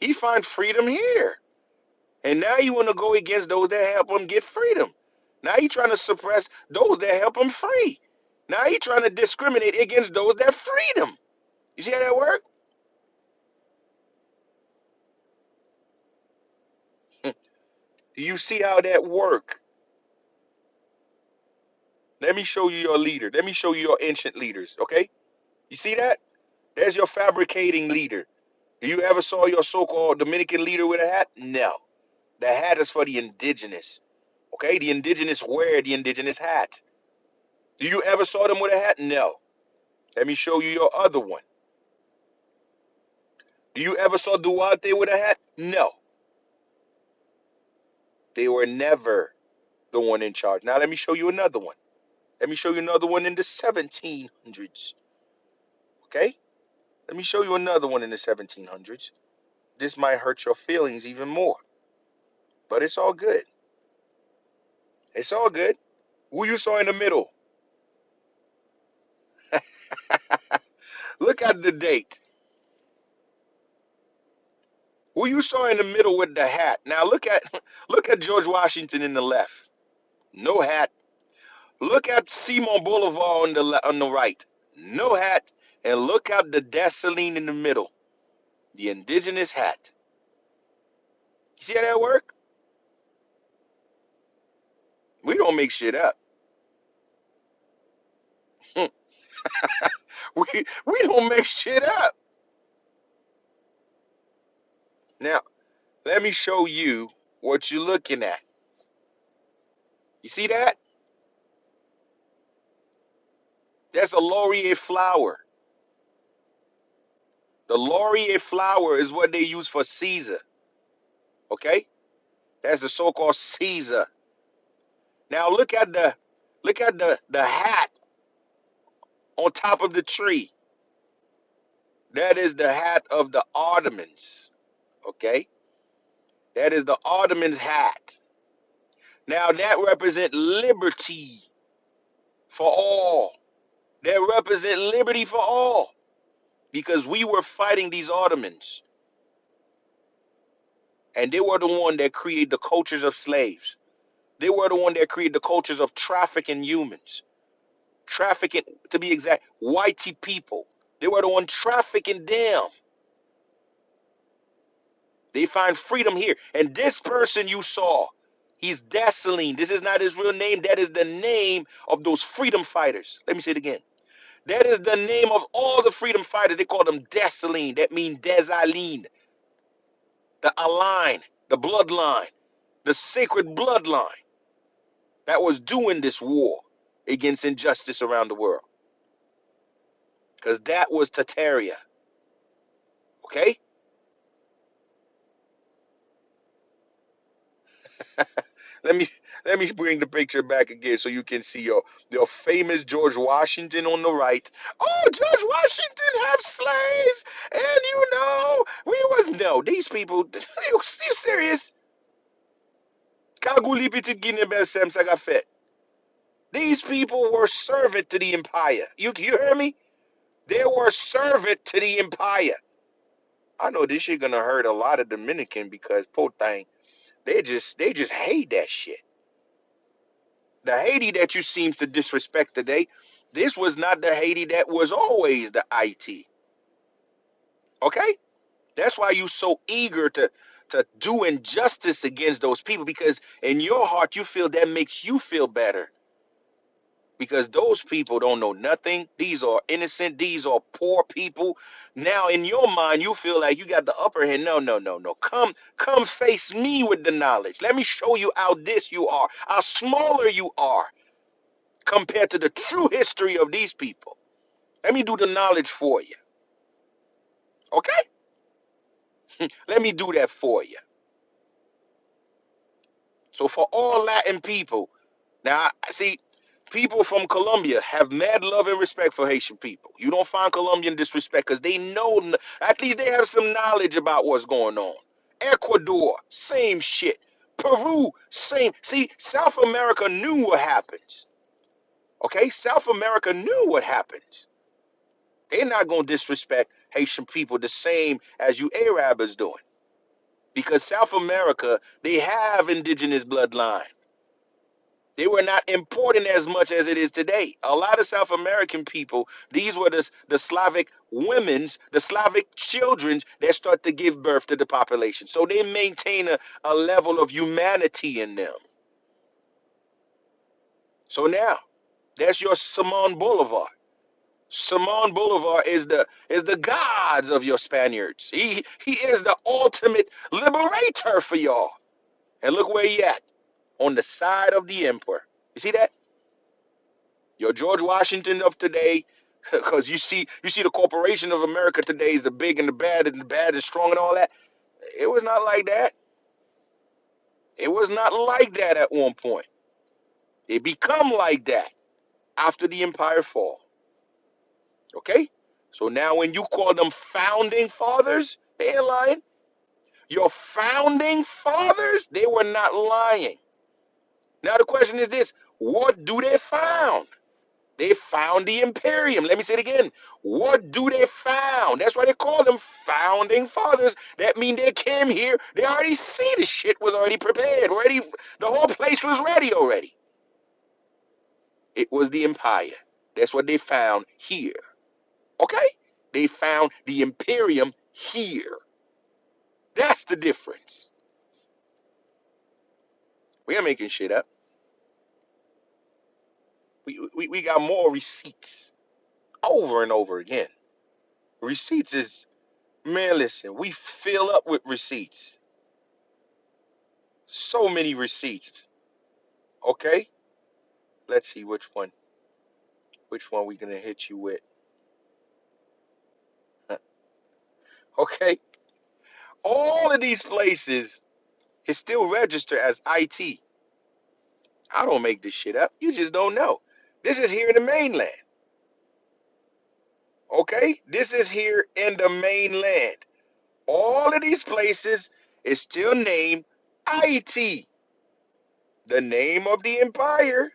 He find freedom here. And now you want to go against those that help him get freedom. Now you trying to suppress those that help him free. Now you trying to discriminate against those that freedom. You see how that work? Do you see how that work? Let me show you your leader. Let me show you your ancient leaders, okay? You see that? There's your fabricating leader. Do you ever saw your so-called Dominican leader with a hat? No. The hat is for the indigenous, okay? The indigenous wear the indigenous hat. Do you ever saw them with a hat? No. Let me show you your other one. Do you ever saw Duarte with a hat? No. They were never the one in charge. Now let me show you another one. Let me show you another one in the 1700s, okay? Let me show you another one in the 1700s. This might hurt your feelings even more, but it's all good. It's all good. Who you saw in the middle? Look at the date. Who you saw in the middle with the hat? Now look at George Washington in the left. No hat. Look at Simon Bolivar on the right. No hat. And look at the Dessalines in the middle. The indigenous hat. You see how that work? We don't make shit up. We don't make shit up. Now, let me show you what you're looking at. You see that? That's a laurier flower. The laurier flower is what they use for Caesar. Okay? That's the so-called Caesar. Now look at the hat on top of the tree. That is the hat of the Ottomans. Okay? That is the Ottomans' hat. Now that represents liberty for all. That represent liberty for all. Because we were fighting these Ottomans. And they were the one that created the cultures of slaves. They were the one that created the cultures of trafficking humans. Trafficking, to be exact, whitey people. They were the one trafficking them. They find freedom here. And this person you saw, he's Dessalines. This is not his real name. That is the name of those freedom fighters. Let me say it again. That is the name of all the freedom fighters. They call them Dessalines. That means Desaline. The align, the bloodline, the sacred bloodline that was doing this war against injustice around the world. Because that was Tartaria. Okay? Let me let me bring the picture back again so you can see your famous George Washington on the right. Oh, George Washington have slaves, and we was no these people. You serious? Kagulipiti Guinea Sem Sagafet. These people were servant to the empire. You hear me? They were servant to the empire. I know this shit gonna hurt a lot of Dominican because poor thing, they just hate that shit. The Haiti that you seems to disrespect today, this was not the Haiti that was always the IT. Okay? That's why you so eager to do injustice against those people because in your heart you feel that makes you feel better. Because those people don't know nothing. These are innocent. These are poor people. Now, in your mind, you feel like you got the upper hand. No, no, no, no. Come face me with the knowledge. Let me show you how this you are, how smaller you are compared to the true history of these people. Let me do the knowledge for you. Okay? Let me do that for you. So for all Latin people, now, see, people from Colombia have mad love and respect for Haitian people. You don't find Colombian disrespect because they know, at least they have some knowledge about what's going on. Ecuador, same shit. Peru, same. See, South America knew what happens. Okay? South America knew what happens. They're not going to disrespect Haitian people the same as you Arab is doing. Because South America, they have indigenous bloodline. They were not important as much as it is today. A lot of South American people, these were the Slavic women's, the Slavic children that start to give birth to the population. So they maintain a level of humanity in them. So now, that's your Simon Bolivar. Simon Bolivar is the gods of your Spaniards. He is the ultimate liberator for y'all. And look where he at. On the side of the emperor. You see that? Your George Washington of today, because you see the corporation of America today is the big and the bad and strong and all that. It was not like that. It was not like that at one point. It become like that after the empire fall. Okay? So now when you call them founding fathers, they ain't lying. Your founding fathers, they were not lying. Now the question is this: what do they found? They found the Imperium. Let me say it again. What do they found? That's why they call them founding fathers. That means they came here. They already see the shit was already prepared. Already, the whole place was ready already. It was the empire. That's what they found here. Okay? They found the Imperium here. That's the difference. We ain't making shit up. We got more receipts over and over again. Receipts is, man, listen, we fill up with receipts. So many receipts. Okay? Let's see which one. Which one we gonna hit you with. Okay? All of these places is still registered as IT. I don't make this shit up. You just don't know. This is here in the mainland. Okay? This is here in the mainland. All of these places is still named IT, the name of the empire.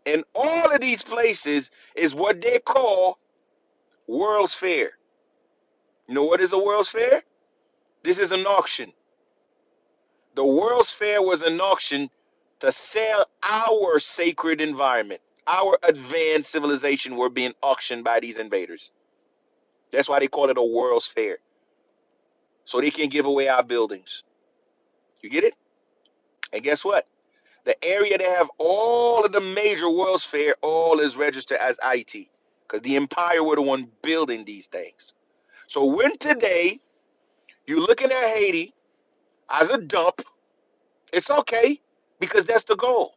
And all of these places is what they call World's Fair. You know what is a World's Fair? This is an auction. The World's Fair was an auction to sell our sacred environment. Our advanced civilization were being auctioned by these invaders. That's why they call it a World's Fair. So they can give away our buildings. You get it? And guess what? The area that have all of the major World's Fair, all is registered as IT. Because the empire were the one building these things. So when today you're looking at Haiti as a dump, it's okay because that's the goal.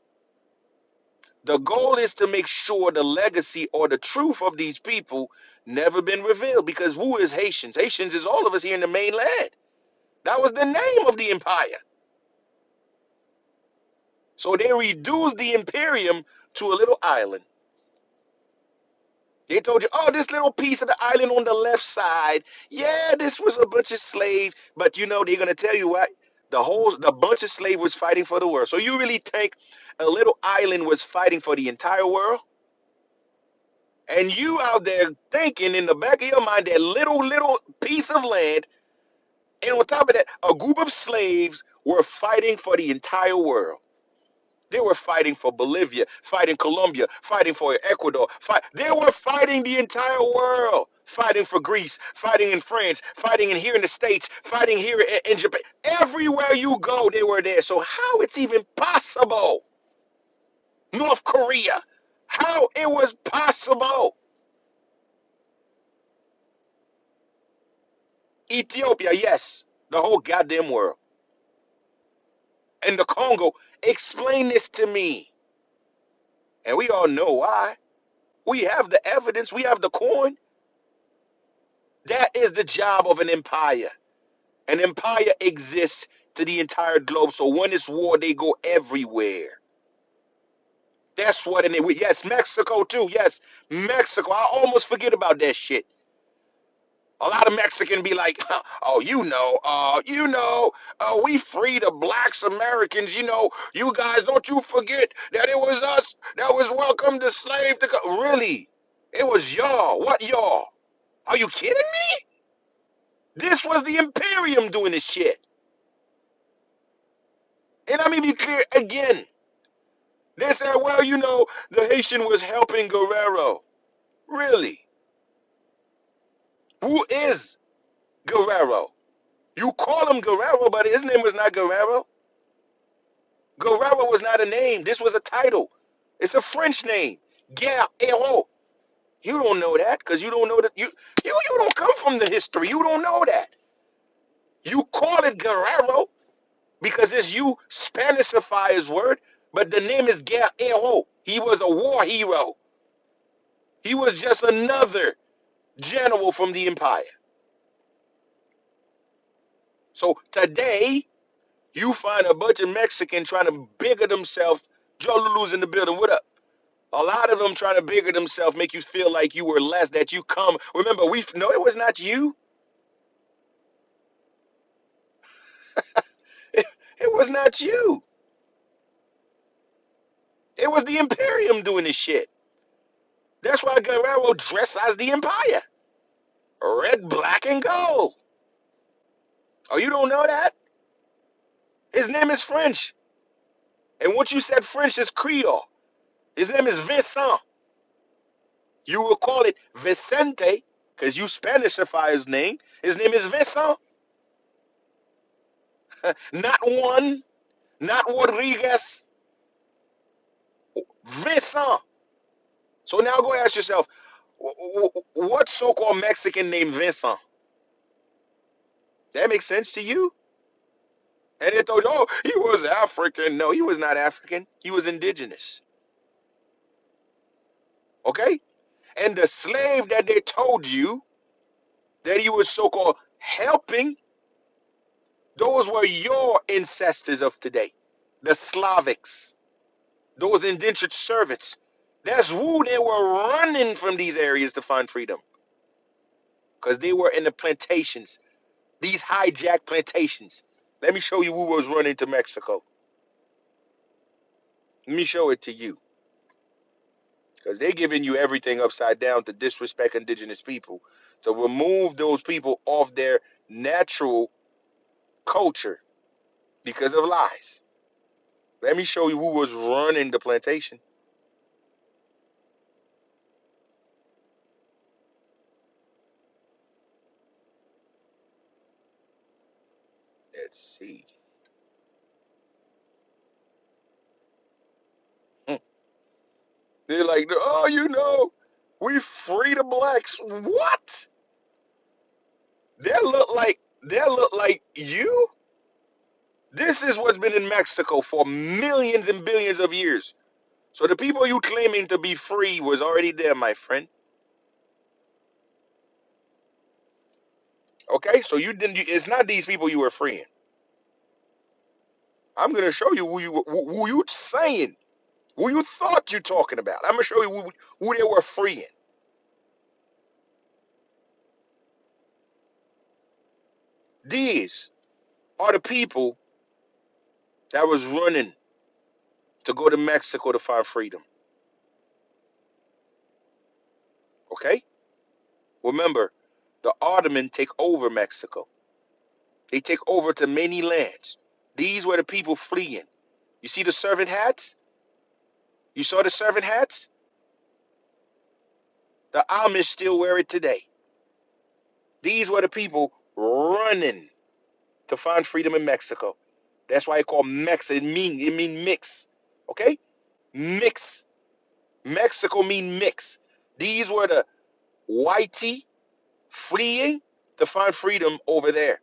The goal is to make sure the legacy or the truth of these people never been revealed. Because who is Haitians? Haitians is all of us here in the mainland. That was the name of the empire. So they reduced the Imperium to a little island. They told you, oh, this little piece of the island on the left side, yeah, this was a bunch of slaves. But you know, they're gonna tell you what? The bunch of slaves was fighting for the world. So you really think a little island was fighting for the entire world? And you out there thinking in the back of your mind that little piece of land, and on top of that, a group of slaves were fighting for the entire world. They were fighting for Bolivia, fighting Colombia, fighting for Ecuador. They were fighting the entire world, fighting for Greece, fighting in France, fighting in here in the States, fighting here in Japan. Everywhere you go, they were there. So how it's even possible? North Korea, how it was possible? Ethiopia, yes, the whole goddamn world. And the Congo, explain this to me. And we all know why. We have the evidence, we have the coin. That is the job of an empire. An empire exists to the entire globe. So when it's war, they go everywhere. That's what, and yes, Mexico too. Yes, Mexico. I almost forget about that shit. A lot of Mexican be like, oh, we free the blacks Americans. You guys, don't you forget that it was us that was welcome the slave to come. Really? It was y'all. What y'all? Are you kidding me? This was the Imperium doing this shit. And let me be clear again. They said, well, the Haitian was helping Guerrero. Really? Who is Guerrero? You call him Guerrero, but his name was not Guerrero. Guerrero was not a name. This was a title. It's a French name. Guerrero. You don't know that because you don't know that. You don't come from the history. You don't know that. You call it Guerrero because it's you Spanishify his word, but the name is Guerrero. He was a war hero. He was just another general from the empire. So today, you find a bunch of Mexicans trying to bigger themselves. Joe Lulu's in the building. What up? A lot of them trying to bigger themselves, make you feel like you were less, that you come. Remember, we no, it was not you. It was not you. It was the Imperium doing this shit. That's why Guerrero dressed as the Empire. Red, black, and gold. Oh, you don't know that? His name is French. And what you said French is Creole. His name is Vincent. You will call it Vicente, because you Spanishify his name. His name is Vincent. Not Juan, not Rodriguez. Vincent. So now go ask yourself, what so-called Mexican named Vincent? That makes sense to you? And they thought, oh, he was African. No, he was not African. He was indigenous. Okay? And the slave that they told you that he was so-called helping, those were your ancestors of today. The Slavics. Those indentured servants. That's who they were running from these areas to find freedom. Because they were in the plantations. These hijacked plantations. Let me show you who was running to Mexico. Let me show it to you. Because they're giving you everything upside down to disrespect indigenous people, to remove those people off their natural culture because of lies. Let me show you who was running the plantation. Let's see. Hmm. They're like, oh, we free the blacks. What? They look like you. This is what's been in Mexico for millions and billions of years. So the people you claiming to be free was already there, my friend. Okay, so you didn't. It's not these people you were freeing. I'm gonna show you who you saying, who you thought you talking about. I'm gonna show you who they were freeing. These are the people that was running to go to Mexico to find freedom. Okay, remember, the Ottoman take over Mexico. They take over to many lands. These were the people fleeing. You see the servant hats? You saw the servant hats? The Amish still wear it today. These were the people running to find freedom in Mexico. That's why it called Mex. It mean mix. Okay? Mix. Mexico mean mix. These were the whitey fleeing to find freedom over there.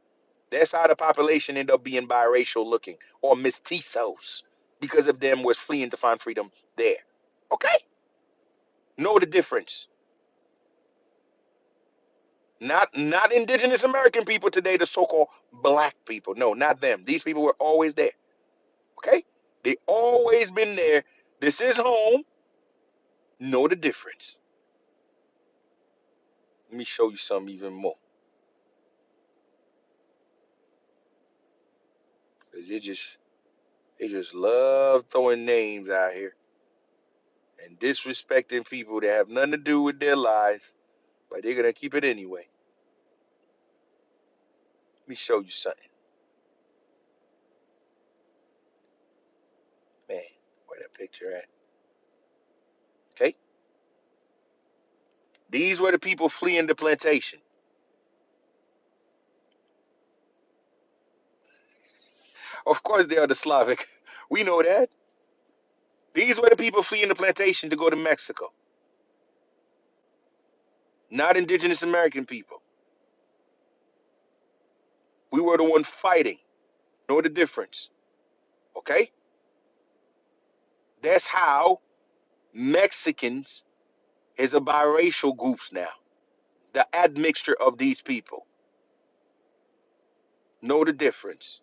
That's how the population ended up being biracial looking or mestizos because of them was fleeing to find freedom there. Okay? Know the difference. Not indigenous American people today, the so-called black people. No, not them. These people were always there. Okay? They always been there. This is home. Know the difference. Let me show you some even more. Cause they just love throwing names out here and disrespecting people that have nothing to do with their lives, but they're gonna keep it anyway. Let me show you something. Man, where that picture at? Okay? These were the people fleeing the plantation. Of course they are the Slavic. We know that. These were the people fleeing the plantation to go to Mexico. Not indigenous American people. We were the one fighting. Know the difference. Okay? That's how Mexicans is a biracial groups now. The admixture of these people. Know the difference.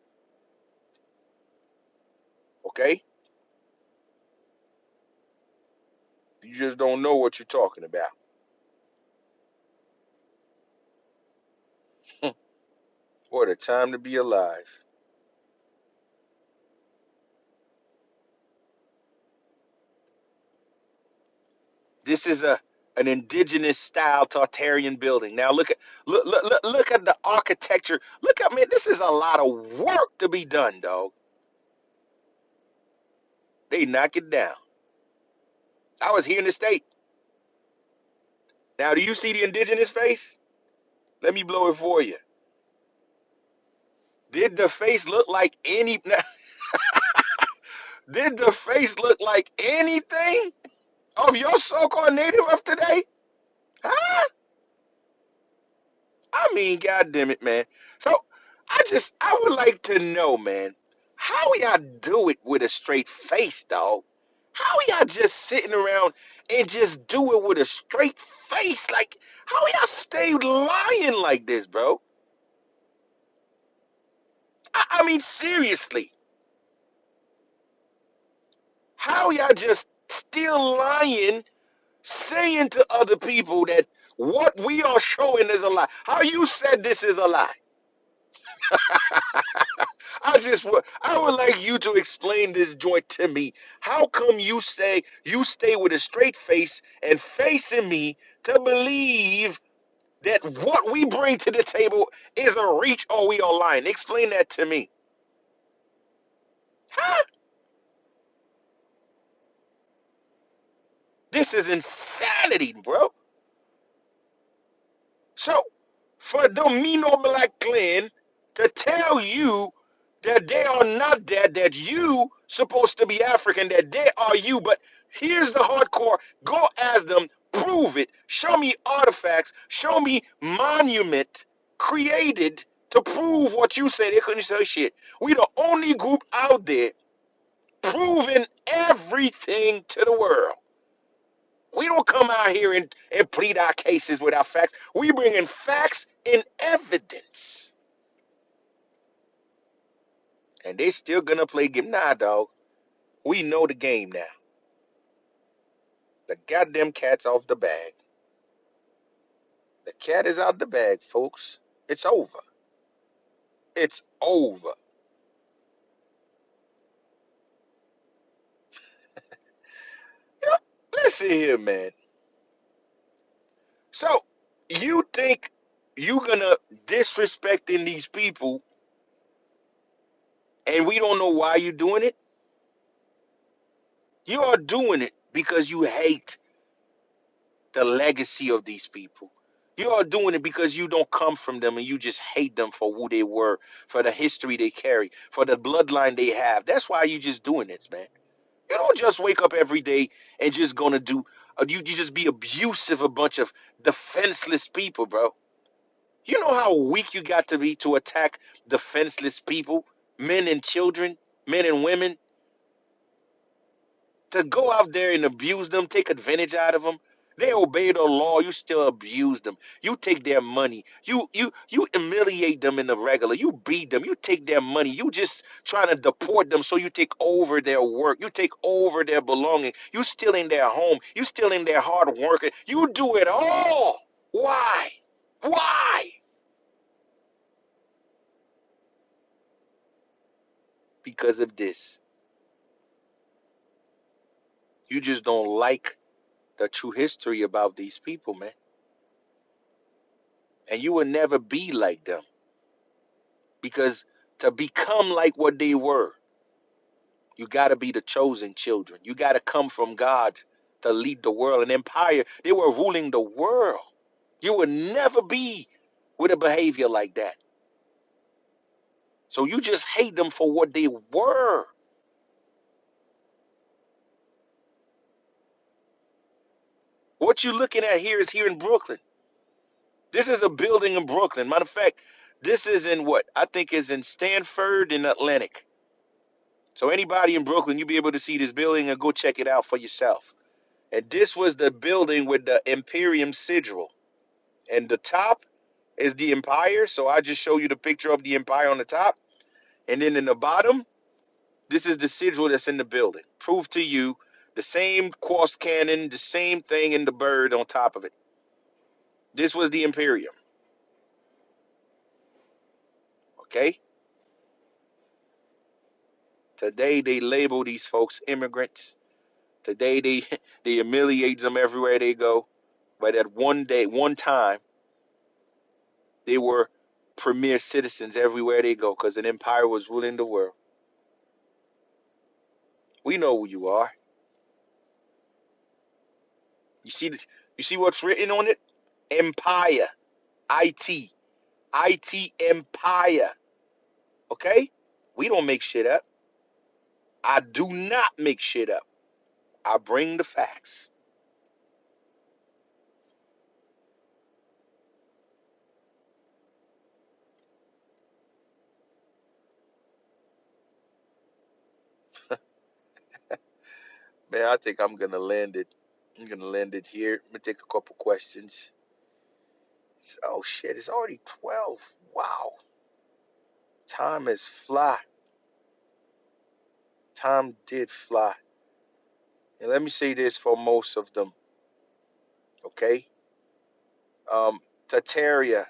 Okay? You just don't know what you're talking about. What a time to be alive. This is an indigenous style Tartarian building. Now look at the architecture. Look at, man, this is a lot of work to be done, dog. They knock it down. I was here in the state. Now, do you see the indigenous face? Let me blow it for you. Did the face look like any? Did the face look like anything of your so-called native of today? Huh? I mean, goddamn it, man. So, I would like to know, man, how y'all do it with a straight face, dog? How y'all just sitting around and just do it with a straight face? Like, how y'all stay lying like this, bro? I mean, seriously, how y'all just still lying, saying to other people that what we are showing is a lie? How you said this is a lie? I would like you to explain this joint to me. How come you say you stay with a straight face and facing me to believe that what we bring to the table is a reach or we are lying? Explain that to me. Huh? This is insanity, bro. So, for Domino Black Clan to tell you that they are not that you supposed to be African, that they are you, but here's the hardcore. Go ask them, prove it, show me artifacts, show me monument created to prove what you say. They couldn't say shit. We the only group out there proving everything to the world. We don't come out here and plead our cases without facts. We bring in facts and evidence. And they still gonna play game. Nah, dog. We know the game now. The goddamn cat's off the bag. The cat is out the bag, folks. It's over. It's over. You know, listen here, man. So you think you gonna disrespecting these people and we don't know why you doing it? You are doing it because you hate the legacy of these people. You are doing it because you don't come from them and you just hate them for who they were, for the history they carry, for the bloodline they have. That's why you just doing this, man. You don't just wake up every day and just gonna do. You just be abusive a bunch of defenseless people, bro. You know how weak you got to be to attack defenseless people, men and children, men and women, to go out there and abuse them, take advantage out of them. They obey the law. You still abuse them. You take their money. You humiliate them in the regular. You beat them. You take their money. You just trying to deport them so you take over their work. You take over their belonging. You steal in their home. You steal in their hard work. You do it all. Why? Why? Because of this. You just don't like the true history about these people, man. And you will never be like them. Because to become like what they were, you got to be the chosen children. You got to come from God to lead the world. An empire, they were ruling the world. You would never be with a behavior like that. So you just hate them for what they were. What you're looking at here is here in Brooklyn. This is a building in Brooklyn. Matter of fact, this is in what? I think is in Stanford in Atlantic. So anybody in Brooklyn, you'll be able to see this building and go check it out for yourself. And this was the building with the Imperium sigil. And the top is the empire. So I just show you the picture of the empire on the top. And then in the bottom, this is the sigil that's in the building. Prove to you The same quartz cannon, the same thing, and the bird on top of it. This was the Imperium. Okay. Today they label these folks immigrants. Today they they humiliate them everywhere they go. But at one day, one time, they were premier citizens everywhere they go because an empire was ruling the world. We know who you are. You see, you see what's written on it? Empire, IT, IT Empire. Okay, we don't make shit up. I do not make shit up. I bring the facts. Man, I think I'm gonna land it. I'm gonna land it here. I'm gonna take a couple questions. Oh shit, it's already 12. Wow, time is fly. Time did fly. And let me say this for most of them, okay? Tataria,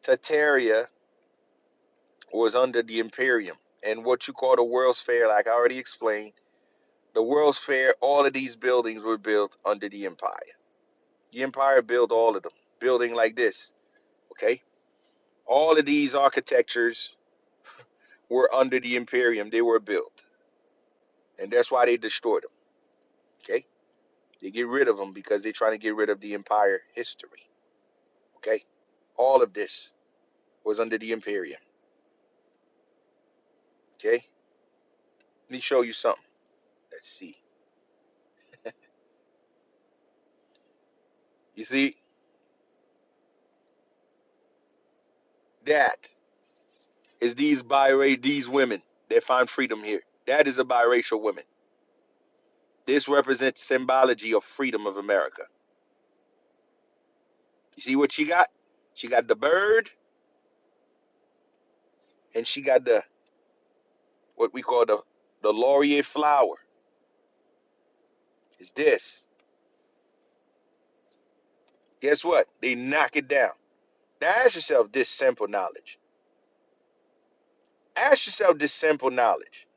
Tataria was under the Imperium, and what you call the World's Fair, like I already explained, the World's Fair, all of these buildings were built under the Empire. The Empire built all of them, building like this, okay? All of these architectures were under the Imperium. They were built, and that's why they destroyed them, okay? They get rid of them because they're trying to get rid of the Empire history, okay? All of this was under the Imperium, okay? Let me show you something. Let's see. You see, that is these women that find freedom here. That is a biracial woman. This represents symbology of freedom of America. You see what she got? She got the bird, and she got the what we call the laurier flower. Is this? Guess what? They knock it down. Now ask yourself this simple knowledge. Ask yourself this simple knowledge.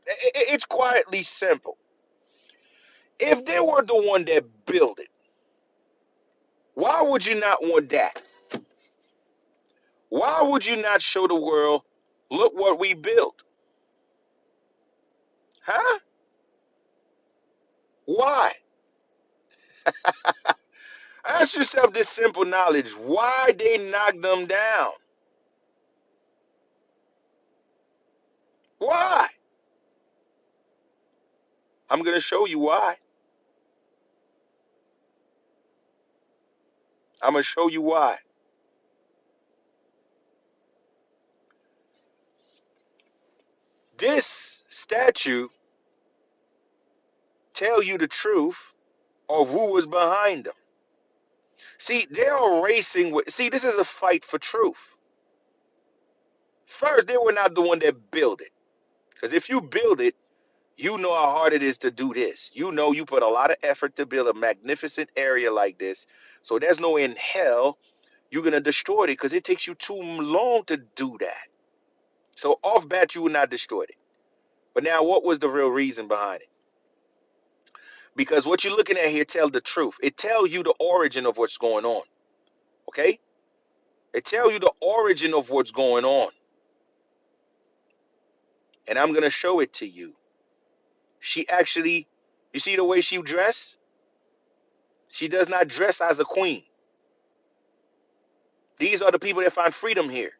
It's quietly simple. If they were the one that built it, why would you not want that? Why would you not show the world, look what we built? Huh? Why? Ask yourself this simple knowledge. Why they knocked them down? Why? I'm going to show you why. I'm going to show you why. This statue tell you the truth of who was behind them. See, they are racing with, see, this is a fight for truth. First, they were not the one that built it. Because if you build it, you know how hard it is to do this. You know you put a lot of effort to build a magnificent area like this. So there's no way in hell you're going to destroy it because it takes you too long to do that. So off bat, you would not destroy it. But now, what was the real reason behind it? Because what you're looking at here tell the truth. It tells you the origin of what's going on. Okay? It tells you the origin of what's going on. And I'm going to show it to you. She actually, you see the way she dressed? She does not dress as a queen. These are the people that find freedom here.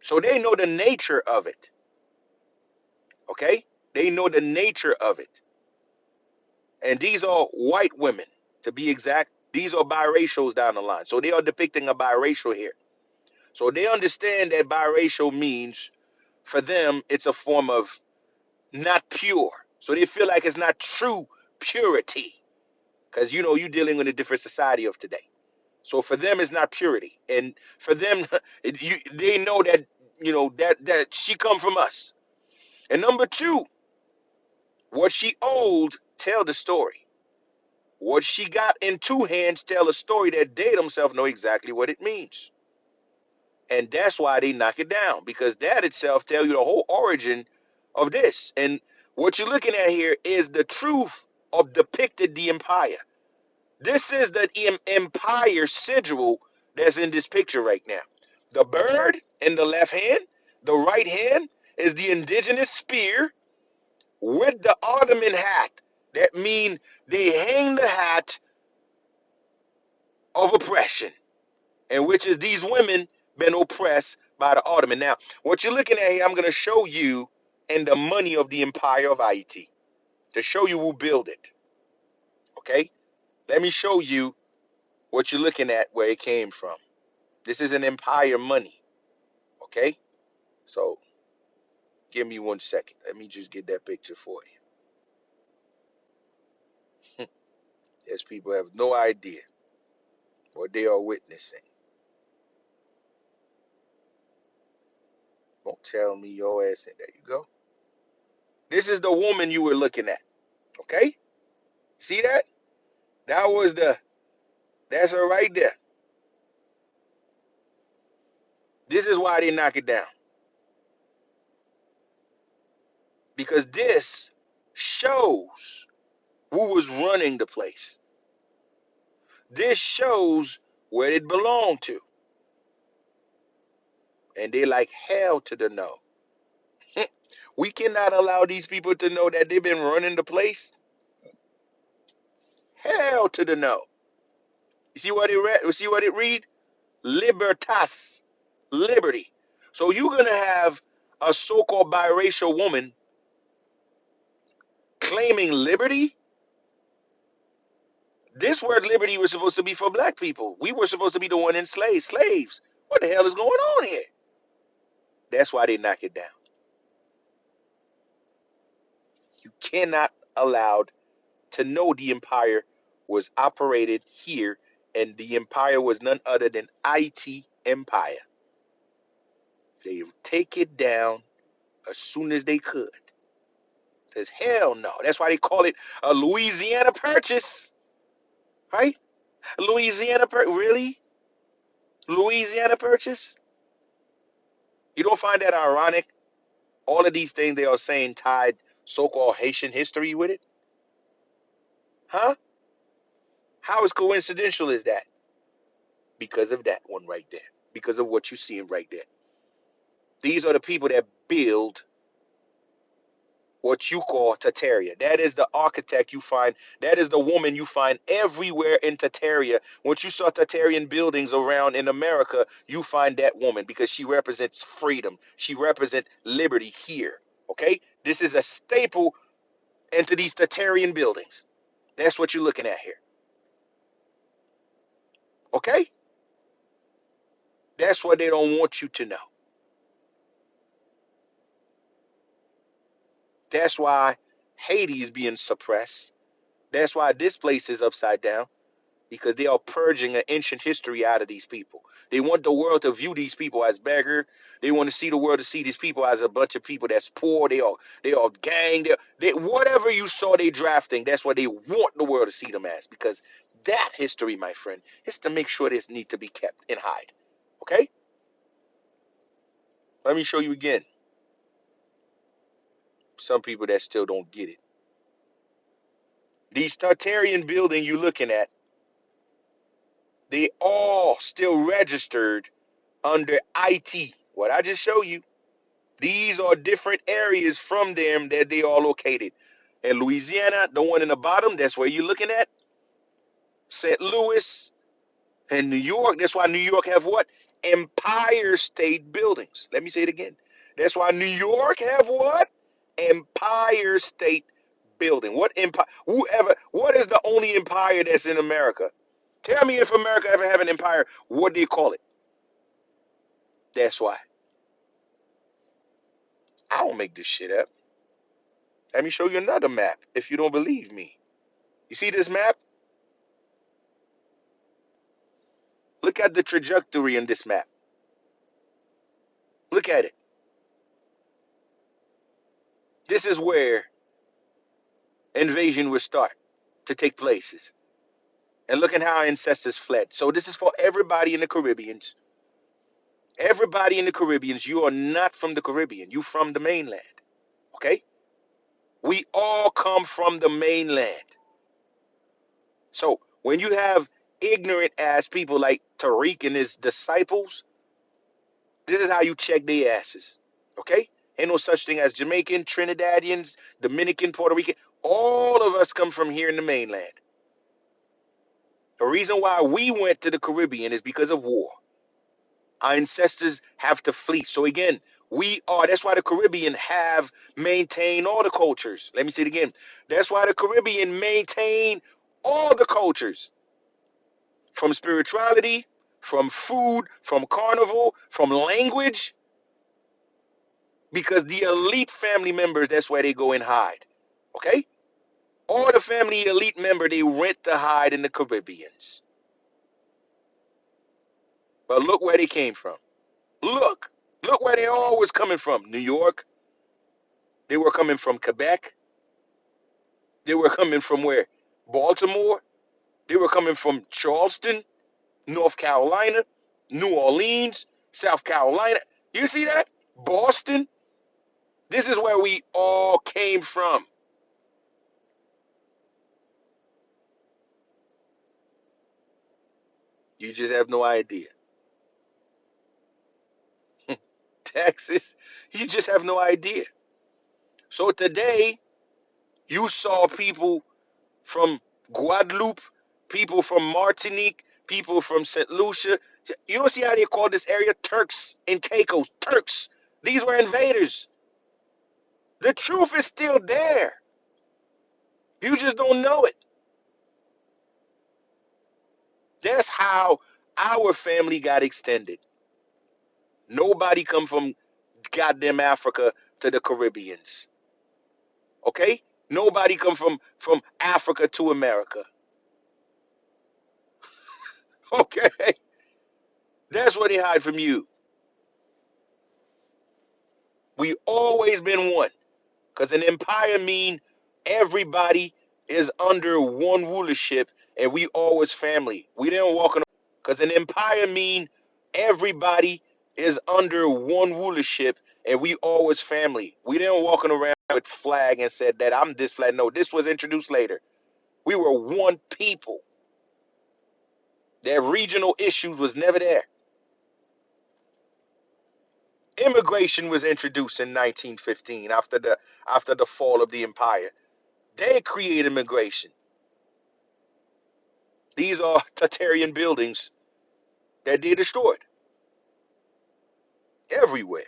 So they know the nature of it. Okay? They know the nature of it. And these are white women, to be exact. These are biracials down the line. So they are depicting a biracial here. So they understand that biracial means, for them, it's a form of not pure. So they feel like it's not true purity. Because, you know, you're dealing with a different society of today. So for them, it's not purity. And for them, they know that, you know, that she come from us. And number two, What she owed tell the story. What she got in two hands tell a story that they themselves know exactly what it means. And that's why they knock it down, because that itself tell you the whole origin of this. And what you're looking at here is the truth of depicted the empire. This is the empire sigil that's in this picture right now. The bird in the left hand, the right hand is the indigenous spear with the Ottoman hat. That means they hang the hat of oppression, and which is these women been oppressed by the Ottoman. Now, what you're looking at here, I'm going to show you in the money of the empire of Haiti to show you who built it. Okay? Let me show you what you're looking at, where it came from. This is an empire money. Okay? So, give me 1 second. Let me just get that picture for you. Yes, people have no idea what they are witnessing. Don't tell me your ass. There you go. This is the woman you were looking at. Okay? See that? That was that's her right there. This is why they knock it down. Because this shows who was running the place. This shows where it belonged to. And they like hell to the no. We cannot allow these people to know that they've been running the place. Hell to the no. You see what it read? You see what it read? Libertas. Liberty. So you're gonna have a so-called biracial woman claiming liberty. This word liberty was supposed to be for black people. We were supposed to be the one enslaved. Slaves. What the hell is going on here? That's why they knock it down. You cannot allow to know the empire was operated here, and the empire was none other than Haiti Empire. They take it down as soon as they could. Says hell no. That's why they call it a Louisiana Purchase, right? Really? Louisiana Purchase? You don't find that ironic? All of these things they are saying tied so-called Haitian history with it? Huh? How is coincidental is that? Because of that one right there. Because of what you're seeing right there. These are the people that build what you call Tataria. That is the architect you find. That is the woman you find everywhere in Tataria. Once you saw Tatarian buildings around in America, you find that woman because she represents freedom. She represents liberty here. Okay? This is a staple into these Tatarian buildings. That's what you're looking at here. Okay? That's what they don't want you to know. That's why Haiti is being suppressed. That's why this place is upside down, because they are purging an ancient history out of these people. They want the world to view these people as beggar. They want to see the world to see these people as a bunch of people that's poor. They are gang. Whatever you saw they drafting, that's what they want the world to see them as. Because that history, my friend, is to make sure this need to be kept and hide. Okay? Let me show you again. Some people that still don't get it. These Tartarian building you're looking at, they all still registered under IT. What I just showed you. These are different areas from them that they are located. In Louisiana, the one in the bottom, that's where you're looking at. St. Louis and New York. That's why New York have what? Empire State Buildings. Let me say it again. That's why New York have what? Empire State Building. What empire? Whoever? What is the only empire that's in America? Tell me if America ever have an empire. What do you call it? That's why. I don't make this shit up. Let me show you another map if you don't believe me. You see this map? Look at the trajectory in this map. Look at it. This is where invasion would start to take places. And look at how our ancestors fled. So this is for everybody in the Caribbeans. Everybody in the Caribbeans, you are not from the Caribbean. You from the mainland. Okay? We all come from the mainland. So when you have ignorant ass people like Tariq and his disciples, this is how you check their asses. Okay? Ain't no such thing as Jamaican, Trinidadians, Dominican, Puerto Rican. All of us come from here in the mainland. The reason why we went to the Caribbean is because of war. Our ancestors have to flee. So again, that's why the Caribbean have maintained all the cultures. Let me say it again. That's why the Caribbean maintain all the cultures, from spirituality, from food, from carnival, from language, because the elite family members, that's where they go and hide. Okay? All the family elite member, they rent to hide in the Caribbeans. But look where they came from. Look. Look where they all was coming from. New York. They were coming from Quebec. They were coming from where? Baltimore. They were coming from Charleston, North Carolina, New Orleans, South Carolina. You see that? Boston. This is where we all came from. You just have no idea. Texas, you just have no idea. So today, you saw people from Guadeloupe, people from Martinique, people from St. Lucia. You don't see how they call this area Turks and Caicos. Turks. These were invaders. The truth is still there. You just don't know it. That's how our family got extended. Nobody come from goddamn Africa to the Caribbeans. Okay? Nobody come from Africa to America. Okay? That's what they hide from you. We always been one. Because an empire mean everybody is under one rulership and we always family. We didn't walk on. Because an empire mean everybody is under one rulership and we always family. We didn't walking around with flag and said that I'm this flag. No, this was introduced later. We were one people. Their regional issues was never there. Immigration was introduced in 1915 after the fall of the empire. They created immigration. These are Tartarian buildings that they destroyed everywhere.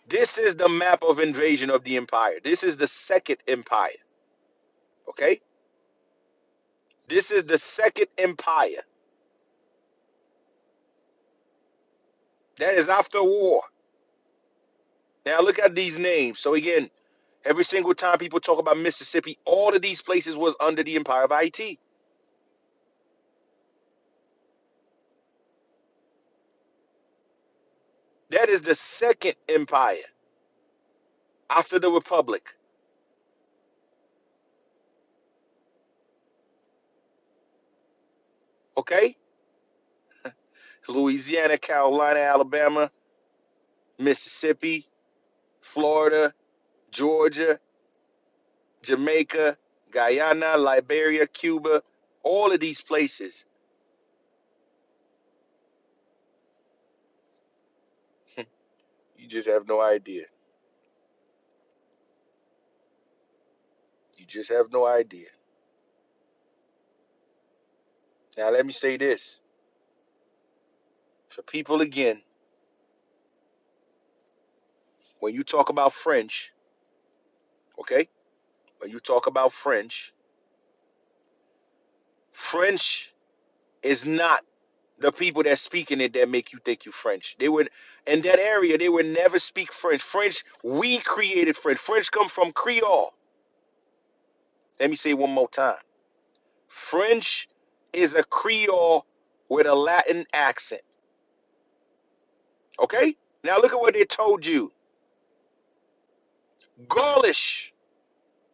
This is the map of invasion of the empire. This is the second empire. Okay? This is the second empire. That is after war. Now look at these names. So again, every single time people talk about Mississippi, all of these places was under the empire of Haiti. That is the second empire after the republic. Okay? Louisiana, Carolina, Alabama, Mississippi, Florida, Georgia, Jamaica, Guyana, Liberia, Cuba, all of these places. You just have no idea. You just have no idea. Now, let me say this. For people, again, when you talk about French, okay? When you talk about French, French is not the people that speaking it that make you think you French. They would in that area, they would never speak French. French, we created French. French come from Creole. Let me say it one more time. French is a Creole with a Latin accent. Okay? Now look at what they told you. Gaulish.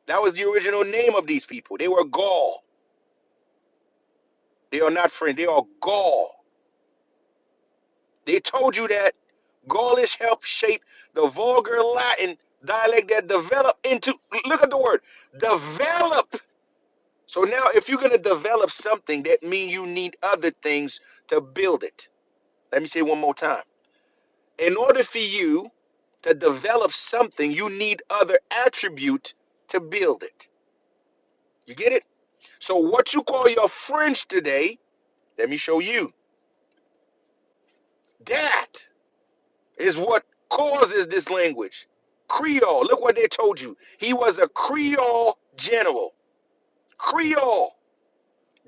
That was the original name of these people. They were Gaul. They are not French. They are Gaul. They told you that Gaulish helped shape the vulgar Latin dialect that developed into, look at the word, develop. So now if you're going to develop something, that means you need other things to build it. Let me say it one more time. In order for you to develop something, you need other attribute to build it. You get it? So what you call your French today, let me show you. That is what causes this language. Creole. Look what they told you. He was a Creole general. Creole.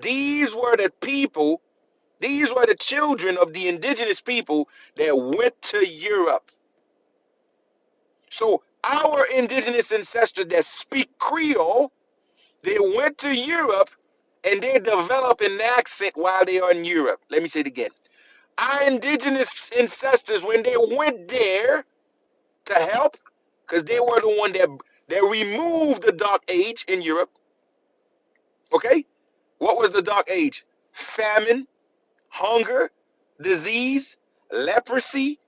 These were the people, these were the children of the indigenous people that went to Europe. So our indigenous ancestors that speak Creole, they went to Europe and they develop an accent while they are in Europe. Let me say it again. Our indigenous ancestors, when they went there to help, because they were the one that removed the Dark Age in Europe. Okay, what was the Dark Age? Famine, hunger, disease, leprosy.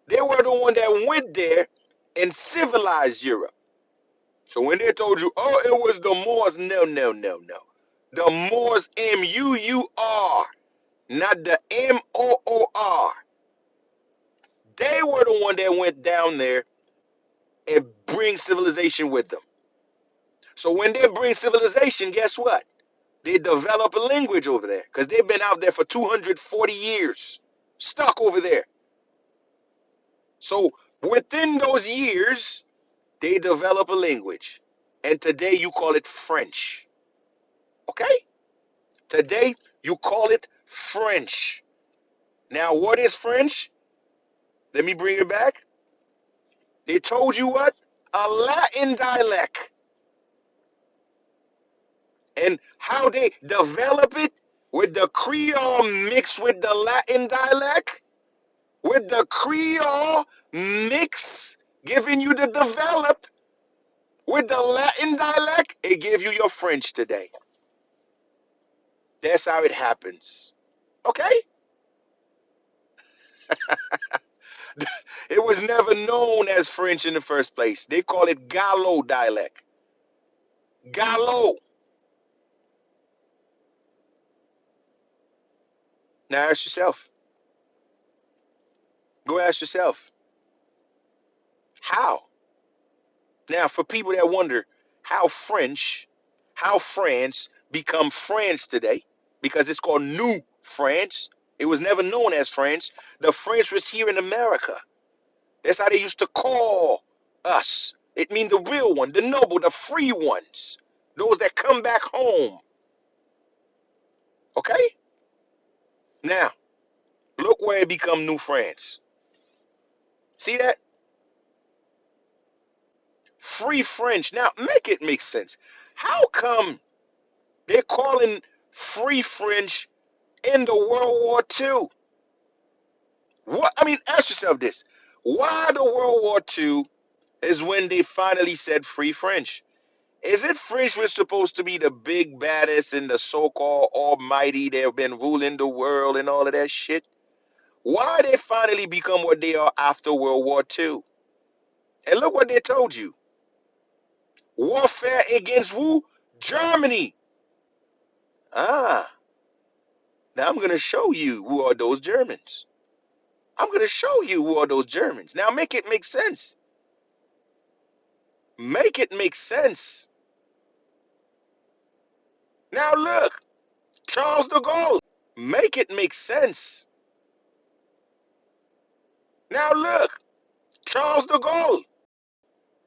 They were the one that went there and civilized Europe. So when they told you, oh, it was the Moors, no, no, no, no. The Moors, M-U-U-R, not the M-O-O-R. They were the one that went down there and bring civilization with them. So when they bring civilization, guess what? They develop a language over there because they've been out there for 240 years, stuck over there. So within those years, they develop a language. And today you call it French. Okay? Today you call it French. Now, what is French? Let me bring it back. They told you what? A Latin dialect. And how they develop it with the Creole mixed with the Latin dialect, with the Creole mix giving you the develop with the Latin dialect, it gives you your French today. That's how it happens. Okay? It was never known as French in the first place. They call it Gallo dialect. Gallo. Now ask yourself. Go ask yourself. How? Now, for people that wonder how how France become France today, because it's called New France. It was never known as France. The French was here in America. That's how they used to call us. It means the real one, the noble, the free ones, those that come back home. Okay? Now, look where it become New France. See that? Free French. Now, make it make sense. How come they're calling free French in the World War II? What? I mean, ask yourself this. Why the World War II is when they finally said free French? Is it French was supposed to be the big baddest and the so-called almighty that have been ruling the world and all of that shit? Why they finally become what they are after World War II? And look what they told you. Warfare against who? Germany. Ah, now I'm going to show you who are those Germans. I'm going to show you who are those Germans. Now make it make sense. Make it make sense. Now look, Charles de Gaulle. Make it make sense. Now look, Charles de Gaulle.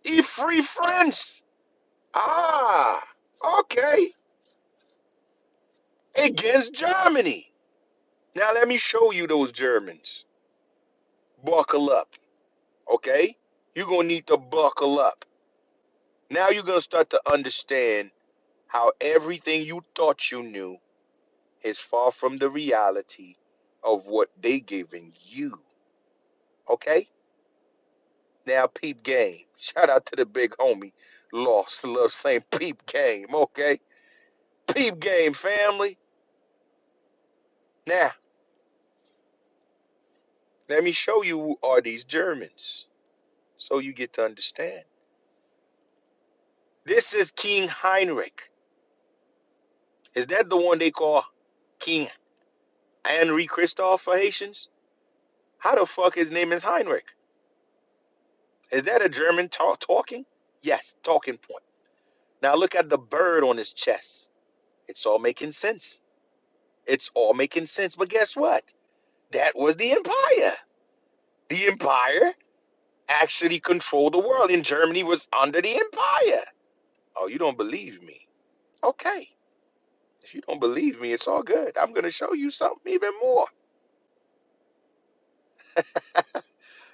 He free France. Ah, okay. Against Germany. Now let me show you those Germans. Buckle up. Okay? You're going to need to buckle up. Now you're going to start to understand how everything you thought you knew is far from the reality of what they giving you. Okay? Now peep game. Shout out to the big homie. Lost. Love saying peep game. Okay. Peep game, family. Now, let me show you who are these Germans so you get to understand. This is King Heinrich. Is that the one they call King Henri Christophe for Haitians? How the fuck his name is Heinrich? Is that a German talking? Yes, talking point. Now look at the bird on his chest. It's all making sense. It's all making sense. But guess what? That was the empire. The empire actually controlled the world, and Germany was under the empire. Oh, you don't believe me? Okay. If you don't believe me, it's all good. I'm going to show you something even more.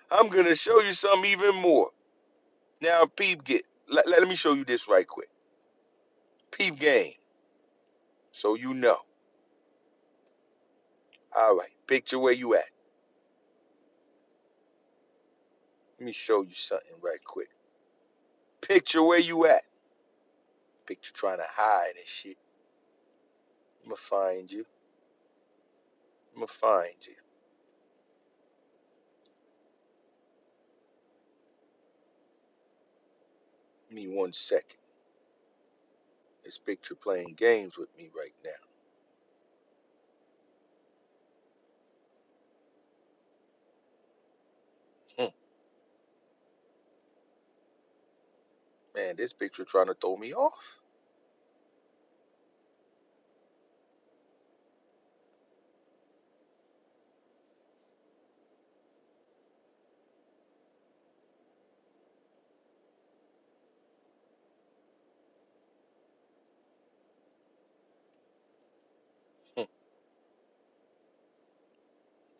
I'm going to show you something even more. Now, peep get. Let me show you this right quick. Peep game. So you know. All right. Picture where you at. Let me show you something right quick. Picture where you at. Picture trying to hide and shit. I'm going to find you. I'm going to find you. Give me 1 second. This picture playing games with me right now. Man, this picture trying to throw me off.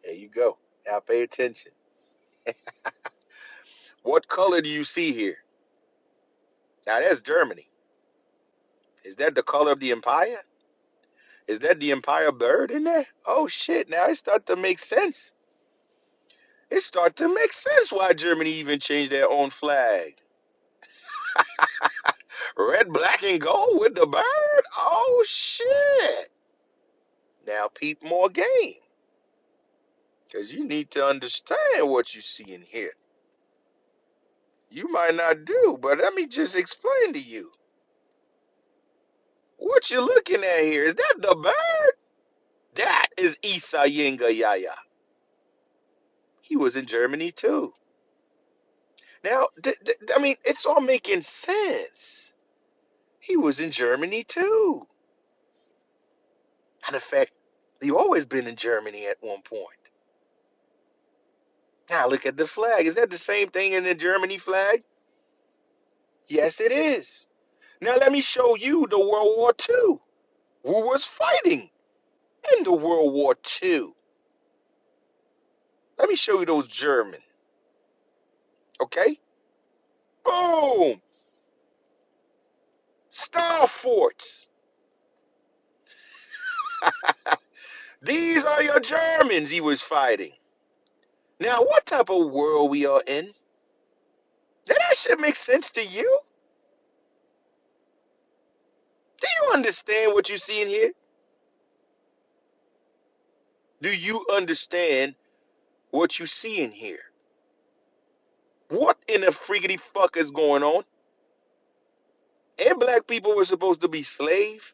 There you go. Now pay attention. What color do you see here? Now that's Germany. Is that the color of the empire? Is that the empire bird in there? Oh shit, now it start to make sense. It start to make sense why Germany even changed their own flag. Red, black, and gold with the bird? Oh shit. Now peep more game. Because you need to understand what you see in here. You might not do, but let me just explain to you. What you looking at here? Is that the bird? That is Isa Yenga Yaya. He was in Germany too. Now, I mean, it's all making sense. He was in Germany too. And in fact, he always been in Germany at one point. Now look at the flag. Is that the same thing in the Germany flag? Yes, it is. Now let me show you the World War II. Who was fighting in the World War II? Let me show you those German. Okay? Boom! Star forts. These are your Germans he was fighting. Now, what type of world we are in? Does that shit make sense to you? Do you understand what you see in here? Do you understand what you see in here? What in the friggity fuck is going on? And black people were supposed to be slaves?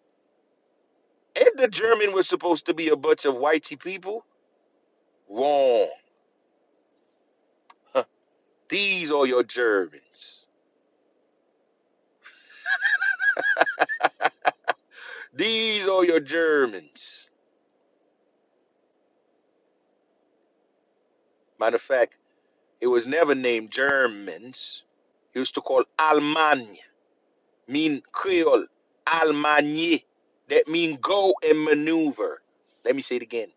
And the German was supposed to be a bunch of whitey people? Wrong. Huh. These are your Germans. These are your Germans. Matter of fact, it was never named Germans. It used to call Allemagne, mean Creole, Allemagne. That mean go and maneuver. Let me say it again.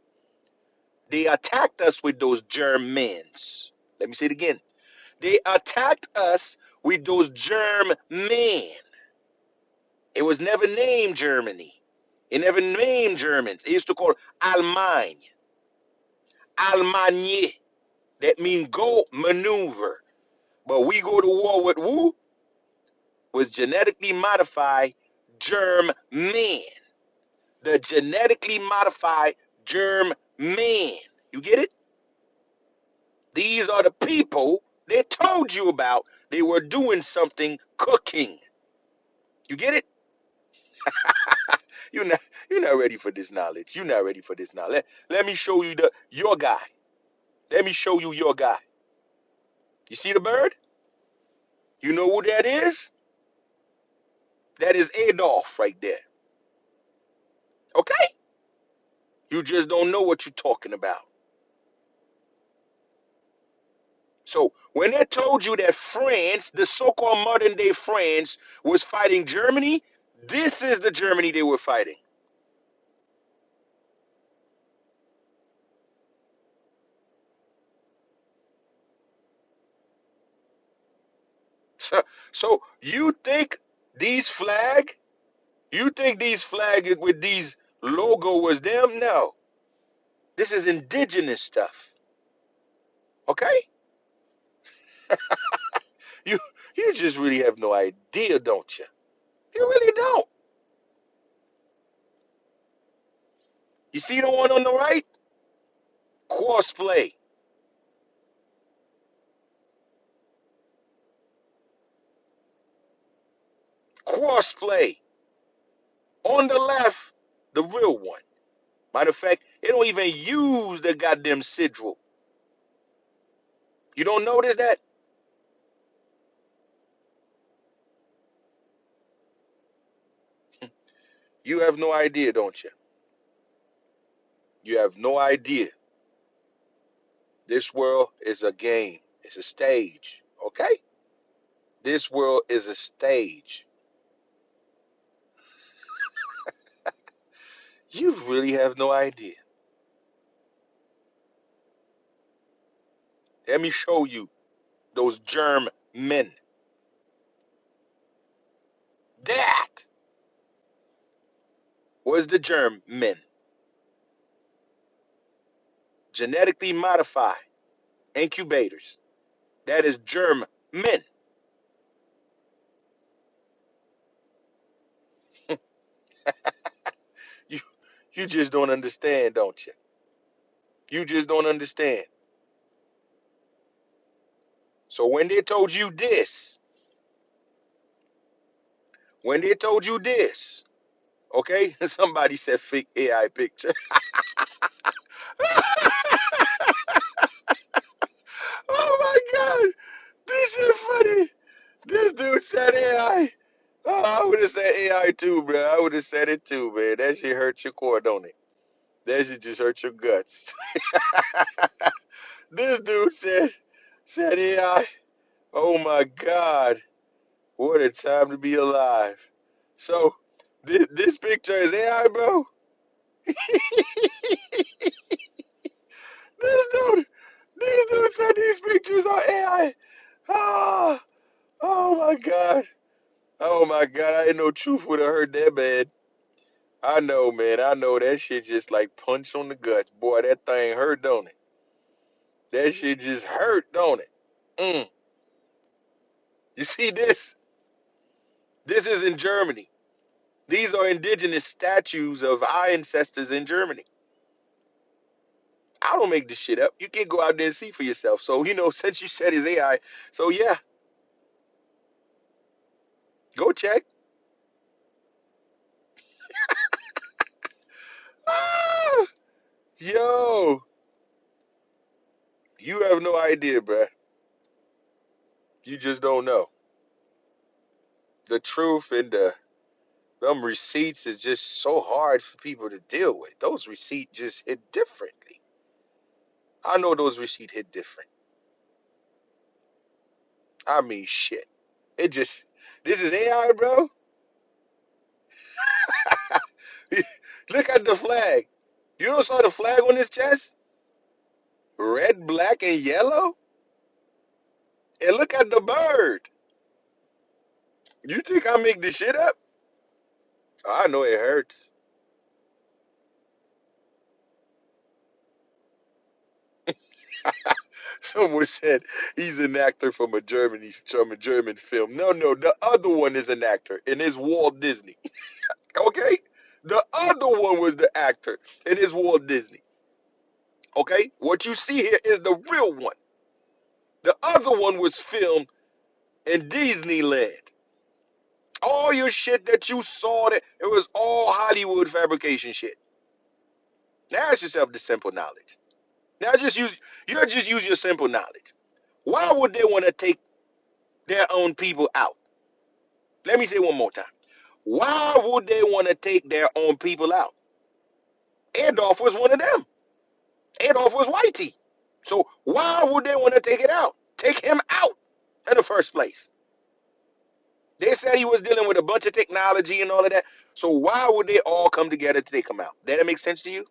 They attacked us with those Germans. Let me say it again. They attacked us with those German. It was never named Germany. It never named Germans. It used to call Allemagne. Allemagne. That means go maneuver. But we go to war with who? With genetically modified germ men. The genetically modified germ man. You get it? These are the people they told you about. They were doing something cooking. You get it? You're not you're not ready for this knowledge. You're not ready for this knowledge. Let me show you your guy. Let me show you your guy. You see the bird? You know who that is? That is Adolf right there. Okay? You just don't know what you're talking about. So when they told you that France, the so-called modern day France, was fighting Germany, this is the Germany they were fighting. So you think these flag, you think these flag with these logo was them? No. This is indigenous stuff. Okay? You you just really have no idea, don't you? You really don't. You see the one on the right? Crossplay. Crossplay. On the left, the real one. Matter of fact, they don't even use the goddamn sigil. You don't notice that? You have no idea, don't you? You have no idea. This world is a game. It's a stage. Okay? This world is a stage. You really have no idea. Let me show you those germ men. That was the germ men. Genetically modified incubators. That is germ men. You you just don't understand, don't you? You just don't understand. So when they told you this, when they told you this, okay, somebody said fake AI picture. Oh my god, this shit funny. This dude said AI. Oh, I would have said AI too, bro. I would have said it too, man. That shit hurt your core, don't it? That shit just hurt your guts. This dude said AI. Oh my god, what a time to be alive. So this picture is AI, bro. This dude, these dudes said these pictures are AI. Ah, oh my god. Oh my god, I didn't know truth would have hurt that bad. I know, man. I know that shit just like punch on the guts. Boy, that thing hurt, don't it? That shit just hurt, don't it? Mm. You see this? This is in Germany. These are indigenous statues of our ancestors in Germany. I don't make this shit up. You can go out there and see for yourself. So, since you said it's AI, so yeah, go check. Ah, yo, you have no idea, bruh. You just don't know. The truth and them receipts is just so hard for people to deal with. Those receipts just hit differently. I know those receipts hit different. I mean, shit. It just, this is AI, bro. Look at the flag. You don't saw the flag on his chest? Red, black, and yellow? And look at the bird. You think I make this shit up? I know it hurts. Someone said he's an actor from a German film. No, no, the other one is an actor, and it's Walt Disney. Okay, the other one was the actor, and it's Walt Disney. Okay, what you see here is the real one. The other one was filmed in Disneyland. All your shit that you saw, that it was all Hollywood fabrication shit. Now ask yourself the simple knowledge. Now just use your simple knowledge. Why would they want to take their own people out? Let me say one more time. Why would they want to take their own people out? Adolf was one of them. Adolf was whitey. So why would they want to take it out? Take him out in the first place. They said he was dealing with a bunch of technology and all of that. So why would they all come together to take him out? Does that make sense to you?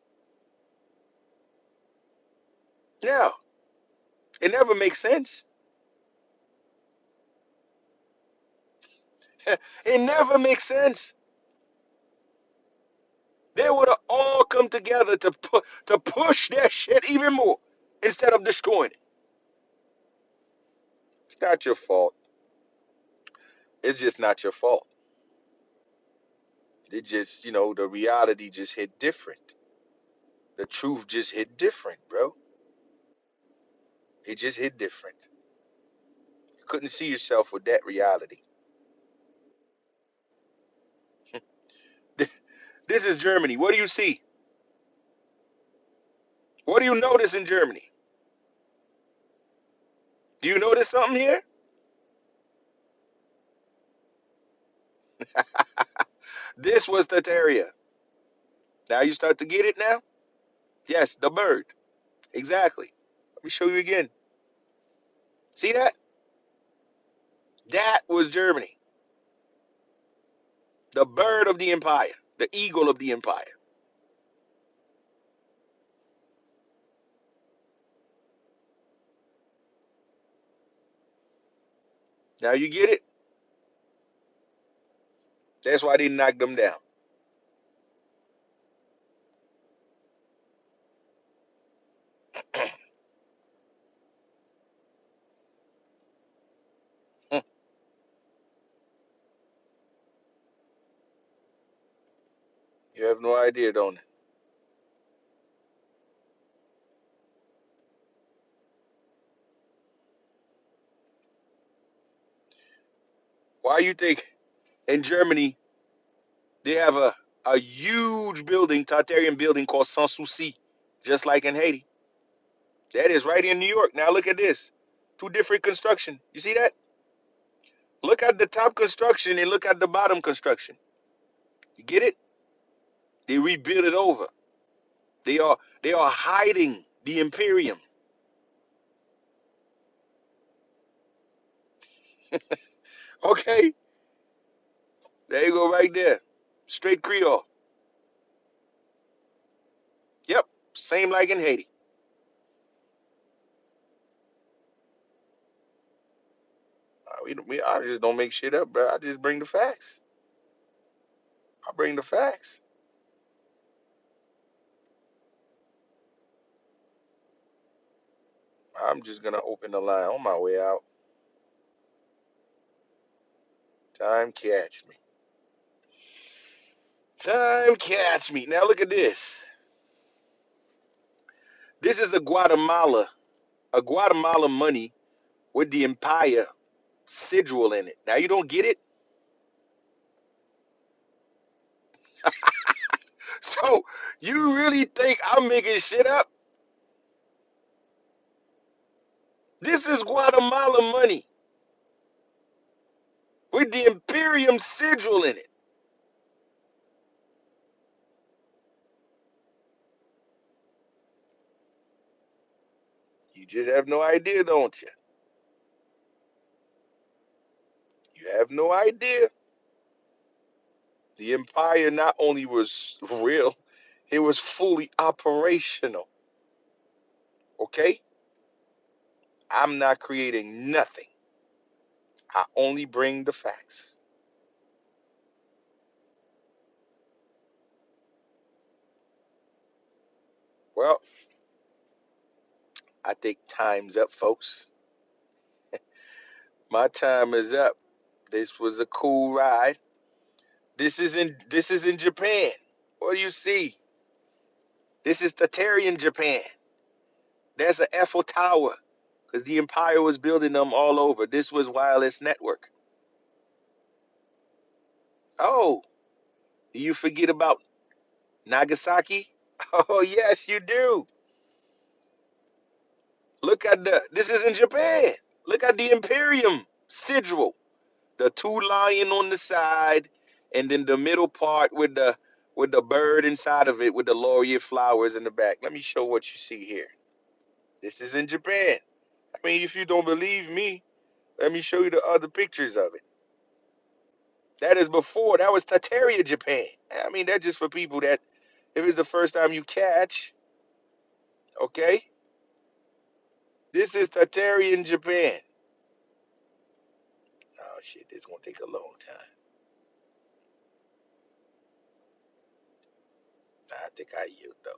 No, it never makes sense. It never makes sense. They would have all come together to push their shit even more instead of destroying it. It's not your fault. It's just not your fault. It just, the reality just hit different. The truth just hit different, bro. It just hit different. You couldn't see yourself with that reality. This is Germany. What do you see? What do you notice in Germany? Do you notice something here? This was Tataria. Now you start to get it now? Yes, the bird. Exactly. Let me show you again. See that? That was Germany. The bird of the empire. The eagle of the empire. Now you get it? That's why they knocked them down. You have no idea, don't you? Why you think in Germany they have a huge building, Tartarian building called Sanssouci, just like in Haiti? That is right in New York. Now look at this. Two different construction. You see that? Look at the top construction and look at the bottom construction. You get it? They rebuild it over. They are hiding the Imperium. Okay? There you go right there. Straight Creole. Yep. Same like in Haiti. I just don't make shit up, bro. I just bring the facts. I bring the facts. I'm just gonna open the line on my way out. Time catch me. Time catch me. Now look at this. This is a Guatemala money with the empire sigil in it. Now you don't get it? So you really think I'm making shit up? This is Guatemala money with the Imperium sigil in it. You just have no idea, don't you? You have no idea. The empire not only was real, it was fully operational. Okay? I'm not creating nothing. I only bring the facts. Well, I think time's up, folks. My time is up. This was a cool ride. This is in Japan. What do you see? This is Tatarian Japan. There's an Eiffel Tower because the Empire was building them all over. This was wireless network. Oh, do you forget about Nagasaki? Oh yes, you do. Look at this is in Japan. Look at the Imperium sigil. The two lion on the side, and then the middle part with the bird inside of it with the laurier flowers in the back. Let me show what you see here. This is in Japan. I mean, if you don't believe me, let me show you the other pictures of it. That is before. That was Tataria, Japan. I mean, that's just for people that, if it's the first time you catch, okay? This is Tatarian Japan. Oh, shit, this is going to take a long time. I think I yield, though.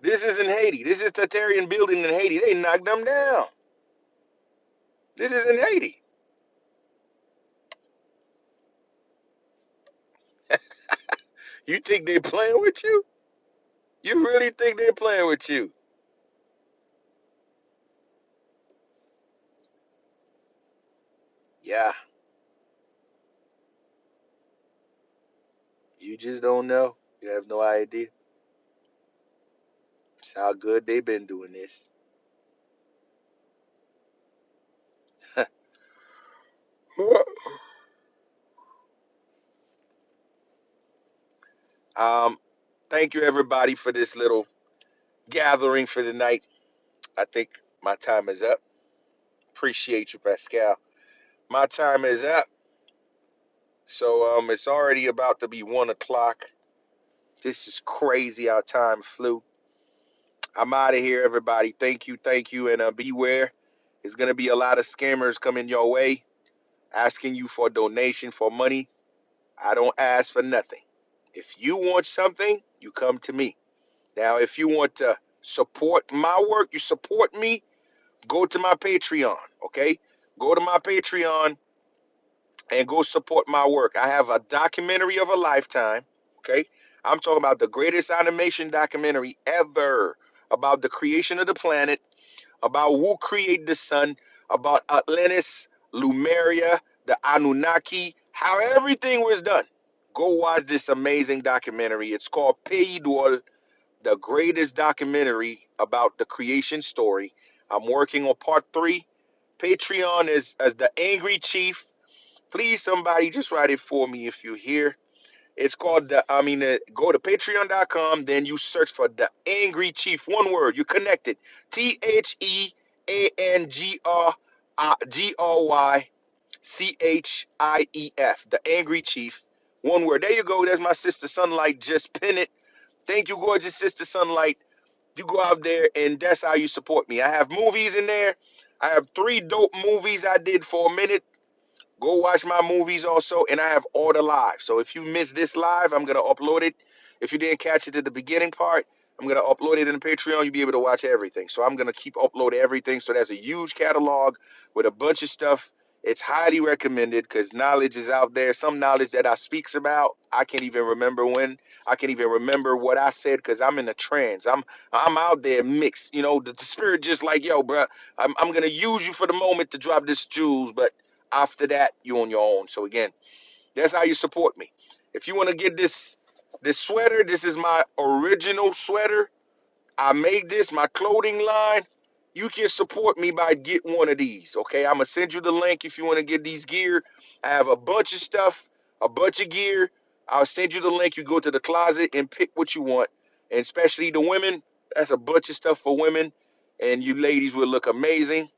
This is in Haiti. This is Tatarian building in Haiti. They knocked them down. This is in Haiti. You think they're playing with you? You really think they're playing with you? Yeah, you just don't know. You have no idea. It's how good they've been doing this. um, Thank you everybody for this little gathering for the night. I think my time is up. Appreciate you, Pascal. My time is up. So it's already about to be 1 o'clock. This is crazy how time flew. I'm out of here, everybody. Thank you, and beware. There's gonna be a lot of scammers coming your way, asking you for a donation for money. I don't ask for nothing. If you want something, you come to me. Now, if you want to support my work, you support me, go to my Patreon, okay? Go to my Patreon and go support my work. I have a documentary of a lifetime, okay? I'm talking about the greatest animation documentary ever about the creation of the planet, about who created the sun, about Atlantis, Lumeria, the Anunnaki, how everything was done. Go watch this amazing documentary. It's called Peidol, the greatest documentary about the creation story. I'm working on part 3. Patreon is as the Angry Chief. Please, somebody, just write it for me if you're here. It's called go to patreon.com, then you search for the Angry Chief. One word, you connected. TheAngryChief. The Angry Chief. One word. There you go. There's my sister Sunlight. Just pin it. Thank you, gorgeous sister Sunlight. You go out there and that's how you support me. I have movies in there. I have 3 dope movies I did for a minute. Go watch my movies also, and I have all the live. So if you missed this live, I'm gonna upload it. If you didn't catch it at the beginning part, I'm gonna upload it in the Patreon. You'll be able to watch everything. So I'm gonna keep uploading everything. So there's a huge catalog with a bunch of stuff. It's highly recommended because knowledge is out there. Some knowledge that I speaks about, I can't even remember when. I can't even remember what I said because I'm in a trance. I'm out there mixed. You know, the spirit just like, yo, bro, I'm gonna use you for the moment to drop this jewels, but after that, you're on your own. So again, that's how you support me. If you want to get this sweater, this is my original sweater. I made this my clothing line. You can support me by getting one of these. Okay, I'm gonna send you the link if you want to get these gear. I have a bunch of stuff, a bunch of gear. I'll send you the link. You go to the closet and pick what you want. And especially the women, that's a bunch of stuff for women. And you ladies will look amazing.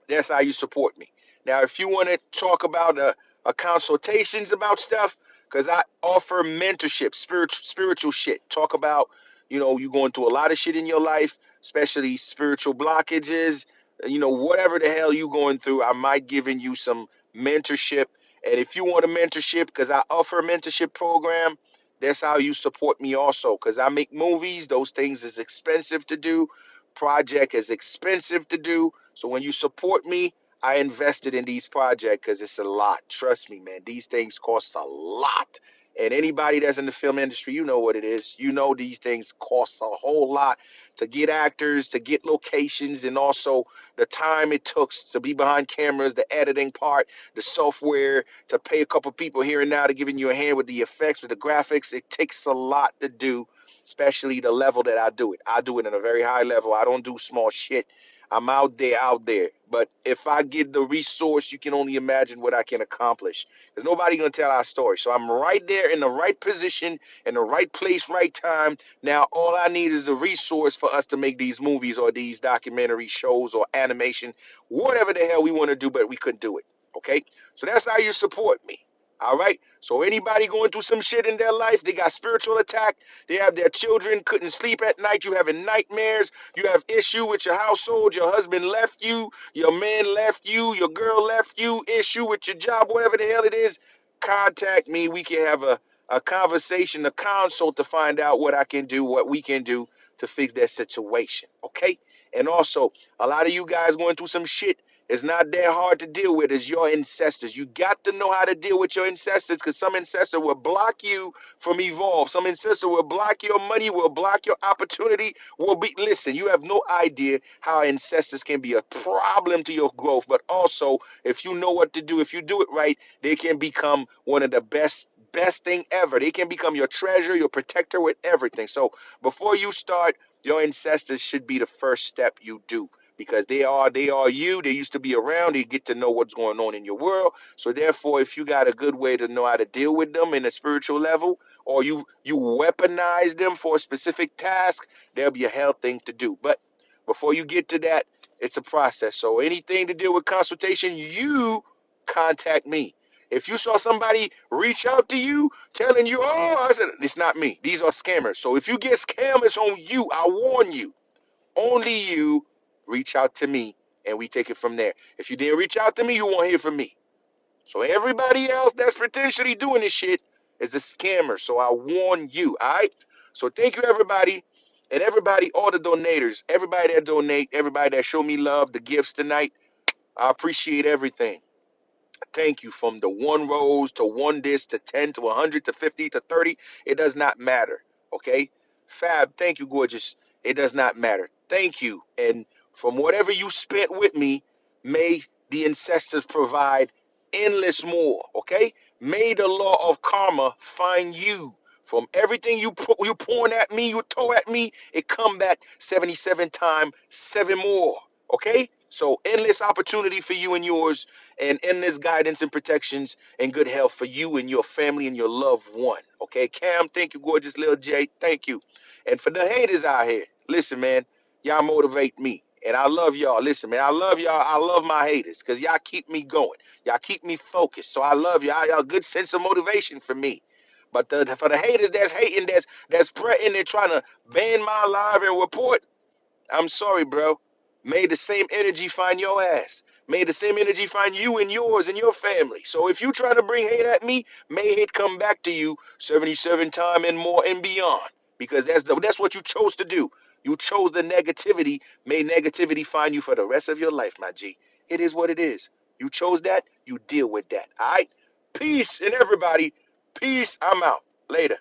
That's how you support me. Now, if you want to talk about a consultations about stuff, because I offer mentorship, spiritual shit. Talk about, you going through a lot of shit in your life, especially spiritual blockages, whatever the hell you going through, I might giving you some mentorship. And if you want a mentorship, because I offer a mentorship program, That's how you support me also, because I make movies. Those things is expensive to do. Project is expensive to do. So when you support me, I invested in these projects because it's a lot. Trust me, man. These things cost a lot. And anybody that's in the film industry, you know what it is. You know these things cost a whole lot to get actors, to get locations, and also the time it took to be behind cameras, the editing part, the software, to pay a couple people here and now to giving you a hand with the effects, with the graphics. It takes a lot to do, especially the level that I do it. I do it at a very high level. I don't do small shit. I'm out there, out there. But if I get the resource, you can only imagine what I can accomplish. There's nobody gonna tell our story. So I'm right there in the right position, in the right place, right time. Now all I need is the resource for us to make these movies or these documentary shows or animation, whatever the hell we want to do, but we couldn't do it. Okay? So that's how you support me. All right. So anybody going through some shit in their life, they got spiritual attack, they have their children couldn't sleep at night, you having nightmares, you have issue with your household, your husband left you, your man left you, your girl left you, issue with your job, whatever the hell it is, contact me. We can have a conversation, a consult to find out what I can do, what we can do to fix that situation. Okay? And also, a lot of you guys going through some shit. It's not that hard to deal with. It's your ancestors. You got to know how to deal with your ancestors, because some ancestor will block you from evolve. Some ancestor will block your money, will block your opportunity. Will be listen. You have no idea how ancestors can be a problem to your growth. But also, if you know what to do, if you do it right, they can become one of the best thing ever. They can become your treasure, your protector with everything. So before you start, your ancestors should be the first step you do, because they are you. They used to be around. They get to know what's going on in your world. So therefore, if you got a good way to know how to deal with them in a spiritual level, or you weaponize them for a specific task, there'll be a hell thing to do. But before you get to that, it's a process. So anything to deal with consultation, you contact me. If you saw somebody reach out to you telling you, oh, I said, it's not me. These are scammers. So if you get scammed, it's on you. I warn you. Only you reach out to me, and we take it from there. If you didn't reach out to me, you won't hear from me. So everybody else that's potentially doing this shit is a scammer. So I warn you, all right? So thank you, everybody. And everybody, all the donators, everybody that donate, everybody that show me love, the gifts tonight, I appreciate everything. Thank you. From the one rose to one this to 10 to 100 to 50 to 30. It does not matter. Okay? Fab, thank you, gorgeous. It does not matter. Thank you. And from whatever you spent with me, may the ancestors provide endless more. Okay? May the law of karma find you. From everything you pouring at me, you throw at me, it come back 77 times, 7 more. Okay? So endless opportunity for you and yours, and endless guidance and protections and good health for you and your family and your loved one. Okay, Cam, thank you, gorgeous little J, thank you. And for the haters out here, listen, man, y'all motivate me. And I love y'all. Listen, man, I love y'all. I love my haters because y'all keep me going. Y'all keep me focused. So I love y'all. Y'all good sense of motivation for me. But for the haters that's hating, that's threatening, they're trying to ban my live and report, I'm sorry, bro. May the same energy find your ass. May the same energy find you and yours and your family. So if you try to bring hate at me, may hate come back to you 77 times and more and beyond. Because that's what you chose to do. You chose the negativity. May negativity find you for the rest of your life, my G. It is what it is. You chose that. You deal with that. All right? Peace and everybody. Peace. I'm out. Later.